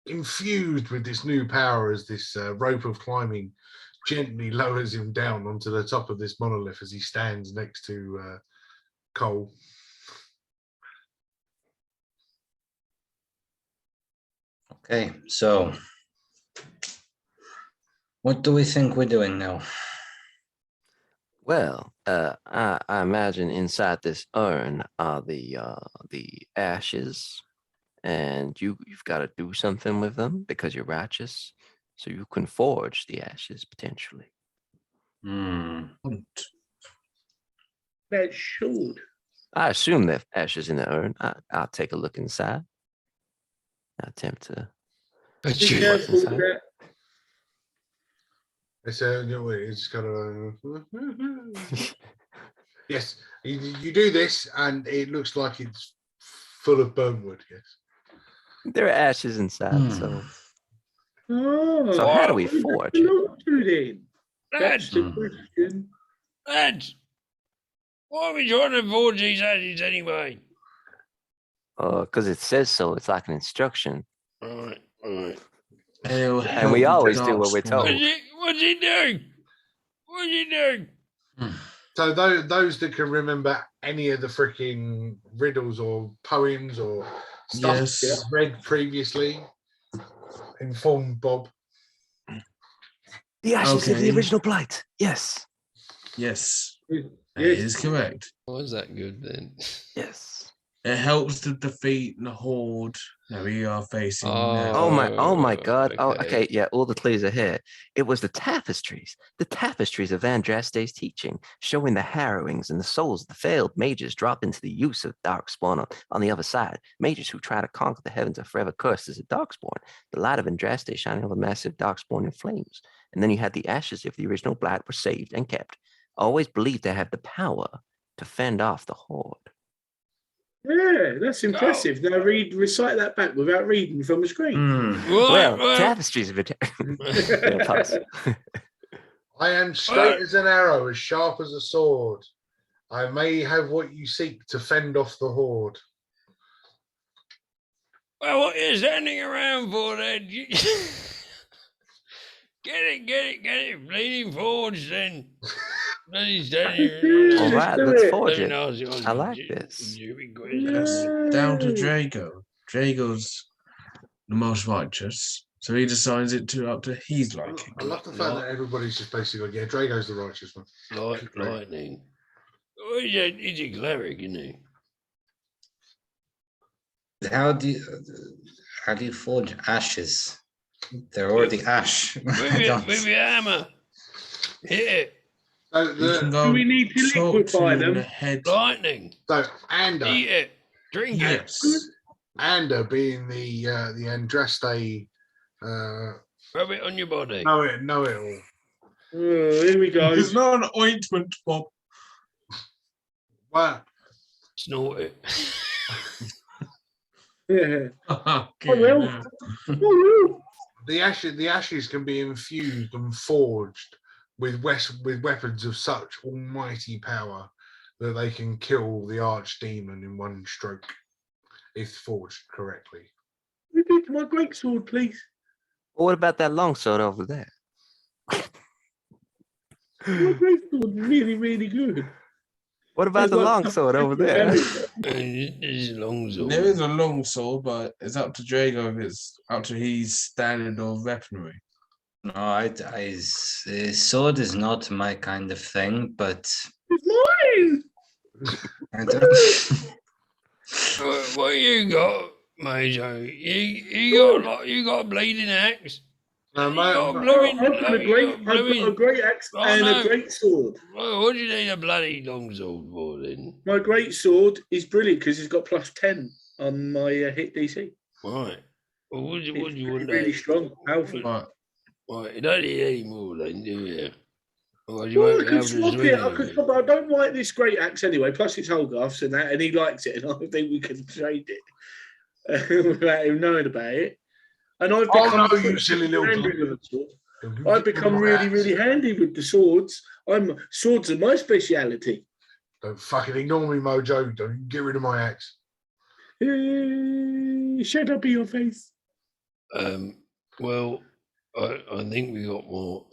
infused with this new power, as this rope of climbing gently lowers him down onto the top of this monolith as he stands next to Cole. Okay, so what do we think we're doing now? Well, I imagine inside this urn are the ashes, and you've got to do something with them because you're righteous, so you can forge the ashes potentially. That should. I assume there are ashes in the urn. I'll take a look inside. I attempt to. Be Shoot careful what's with inside. that. It's got a yes. You do this, and it looks like it's full of bone wood. Yes. There are ashes inside, so Oh, how do we forge it? Not to then. That's Lads, the question. lads, why are we trying to forge these ashes anyway? Because it says so. It's like an instruction. Oh, Right. And, it'll And we help always the do what we're Darkspawn. told. What's he do? What's he do? So those that can remember any of the freaking riddles or poems or stuff Yes. they've read previously, inform Bob. The ashes of the Okay. original blight. Yes. Yes, that Yes. is correct. Why is that good then? Yes. It helps to defeat the horde that we are facing now. Oh my God. Oh, okay. okay. Yeah, all the clues are here. It was the tapestries of Andraste's teaching, showing the harrowings and the souls of the failed mages dropped into the use of Darkspawn on the other side. Mages who try to conquer the heavens are forever cursed as a Darkspawn. The light of Andraste shining over massive Darkspawn in flames. And then you had the ashes of the original blight were saved and kept. Always believed they had the power to fend off the horde. Yeah, that's impressive. Now recite that back without reading from the screen. Well, tapestries of it. Yeah, pass. I am straight as an arrow, as sharp as a sword. I may have what you seek to fend off the horde. Well, what are you standing around for then? Get it, bleeding forge then. Bloody standing All around. right, let's forge it. I like this. That's down to Drago. Drago's the most righteous, so he decides it up to his liking. I love the fact that everybody's just basically like, yeah, Drago's the righteous one. Lightning. Oh, he's a cleric, isn't he? How do you forge ashes? They're already ash. With your hammer. Hit it. So, Do we need to talk liquefy to them? the head. Lightning. so Ander, Eat it. Drink it. Yes. Ander being the Andraste, Rub it on your body. know it all. Oh, here we go. It's not an ointment, Bob. Well, Snort it. Yeah. Okay, well. now. Oh, the ashes can be infused and forged with weapons of such almighty power that they can kill the archdemon in one stroke, if forged correctly. repeat my great sword, please. Well, what about that longsword over there? My great sword is really, really good. What about the longsword over there? This is long sword. There is a long sword, but it's up to Drago if it's up to his standard of weaponry. No, sword is not my kind of thing, but It's mine. I don't. What you got, Majo? You got a bleeding axe? No, You got a mate, blooming- I've got a great axe Oh, and no. a great sword. Well, what do you need a bloody long sword for then? My great sword is brilliant because it's got plus 10 on my hit DC. Right. Well, what do you It's want really that? strong, powerful. But Right, you don't need any more then, do you? Otherwise you Well, won't I be could able to swap swing it. I anything. could swap it. I don't like this great axe anyway. Plus, it's Holgarth's and that, and he likes it, and I think we can trade it without him knowing about it. And I've Oh, become no, you silly little handy glutton. with the sword. I've become really, really handy with the swords. Swords are my speciality. Don't fucking ignore me, Mojo. Don't get rid of my axe. Shut up in your face. Well, I think we got more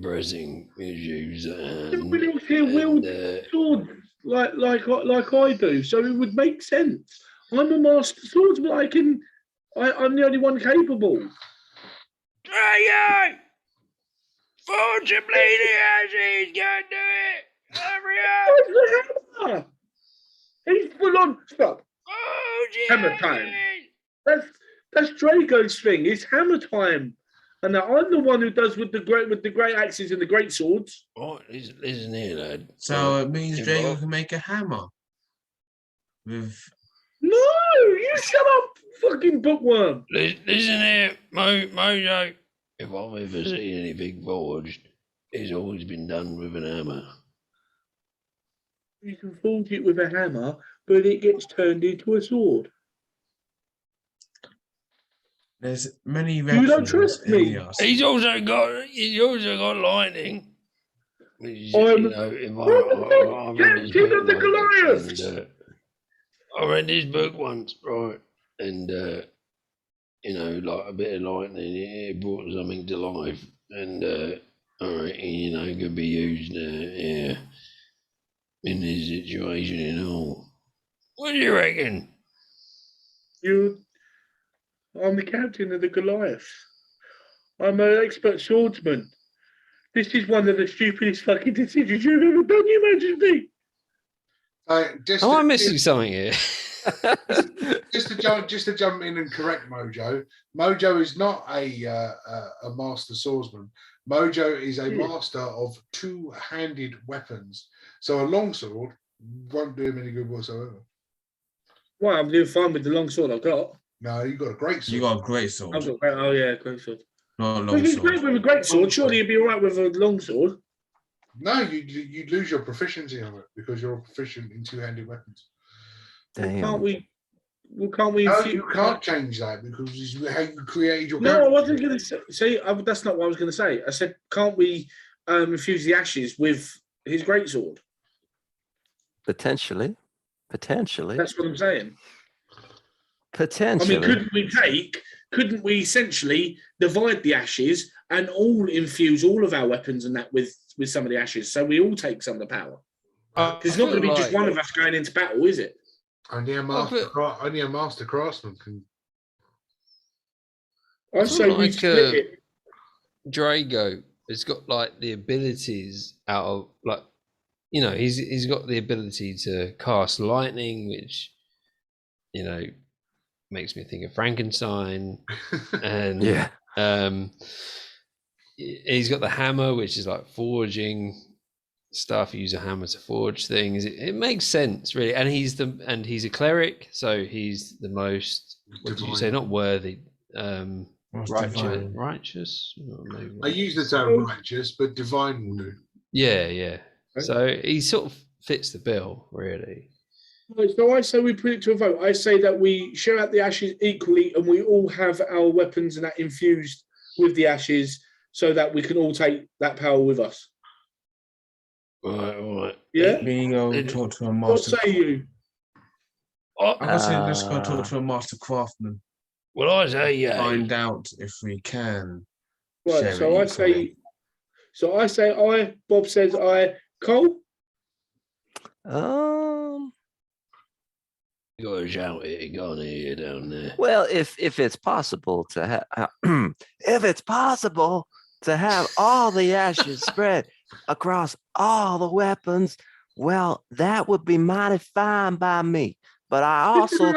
pressing issues at hand. Nobody else here wields swords like I do, so it would make sense. I'm a master swordsman. I'm the only one capable. Drago! Forge a bleeding ashes! Go do it! Hurry up! He's full on. Stop. Forge it! Hammer time. That's Drago's thing. It's hammer time, and I'm the one who does with the great axes and the great swords. Right, listen here, lad. so it means Drago Involved. can make a hammer. With No, you shut up, fucking bookworm. Listen here, Mojo. If I've ever seen anything forged, it's always been done with an hammer. You can forge it with a hammer, but it gets turned into a sword. there's many You don't veterans trust in me. the arsenal. He's also got lightning. Which, I'm- you know, if I'm the read this captain book of the once, Goliaths. and, I read this book once, right? And like a bit of lightning, it brought something to life, and I reckon, it could be used in this situation and all. What do you reckon? I'm the captain of the Goliath. I'm an expert swordsman. This is one of the stupidest fucking decisions you've ever done, Your Majesty. Am I missing something here? Just to jump in and correct Mojo. Mojo is not a master swordsman. Mojo is a master of two-handed weapons. So a longsword won't do him any good whatsoever. Well, I'm doing fine with the long sword I've got. No, you got a great sword. You got a great sword. I've got great sword. Not a If long he's sword. great with a great sword, surely he'd be all right with a long sword. No, you'd lose your proficiency on it because you're proficient in two-handed weapons. Damn. Can't we? Well, can't we? No, you can't change that because it's how you created your No, I character. wasn't going to say. That's not what I was going to say. I said, can't we infuse the ashes with his greatsword? Potentially. That's what I'm saying. Potentially. I mean, couldn't we essentially divide the ashes and all infuse all of our weapons and that with some of the ashes, so we all take some of the power? It's not going to be just one of us going into battle, is it? Only a master craftsman can. I say we split it. Drago has got like the abilities out of he's got the ability to cast lightning, which makes me think of Frankenstein, and he's got the hammer, which is like forging stuff. You use a hammer to forge things. It makes sense, really. And he's a cleric, so he's the most. What did you say? Not worthy. Righteous. I use the term righteous, but divine will do. Yeah. So he sort of fits the bill, really. So I say we put it to a vote. I say that we share out the ashes equally, and we all have our weapons and that infused with the ashes, so that we can all take that power with us. All right. Yeah. We go talk to a master. What say you? I would say let's go talk to a master craftsman. Well, I say Find out if we can. Right. So I say I. Bob says I. Cole. You got to shout it. Go on here down there. Well, if it's possible to have, all the ashes spread across all the weapons, well, that would be mighty fine by me. But I also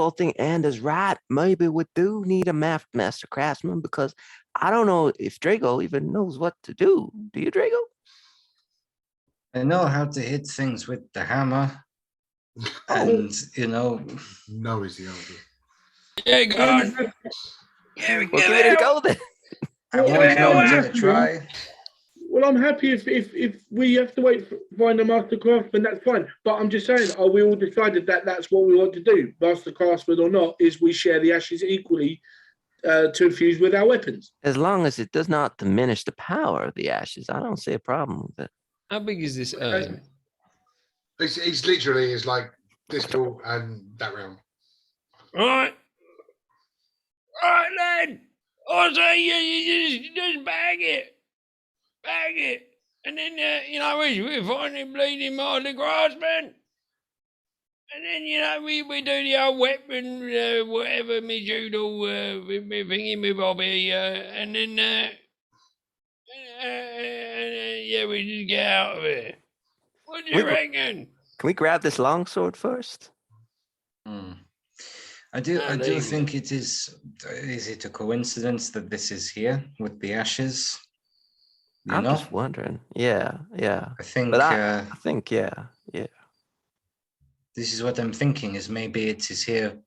think Anders right. Maybe we do need a master craftsman, because I don't know if Drago even knows what to do. Do you, Drago? I know how to hit things with the hammer. And no is the answer. Yeah, go on. Yeah, give it a go then. I won't give it a try. Well, I'm happy if we have to wait for find a master craftsman, that's fine. But I'm just saying, we all decided that that's what we want to do, master craftsman or not, is we share the ashes equally to infuse with our weapons. As long as it does not diminish the power of the ashes, I don't see a problem with it. How big is this urn? It's literally like this tall and that round. All right, then. I say you just bag it, and then we find him bleeding master craftsman, and then we do the old weapon whatever me doodle me thingy me bobby and then we just get out of here. What do you reckon? Can we grab this longsword first? I do think it is. Is it a coincidence that this is here with the ashes? I'm just wondering. Yeah. I think. I think, yeah. This is what I'm thinking. Is maybe it is here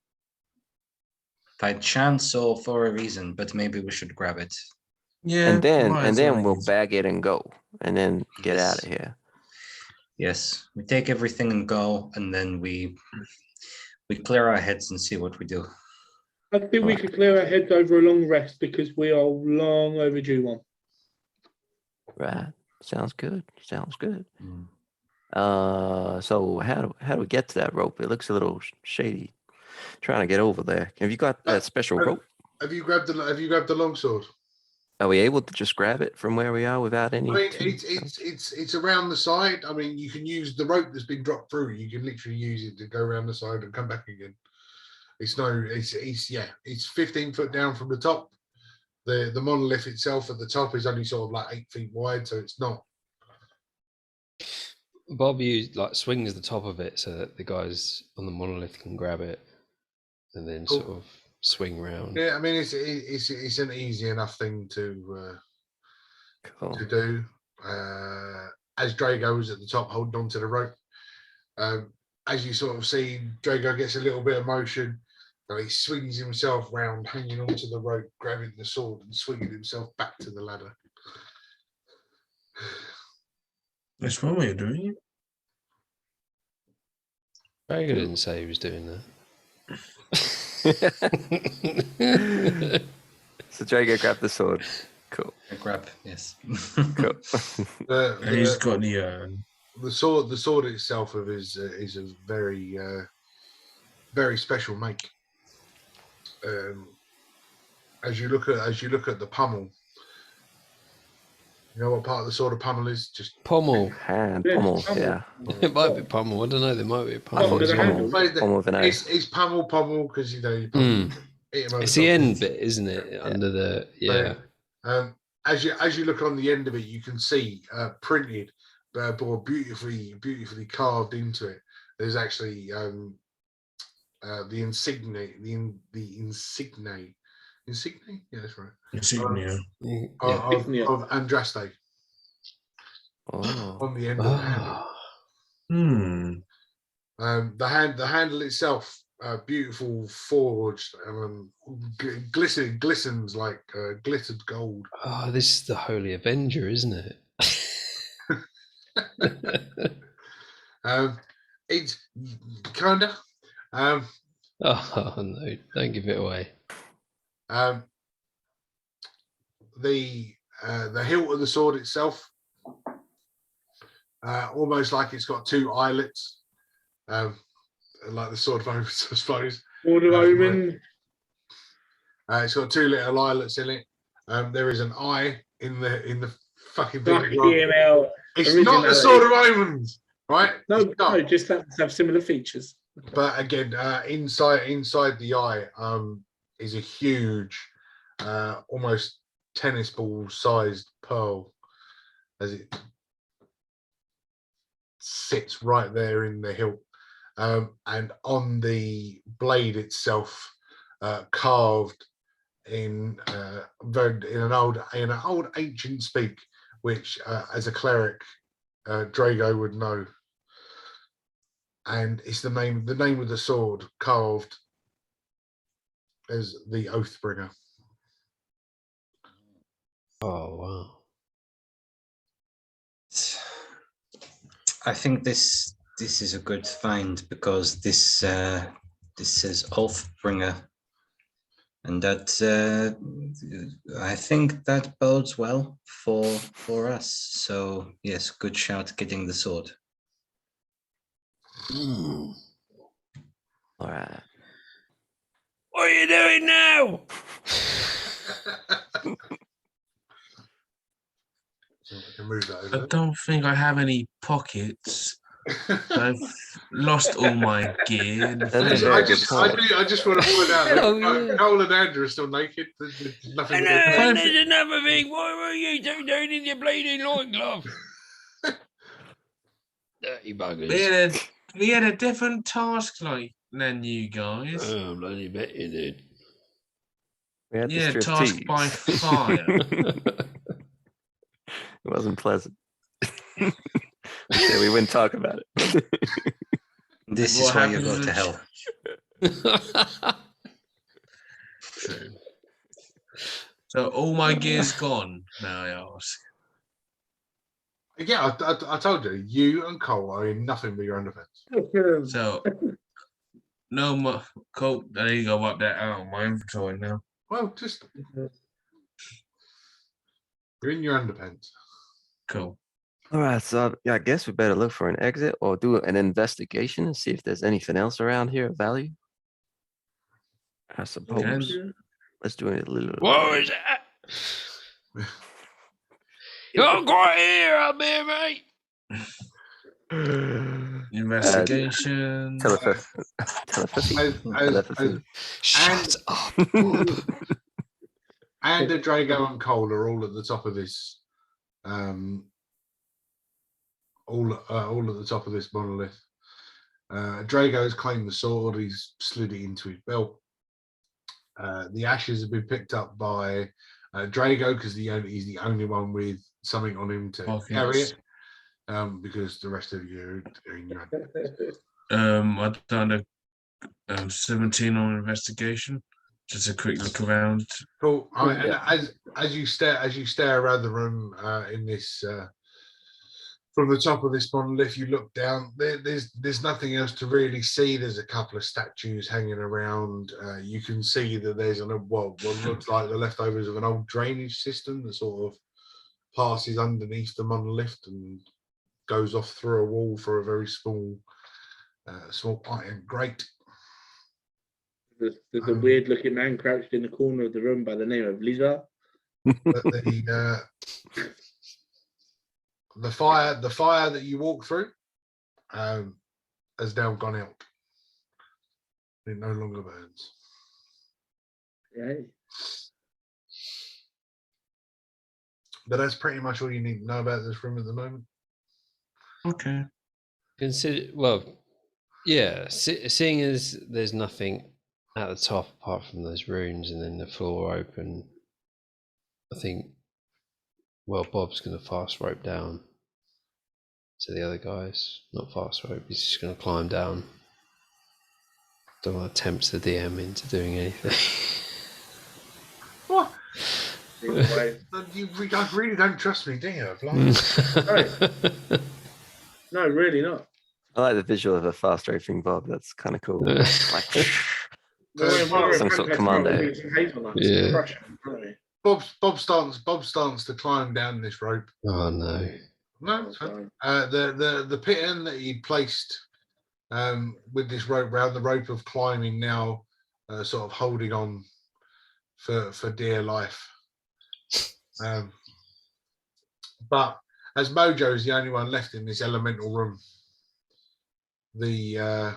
by chance or for a reason, but maybe we should grab it. Yeah. And then we'll bag it and go, and then get out of here. Yes, we take everything and go, and then we clear our heads and see what we do. I think we could clear our heads over a long rest, because we are long overdue one. Right. Sounds good. So how do we get to that rope? It looks a little shady. trying to get over there. Have you got that special rope? Have you grabbed the longsword? Are we able to just grab it from where we are without any? I mean, it's around the side. I mean, you can use the rope that's been dropped through. You can literally use it to go around the side and come back again. It's 15 foot down from the top. The monolith itself at the top is only sort of like 8 feet wide, so it's not. Bob, you like swings the top of it so that the guys on the monolith can grab it, and then Cool. sort of swing round. Yeah, I mean, it's an easy enough thing to Cool. do. As Drago was at the top holding onto the rope, as you sort of see, Drago gets a little bit of motion. He swings himself round, hanging onto the rope, grabbing the sword and swinging himself back to the ladder. That's one way of doing it. Drago didn't say he was doing that. So Drago grabbed the sword. Cool. Grab, yes. Cool. And he's got the sword itself is a very very special make. As you look at the pommel, you know what part of the sword of pommel is? Just Pommel. Hand, Yeah, pommel, pommel. yeah. It might be pommel. I don't know. There might be a I pommel. thought it was with a pommel. handle. Pommel with an A. it's pommel because you know you Mm. hit him over It's the the top. end bit, isn't it? Under the As you look on the end of it, you can see printed, but beautifully carved into it. There's actually the insignia, yeah, that's right. insignia. Of Andraste Oh. on the end of the handle. The handle itself, beautiful forged, glistens like glittered gold. Oh, this is the Holy Avenger, isn't it? It's kinda. Oh no! Don't give it away. The hilt of the sword itself, almost like it's got two eyelets, like the sword of Omens, I suppose. Sword of Omen. It's got two little eyelets in it. There is an eye in the fucking thing. Fucking hell. It's not the sword of Omens, right? No, It's not. no, just have similar features. But again, inside the eye is a huge, almost tennis ball sized pearl, as it sits right there in the hilt, and on the blade itself, carved in an old ancient speak, which as a cleric, Drago would know. And it's the name of the sword carved as the Oathbringer. Oh wow! I think this is a good find because this says Oathbringer, and that I think that bodes well for us. So yes, good shout getting the sword. All right. What are you doing now? I can move that I over. don't think I have any pockets. I've lost all my gear. That's a very good point. I just want to point out that Oh, yeah. Cole and Andrew are still naked. There's nothing. And, they can and do. there's another thing. What were you two doing in your bleeding loincloth? Dirty buggers. We had a different task like than you guys. Oh, bloody bet you did. We had Yeah, to strip task by tees. fire. It wasn't pleasant. Yeah, we wouldn't talk about it. This What is why you happens go to is- hell. True. So all my gear's gone, may I ask? Yeah, I told you, you and Cole are in nothing but your underpants. So no more cool. There you go, wipe that out of my inventory now. Well, just you're in your underpants. Cool. All right, so yeah, I guess we better look for an exit or do an investigation and see if there's anything else around here of value. I suppose. Let's do it a little. What was that? You're quite here up here, mate. Investigation. Telepathy. Shut up. And Drago and Cole are all at the top of this. All at the top of this monolith. Drago has claimed the sword. He's slid it into his belt. The ashes have been picked up by Drago because he's the only one with something on him to carry it. Because the rest of you are in your I've done a 17 on investigation. Just a quick look around. Cool. And as you stare around the room in this from the top of this monolith, you look down. There's nothing else to really see. There's a couple of statues hanging around. You can see that there's what looks like the leftovers of an old drainage system that sort of passes underneath the monolith and goes off through a wall for a very small iron grate. There's a weird-looking man crouched in the corner of the room by the name of Lisa. But the fire that you walk through has now gone out. It no longer burns. Right. But that's pretty much all you need to know about this room at the moment. Okay. Seeing as there's nothing at the top apart from those runes and then the floor open, I think, Bob's going to fast rope down to the other guys. Not fast rope, he's just going to climb down. Don't want to tempt the DM into doing anything. What? You really don't trust me, do you? No, really not. I like the visual of a fast roping Bob. That's kind of cool. Some sort of commando. Yeah. Bob starts to climb down this rope. Oh no. No, it's fine. The pit end that he placed with this rope round the rope of climbing now, sort of holding on for dear life. But as Mojo is the only one left in this elemental room, the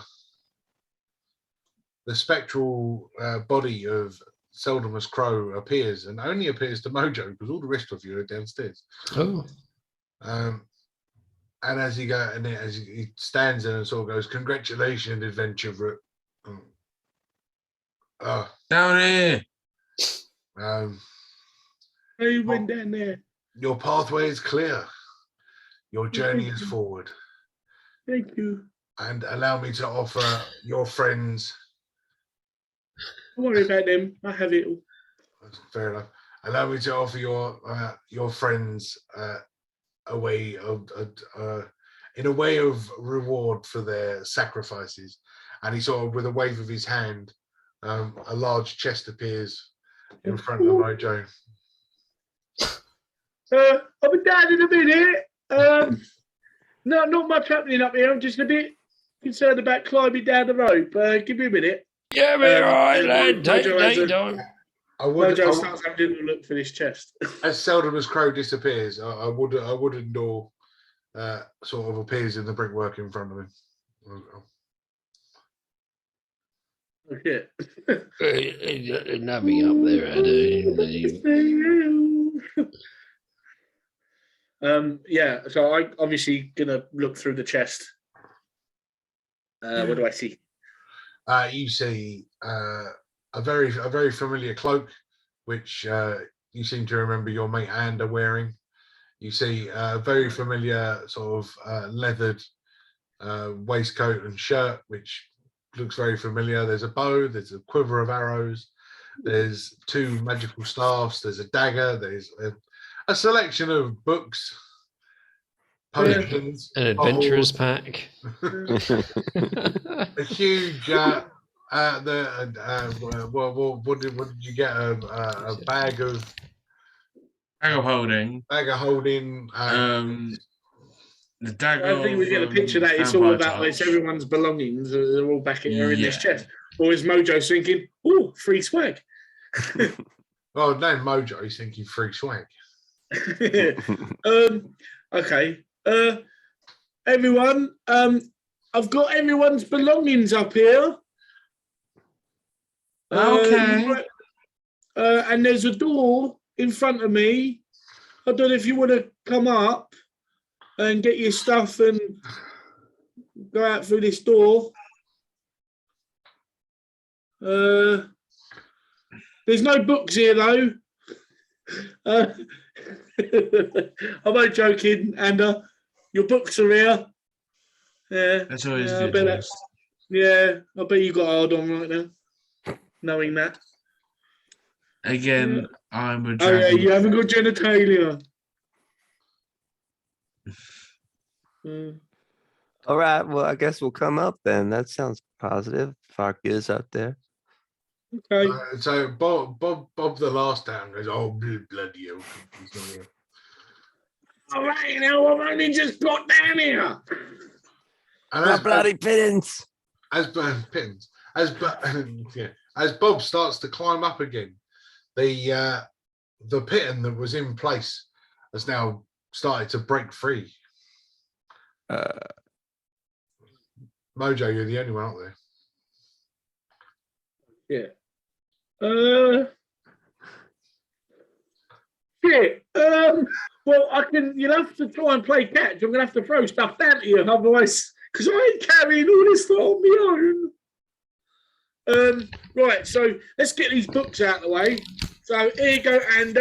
spectral body of Seldamus Crow appears, and only appears to Mojo because all the rest of you are downstairs. Oh. And as he stands there and sort of goes, "Congratulations, adventurer." Down here. Hey, went down there. Your pathway is clear. Your journey is forward. Thank you. And allow me to offer your friends. Don't worry about them. I have it all. Fair enough. Allow me to offer your friends a way of reward for their sacrifices. And he sort of, with a wave of his hand, a large chest appears in front of Mojo. I'll be down in a minute. Not much happening up here. I'm just a bit concerned about climbing down the rope. Give me a minute. Yeah, be all right, lad. Take your time. Mojo starts having a little look for this chest. As Seldamus Crow disappears, a wooden door sort of appears in the brickwork in front of him. Okay. There's nothing up there, yeah, so I'm obviously gonna look through the chest. What do I see? You see a very familiar cloak, which you seem to remember your mate Ander wearing. You see a very familiar sort of leathered waistcoat and shirt, which looks very familiar. There's a bow, there's a quiver of arrows, there's 2 magical staffs, there's a dagger, there's a selection of books, potions, An adventurer's pack. a huge what did you get? A bag of Bag of holding. Bag of holding. The dagger. I think we get a picture that it's all about it's everyone's belongings. They're all back in this chest. Or is Mojo thinking, "Oh, free swag"? Well, no, Mojo, he's thinking free swag. Okay. Everyone, I've got everyone's belongings up here. Okay. And there's a door in front of me. I don't know if you want to come up and get your stuff and go out through this door. There's no books here, though. I'm only joking, and your books are here. Yeah, That's always I good. bet I bet you got hard on right now, knowing that. Again, I'm a Oh dragon. yeah, you haven't got genitalia. All right. Well, I guess we'll come up then. That sounds positive. Fark is up there. Okay. So Bob the last down goes, oh, bloody hell. He's not here. All right, now I've only just got down here. And My bloody pittance. as Bob starts to climb up again, the piton that was in place has now started to break free. Mojo, you're the only one out there. Yeah. Shit. Well, you'll have to try and play catch. I'm gonna have to throw stuff down to you, otherwise, because I ain't carrying all this stuff on my own. Right, so let's get these books out of the way. So here you go, and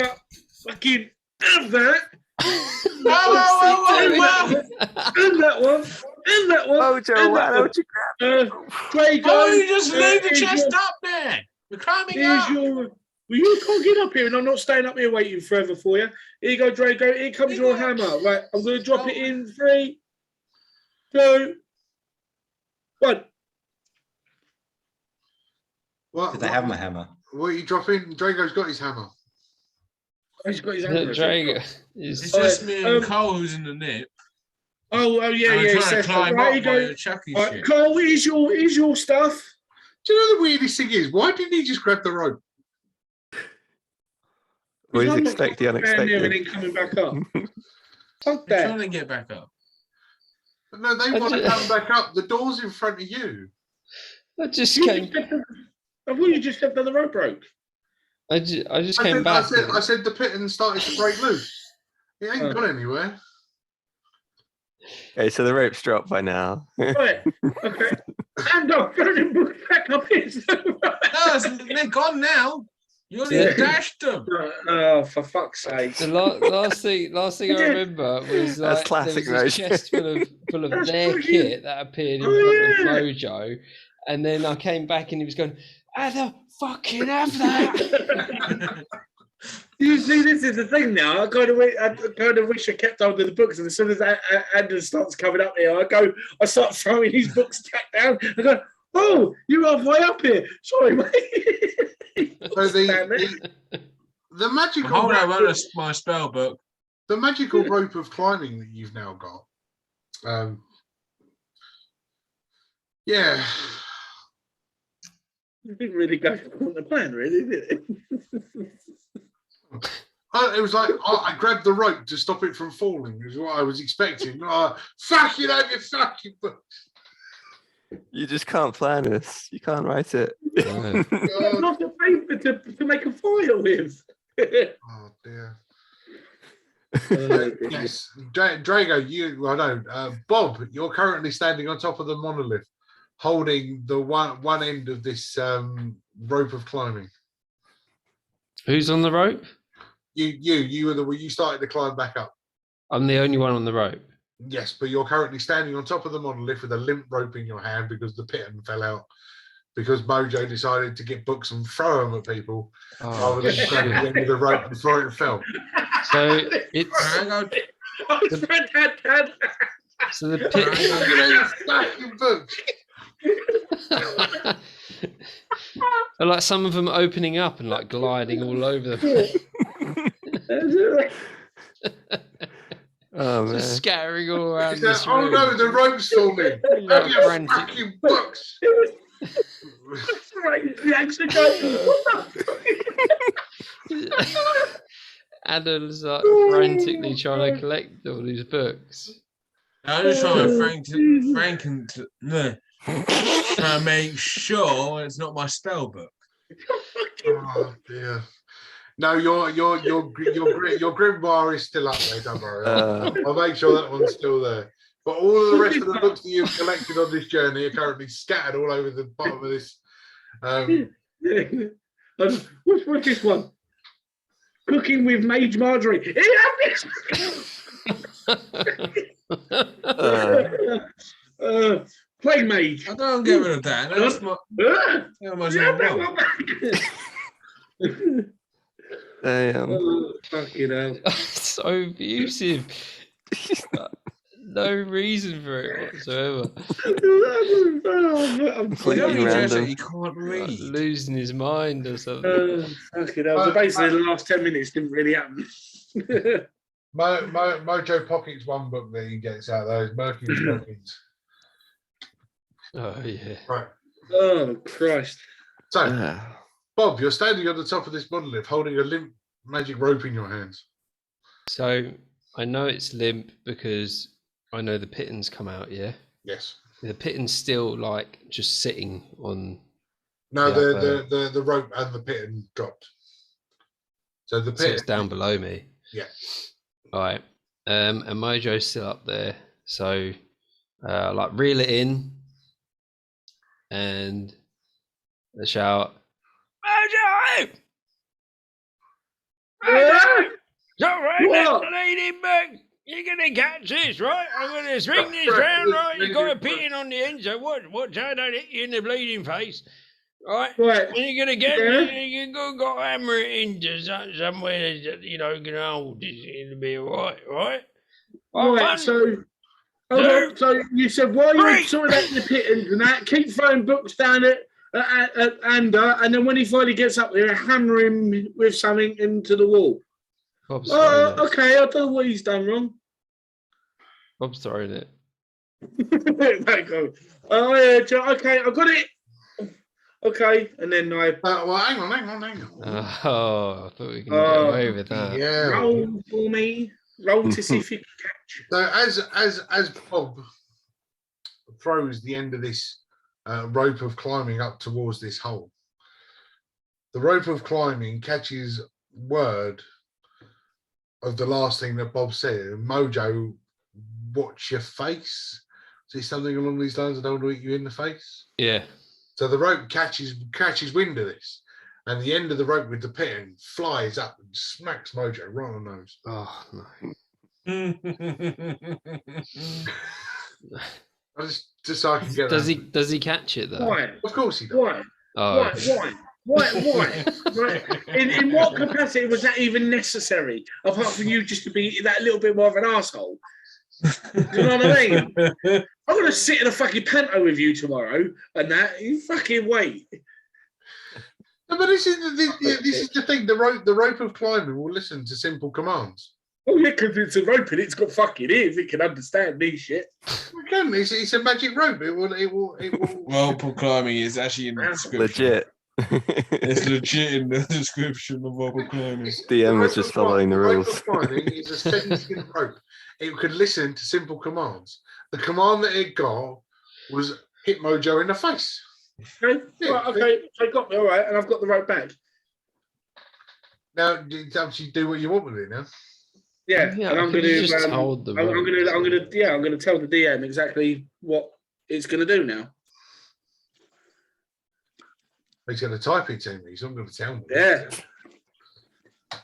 fucking have that. And that one. And that one. Mojo, why don't you grab Drago, Oh, you just leave the chest up there. You're climbing up. Well, you can't get up here, and I'm not staying up here waiting forever for you. Here you go, Drago. Here comes your hammer. Right, I'm going to drop it in 3, 2, 1. Did they have my hammer? What are you dropping? Drago's got his hammer. He's got his hammer. Drago It's is just me and Cole who's in the nip. Oh, yeah. I'm trying to Seth, climb right, up you go. while Chucky Right, shit. Cole, here's your stuff. Do you know the weirdest thing is? Why didn't he just grab the rope? Well, he's I'm not expect the down there and unexpected. then coming back up. Fuck I'm that. trying to get back up. No, they want to come back up. The door's in front of you. I just I came. thought you just said that the rope broke. I just came back. I said the piton started to break loose. It ain't gone anywhere. Okay, so the rope's dropped by now. Right. Okay. And I've got them books back up here. No, they're gone now. You only Yeah. dashed them. Oh, for fuck's sake. The last thing I remember was That's like classic there was a Mojo. chest full of That's their brilliant. kit that appeared in Oh, front yeah. of Mojo, and then I came back and he was going, "I don't fucking have that." You see, this is the thing now. I kind of wish I kept hold of the books, and as soon as Anders starts coming up here, I start throwing his books back down. I go, "Oh, you're halfway up here. Sorry, mate." So the magical Hold on, I wrote my spell book. the magical rope of climbing that you've now got. Yeah. It didn't really go on the plan, really, did it? It was like I grabbed the rope to stop it from falling. Is what I was expecting. Fuck you, have your fucking book. You just can't plan this. You can't write it. It's not the paper to make a fire with. Oh dear. Yes, Drago. Bob, you're currently standing on top of the monolith, holding the one end of this rope of climbing. Who's on the rope? You were you started to climb back up. I'm the only one on the rope. Yes, but you're currently standing on top of the monolith with a limp rope in your hand because the piton fell out. Because Mojo decided to get books and throw them at people rather than grab the end of the rope before it fell. So it's so the pit. Fucking books. And like some of them opening up and like gliding all over the place. Oh man. Just scattering all around Is this that, oh room. no, the rope's falling. Have your Frantic. fucking books. Adam's like frantically trying to collect all these books. I'm just trying to trying to make sure it's not my spell book. Oh dear. No, your grimoire is still up there. Don't worry. I'll make sure that one's still there. But all of the rest of the books that you've collected on this journey are currently scattered all over the bottom of this. What's this one? Cooking with Mage Marjorie. Play Mage. I don't get rid of that. That's not. How much I want. Damn. Fucking hell. So abusive. No reason for it whatsoever. I'm The Completely only dress that random. he can't Like read. losing his mind or something. fucking hell. So basically, the last 10 minutes didn't really happen. Mojo Pocket's one book that he gets out of those Mercury's Pockets. Oh yeah. Right. Oh, Christ. So, Bob, you're standing on the top of this monolith holding a limp magic rope in your hands. So I know it's limp because I know the pittons come out, yeah? Yes. The pitton's still like just sitting on. No, Yeah, the rope and the piton dropped. So the So piton. it's down below me. Yeah. All right. And Mojo's still up there. So like reel it in and I shout, Mojo! Mojo! It's all right, What? that lady back. You're gonna catch this, right? I'm gonna swing this round, right? You got a pitting on the end, so watch how I don't hit you in the bleeding face. Right? Right. And you're gonna get Yeah. you go hammer it into somewhere that you know can hold this. It'll be all right? All Right, right. so so you said while you're Three. sorting out the pittance and that, keep throwing books down at Ander, and then when he finally gets up there, hammer him with something into the wall. Bob's throwing it. Okay, I don't know what he's done wrong. Bob's throwing it. There you go. Oh, yeah, okay, I got it. Okay, and then I Well, hang on. Oh, I thought we were gonna get away with that. Yeah. roll for me. Roll to see if you can catch. So as Bob throws the end of this rope of climbing up towards this hole, the rope of climbing catches word of the last thing that Bob said. Mojo, watch your face. Is it something along these lines? I don't want to hit you in the face. Yeah. So the rope catches wind of this, and the end of the rope with the pin flies up and smacks Mojo right on the nose. Oh no. I just so I can get that. Does he catch it though? Why? Of course he does. Why? Oh, Why? Right. In what capacity was that even necessary? Apart from you just to be that little bit more of an asshole. You know what I mean? I'm gonna sit in a fucking panto with you tomorrow, and that you fucking wait. No, but this is the thing. The rope of climbing will listen to simple commands. Oh yeah, because it's a rope and it's got fucking ears. It can understand me shit. Again, it's a magic rope. It will. Rope climbing is actually in the description. Legit. It's legit in the description of rope climbing. DM was just following the rope rules. of climbing is a sentient rope. It could listen to simple commands. The command that it got was hit Mojo in the face. Okay, right, okay, I got me all right, and I've got the rope back. Now, it's up to you do what you want with it now. Yeah, Yeah, and I'm could going you just to. hold the I'm rope? going to tell the DM exactly what it's going to do now. He's going to type it to me. He's not going to tell me. Yeah,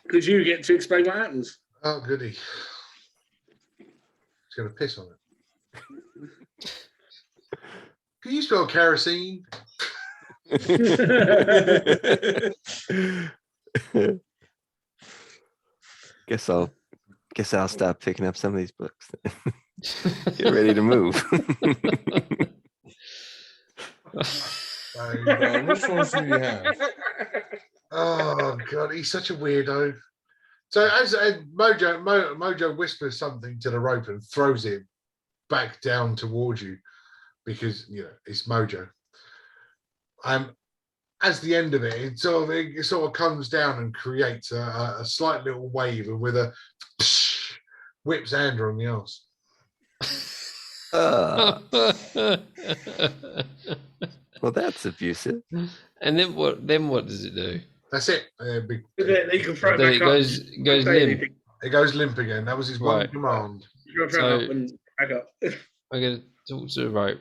because you get to explain what happens. Oh, goody. He's going to piss on it. Can you spell kerosene? Guess I'll start picking up some of these books. Get ready to move. Which ones do you have? Oh, God. He's such a weirdo. So as Mojo whispers something to the rope and throws it back down towards you, because it's Mojo. As the end of it, it sort of comes down and creates a slight little wave, and with a whips Andrew on the arse. Well, that's abusive. And then what? Then what does it do? That's it. You can throw it Then back it up. goes Don't say limp. anything. It goes limp again. That was his one Right. command. You can throw it So- up and back up. I'm gonna talk to the rope.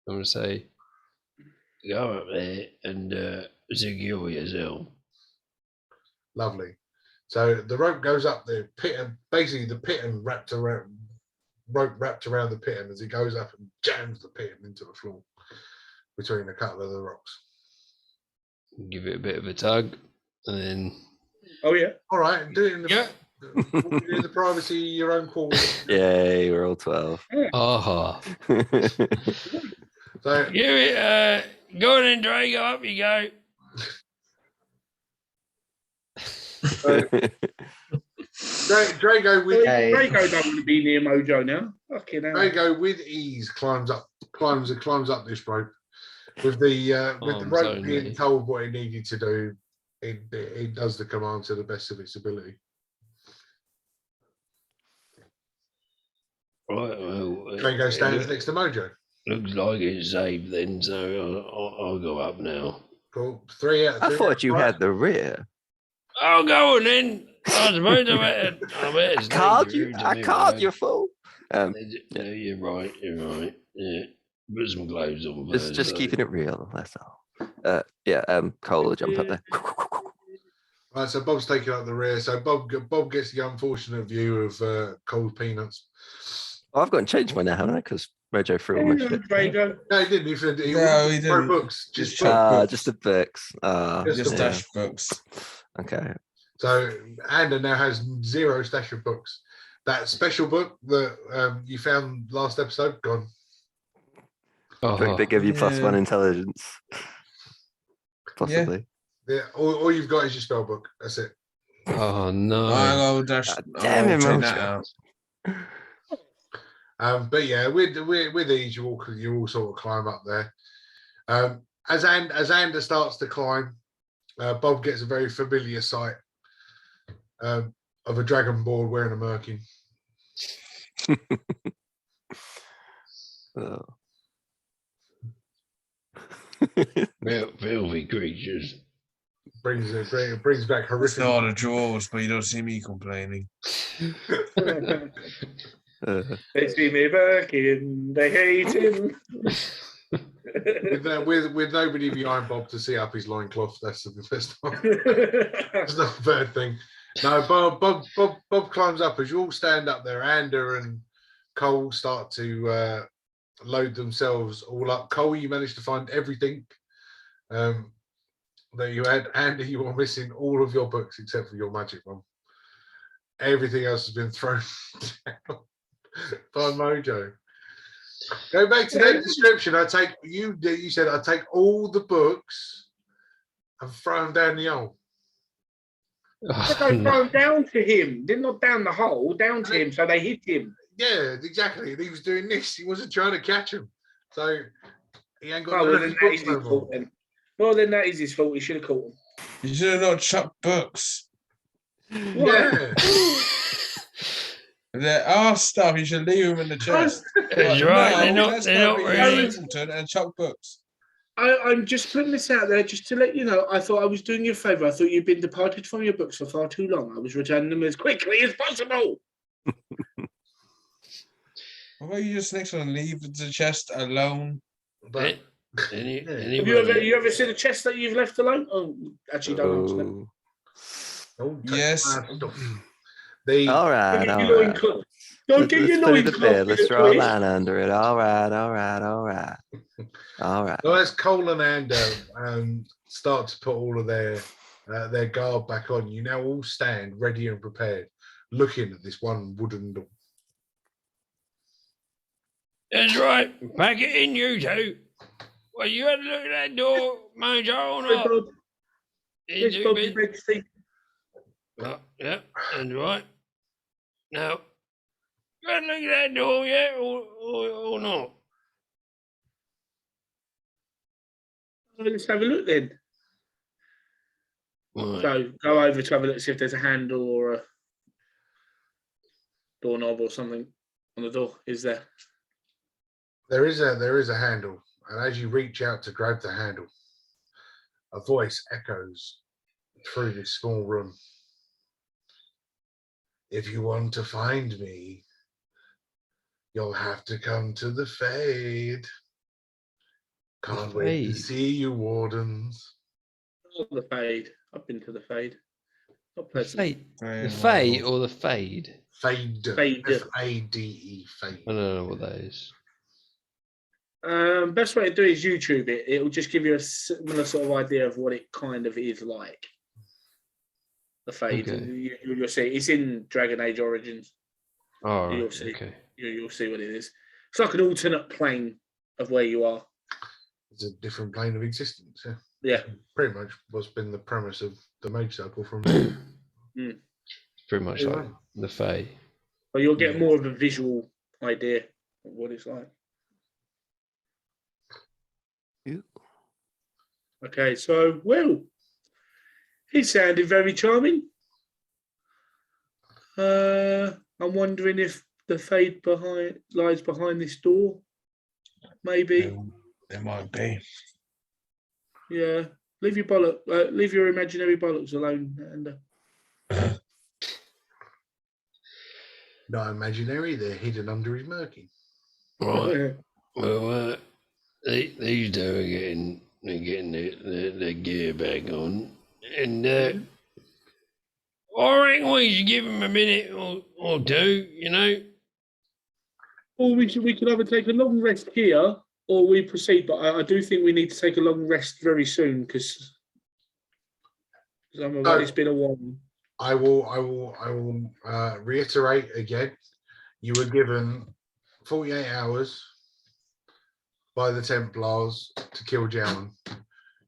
I'm gonna say, go up there and secure yourself. Lovely. So the rope goes up the pit, and basically the pit and rope wrapped around the pit, and as it goes up and jams the pit into the floor between a couple of the rocks. Give it a bit of a tug, and then Oh yeah. All right, do it in the, yeah. do the privacy of your own quarters. Yay, we're all 12. Aha. So Give it. Go on and Drago, up you go. Drago with Drago don't want to be near Mojo now. Fucking hell. Drago with ease climbs up this rope with the Arms rope being only. told what it needed to do. It does the command to the best of its ability. Right, well, Drago stands next to Mojo. looks like it's safe then, so I'll go up now. Cool. 3 out. I 3 thought out, you right? had the rear. I'll go on then. I suppose I better I can't, you fool. No, you're right. Yeah. Put some clothes on first. Just keeping it real, that's all. Cole will jump up there. Right, so Bob's taking up the rear. So Bob gets the unfortunate view of cold peanuts. Oh, I've got to change mine now, haven't I? Because Mojo threw all my shit. Drago. No, he didn't. He No, he throw didn't. books. Just Just chuck books. Just the books. Just Just yeah. dash books. Okay. So Ander now has 0 stash of books. That special book that you found last episode, gone. Book they give you +1 Yeah. intelligence. Possibly. Yeah, all you've got is your spell book. That's it. Oh no. I'll dash. damn I'll it, take Mojo. that out. But yeah, with these, you all sort of climb up there. As Ander starts to climb, Bob gets a very familiar sight of a dragonborn wearing a merkin. Oh. Filthy creatures. Brings back It's horrific. not a drawers, but you don't see me complaining. They see me working. They hate him. with nobody behind Bob to see up his loincloth. That's the best one. That's not a bad thing. No, Bob climbs up. As you all stand up there, Ander and Cole start to load themselves all up. Cole, you managed to find everything that you had. Ander, you were missing all of your books except for your magic one. Everything else has been thrown down by Mojo. Go back to that description. You said I take all the books and throw them down the hole. They don't throw down to him. They're not down the hole, down to him, so they hit him. Yeah, exactly. And he was doing this. He wasn't trying to catch him. So he ain't got Oh, none well, of then his that books is no his more. fault then. Well, then that is his fault. He should have caught him. You should have not chucked books. Yeah. If they're our stuff, you should leave them in the chest. That's But right. no, They're let's not go be really. simpleton and chuck books. I'm just putting this out there just to let you know. I thought I was doing you a favour. I thought you'd been departed from your books for far too long. I was returning them as quickly as possible. Why don't you just next one leave the chest alone? But Have you ever seen a chest that you've left alone? Oh, actually, don't answer that. Oh. don't touch Yes. my stuff. The All right, Don't get all your right. loincloth. Don't get your Let's put it a loincloth. bit. Let's throw a line under it. All right. All right. well, as Cole and Ander start to put all of their guard back on, you now all stand ready and prepared, looking at this one wooden door. That's right. Pack it in, you two. Well, you had to look at that door, Mojo, or Hey, not? Bob. It's Yes, too Bob, big. you ready to see? Oh, yeah, and right. Now, go and look at that door, yeah, or not? Let's have a look then. Right. So go over to have a look, see if there's a handle or a doorknob or something on the door. Is there? There is a handle, and as you reach out to grab the handle, a voice echoes through this small room. If you want to find me, you'll have to come to the Fade. Can't wait to Fade? see you, wardens. Oh, the Fade. I've been to the Fade. Not The pleasant. fade, Very the fade well. or the fade? Fade. Fade. Fade. Fade. I don't know what that is. Best way to do it is YouTube it. It will just give you a similar sort of idea of what it kind of is like. The Fade. Okay. You'll see. It's in Dragon Age Origins. Oh, You'll right, see. okay. You'll see what it is. It's like an alternate plane of where you are. It's a different plane of existence. Yeah. Yeah. Pretty much what's been the premise of the Mage Circle from. It's pretty much like the fade. But you'll get more of a visual idea of what it's like. Yeah. Okay, so, well, he sounded very charming. I'm wondering if the Fade lies behind this door. Maybe. There might be. Yeah. Leave your imaginary bollocks alone. And Not imaginary, they're hidden under his murky. Right. Well, these two are getting their gear back on, and I reckon we should give them a minute or two. You know. or we could either take a long rest here or we proceed. But I do think we need to take a long rest very soon because it's been a while. I will reiterate again. You were given 48 hours by the Templars to kill Jalan.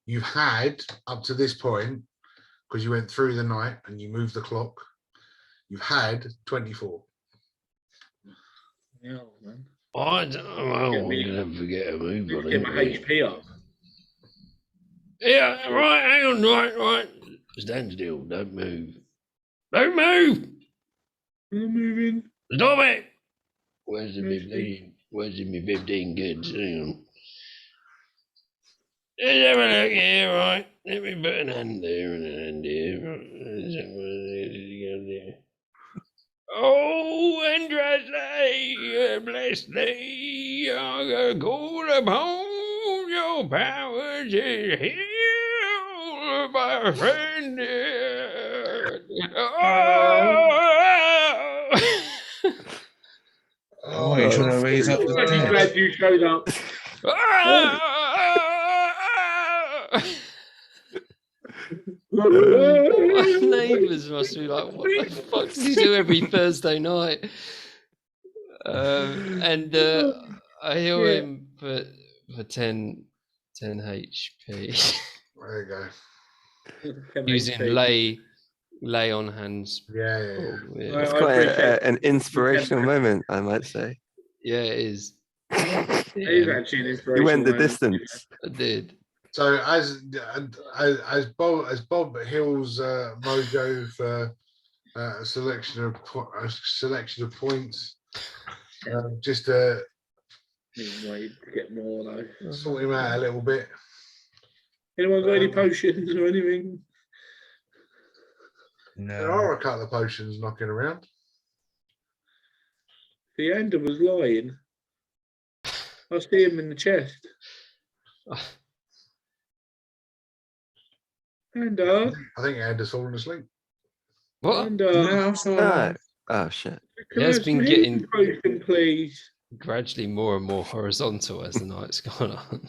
You've had up to this point, because you went through the night and you moved the clock, you've had 24. Yeah, man. I don't know. I'm gonna forget to move on Get my HP up. Yeah, right. Hang on. Right. Stand still. Don't move. Don't move. I'm moving. Stop it. Where's the 15? Where's the 15 kids? Hang on. Let's have a look here, right? Let me put an hand there and an hand here. Oh, Andraste, bless thee, I go call upon your powers and heal my friend. Oh, you're trying to raise up the I'm dead. glad you showed up. My neighbours must be like, what the fuck does he do every Thursday night? And I heal him for 10 HP. There you go. Using lay on hands. Yeah. Oh, yeah. It's I quite appreciate an inspirational moment, I might say. Yeah, it is. It is Yeah, actually an You inspiration. went the distance. I did. So as Bob heals Mojo for a selection of points, just to Need to get more though. sort him out a little bit. Anyone got any potions or anything? There No. are a couple of potions knocking around. The ender was lying. I see him in the chest. Ender, I think Andy's fallen asleep. What? Ender. No, I'm still alive. Oh shit. Can He I has have been some getting- healing potion, please. Gradually more and more horizontal as the night's gone on.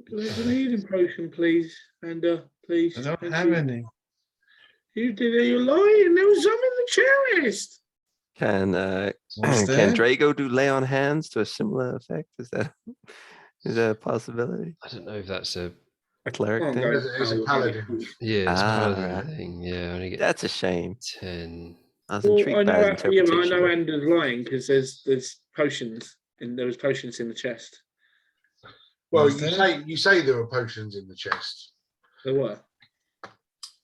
Can I have some healing potion, please? Ender, please. I don't Thank have you. any. You did it, you're lying. There was some in the chest. Can What's can there? Drago do lay on hands to a similar effect? Is that a possibility? I don't know if that's a A cleric Can't thing? go It's a paladin. Yeah, it's Ah, paladin right. thing. Yeah, I only get That's a shame. 10. I was Well, intrigued I by know. his Yeah, interpretation. I know. Anders lying because there's potions and there was potions in the chest. Well, Was there? you say there were potions in the chest. There were.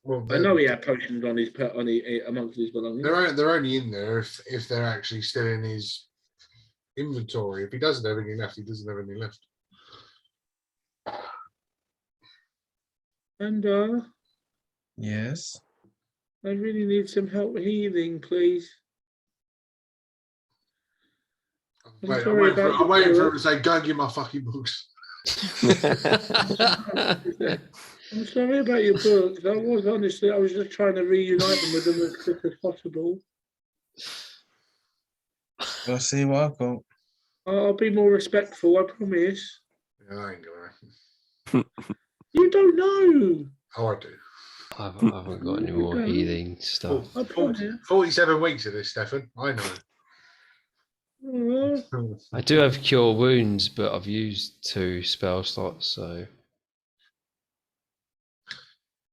Well, I know he had potions on his amongst his belongings. they're only in there if they're actually still in his inventory. If he doesn't have any left, he doesn't have any left. And Yes. I really need some help healing, please. I'm Wait, I'm sorry waiting, about I'm waiting for him your to say, "Go and get my fucking books." I'm sorry about your books. I was just trying to reunite them with them as quick as possible. We'll see what I've got. I'll be more respectful, I promise. Yeah, I ain't gonna. You don't know. Oh, I do. I haven't got any more healing stuff. I promise. 47 weeks of this, Stefan. I know. I do have cure wounds, but I've used 2 spell slots, so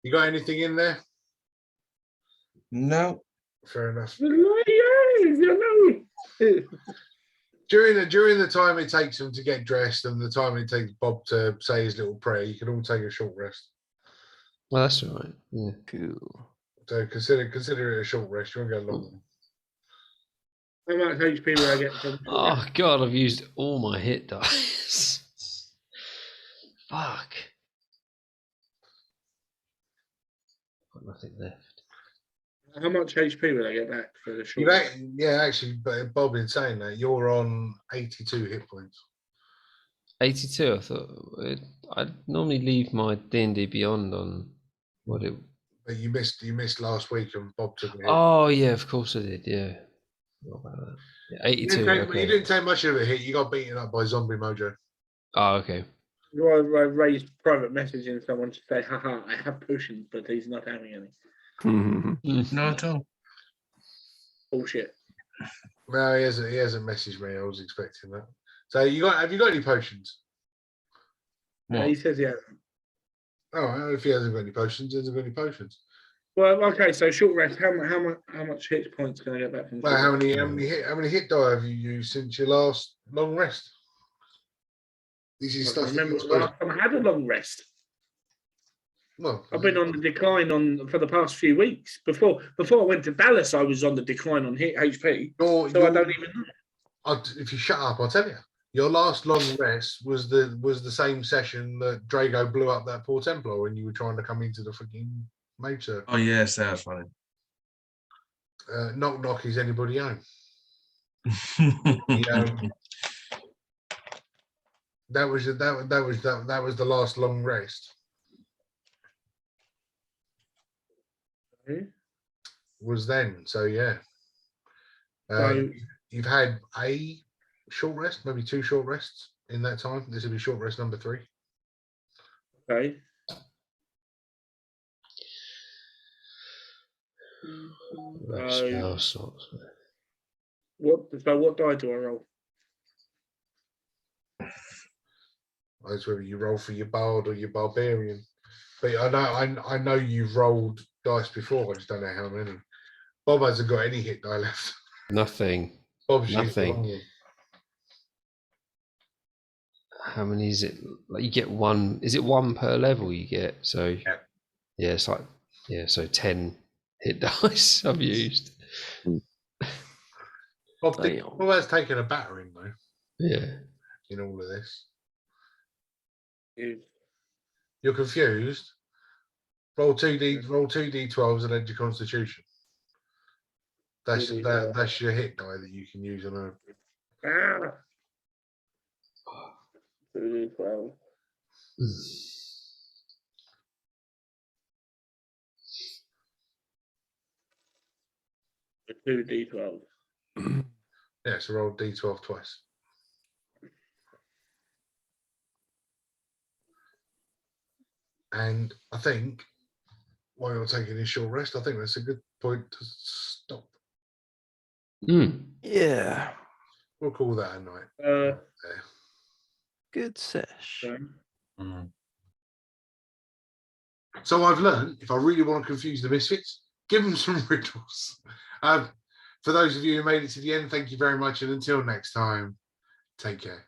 You got anything in there? No. Fair enough. During the time it takes them to get dressed and the time it takes Bob to say his little prayer, you can all take a short rest. well, that's all right. Yeah. Cool. So consider it a short rest. You won't go long. How much HP will I get from? Oh god, I've used all my hit dice. Fuck. Got nothing left. How much HP will I get back for the short? Yeah, actually, but Bob, in saying that, you're on 82 hit points. 82. I thought I'd normally leave my D&D Beyond on what it. But you missed last week, and Bob took a hit. Oh yeah, of course I did. Yeah. What about that? Yeah, 82. You Okay. didn't take much of a hit. You got beaten up by Zombie Mojo. Oh, okay. Do I raise private messaging someone to say, haha, I have potions, but he's not having any? Not at all. Bullshit. No, he hasn't messaged me. I was expecting that. So have you got any potions? Yeah, he says he hasn't. Oh, if he hasn't got any potions, he hasn't got any potions. Well, okay, so short rest. How much hit points can I get back from? Well, how many hit die have you used since your last long rest? This is stuff. Remember the last time I had a long rest. Well, I've been on the decline for the past few weeks. Before I went to Dallas, I was on the decline on hit HP. I don't even know. If you shut up, I'll tell you. Your last long rest was the same session that Drago blew up that poor Templar when you were trying to come into the freaking mage circle. Oh yes, that was funny. Knock knock, is anybody home? That was the last long rest. Was then. So yeah. You've had a short rest, maybe 2 short rests in that time. This will be short rest number 3. Okay. Spell slots. What die do I roll? That's whether you roll for your bard or your barbarian. But I know you've rolled dice before. I just don't know how many. Bob hasn't got any hit die left. Nothing. Bob's used Nothing. the long one. How many is it? Like you get one. Is it 1 per level you get? So yeah, it's like so 10 hit dice I've used. Bob has taken a battering though. Yeah. In all of this. You You're confused. Roll 2d12s and add your constitution. That's your hit die that you can use on a. 2d12. A 2d12. Yeah, so roll d12 twice. And I think while you're taking this short rest, I think that's a good point to stop. Yeah. We'll call that a night. Uh, Good sesh. Mm. So I've learned if I really want to confuse the misfits, give them some riddles. For those of you who made it to the end, thank you very much. And until next time, take care.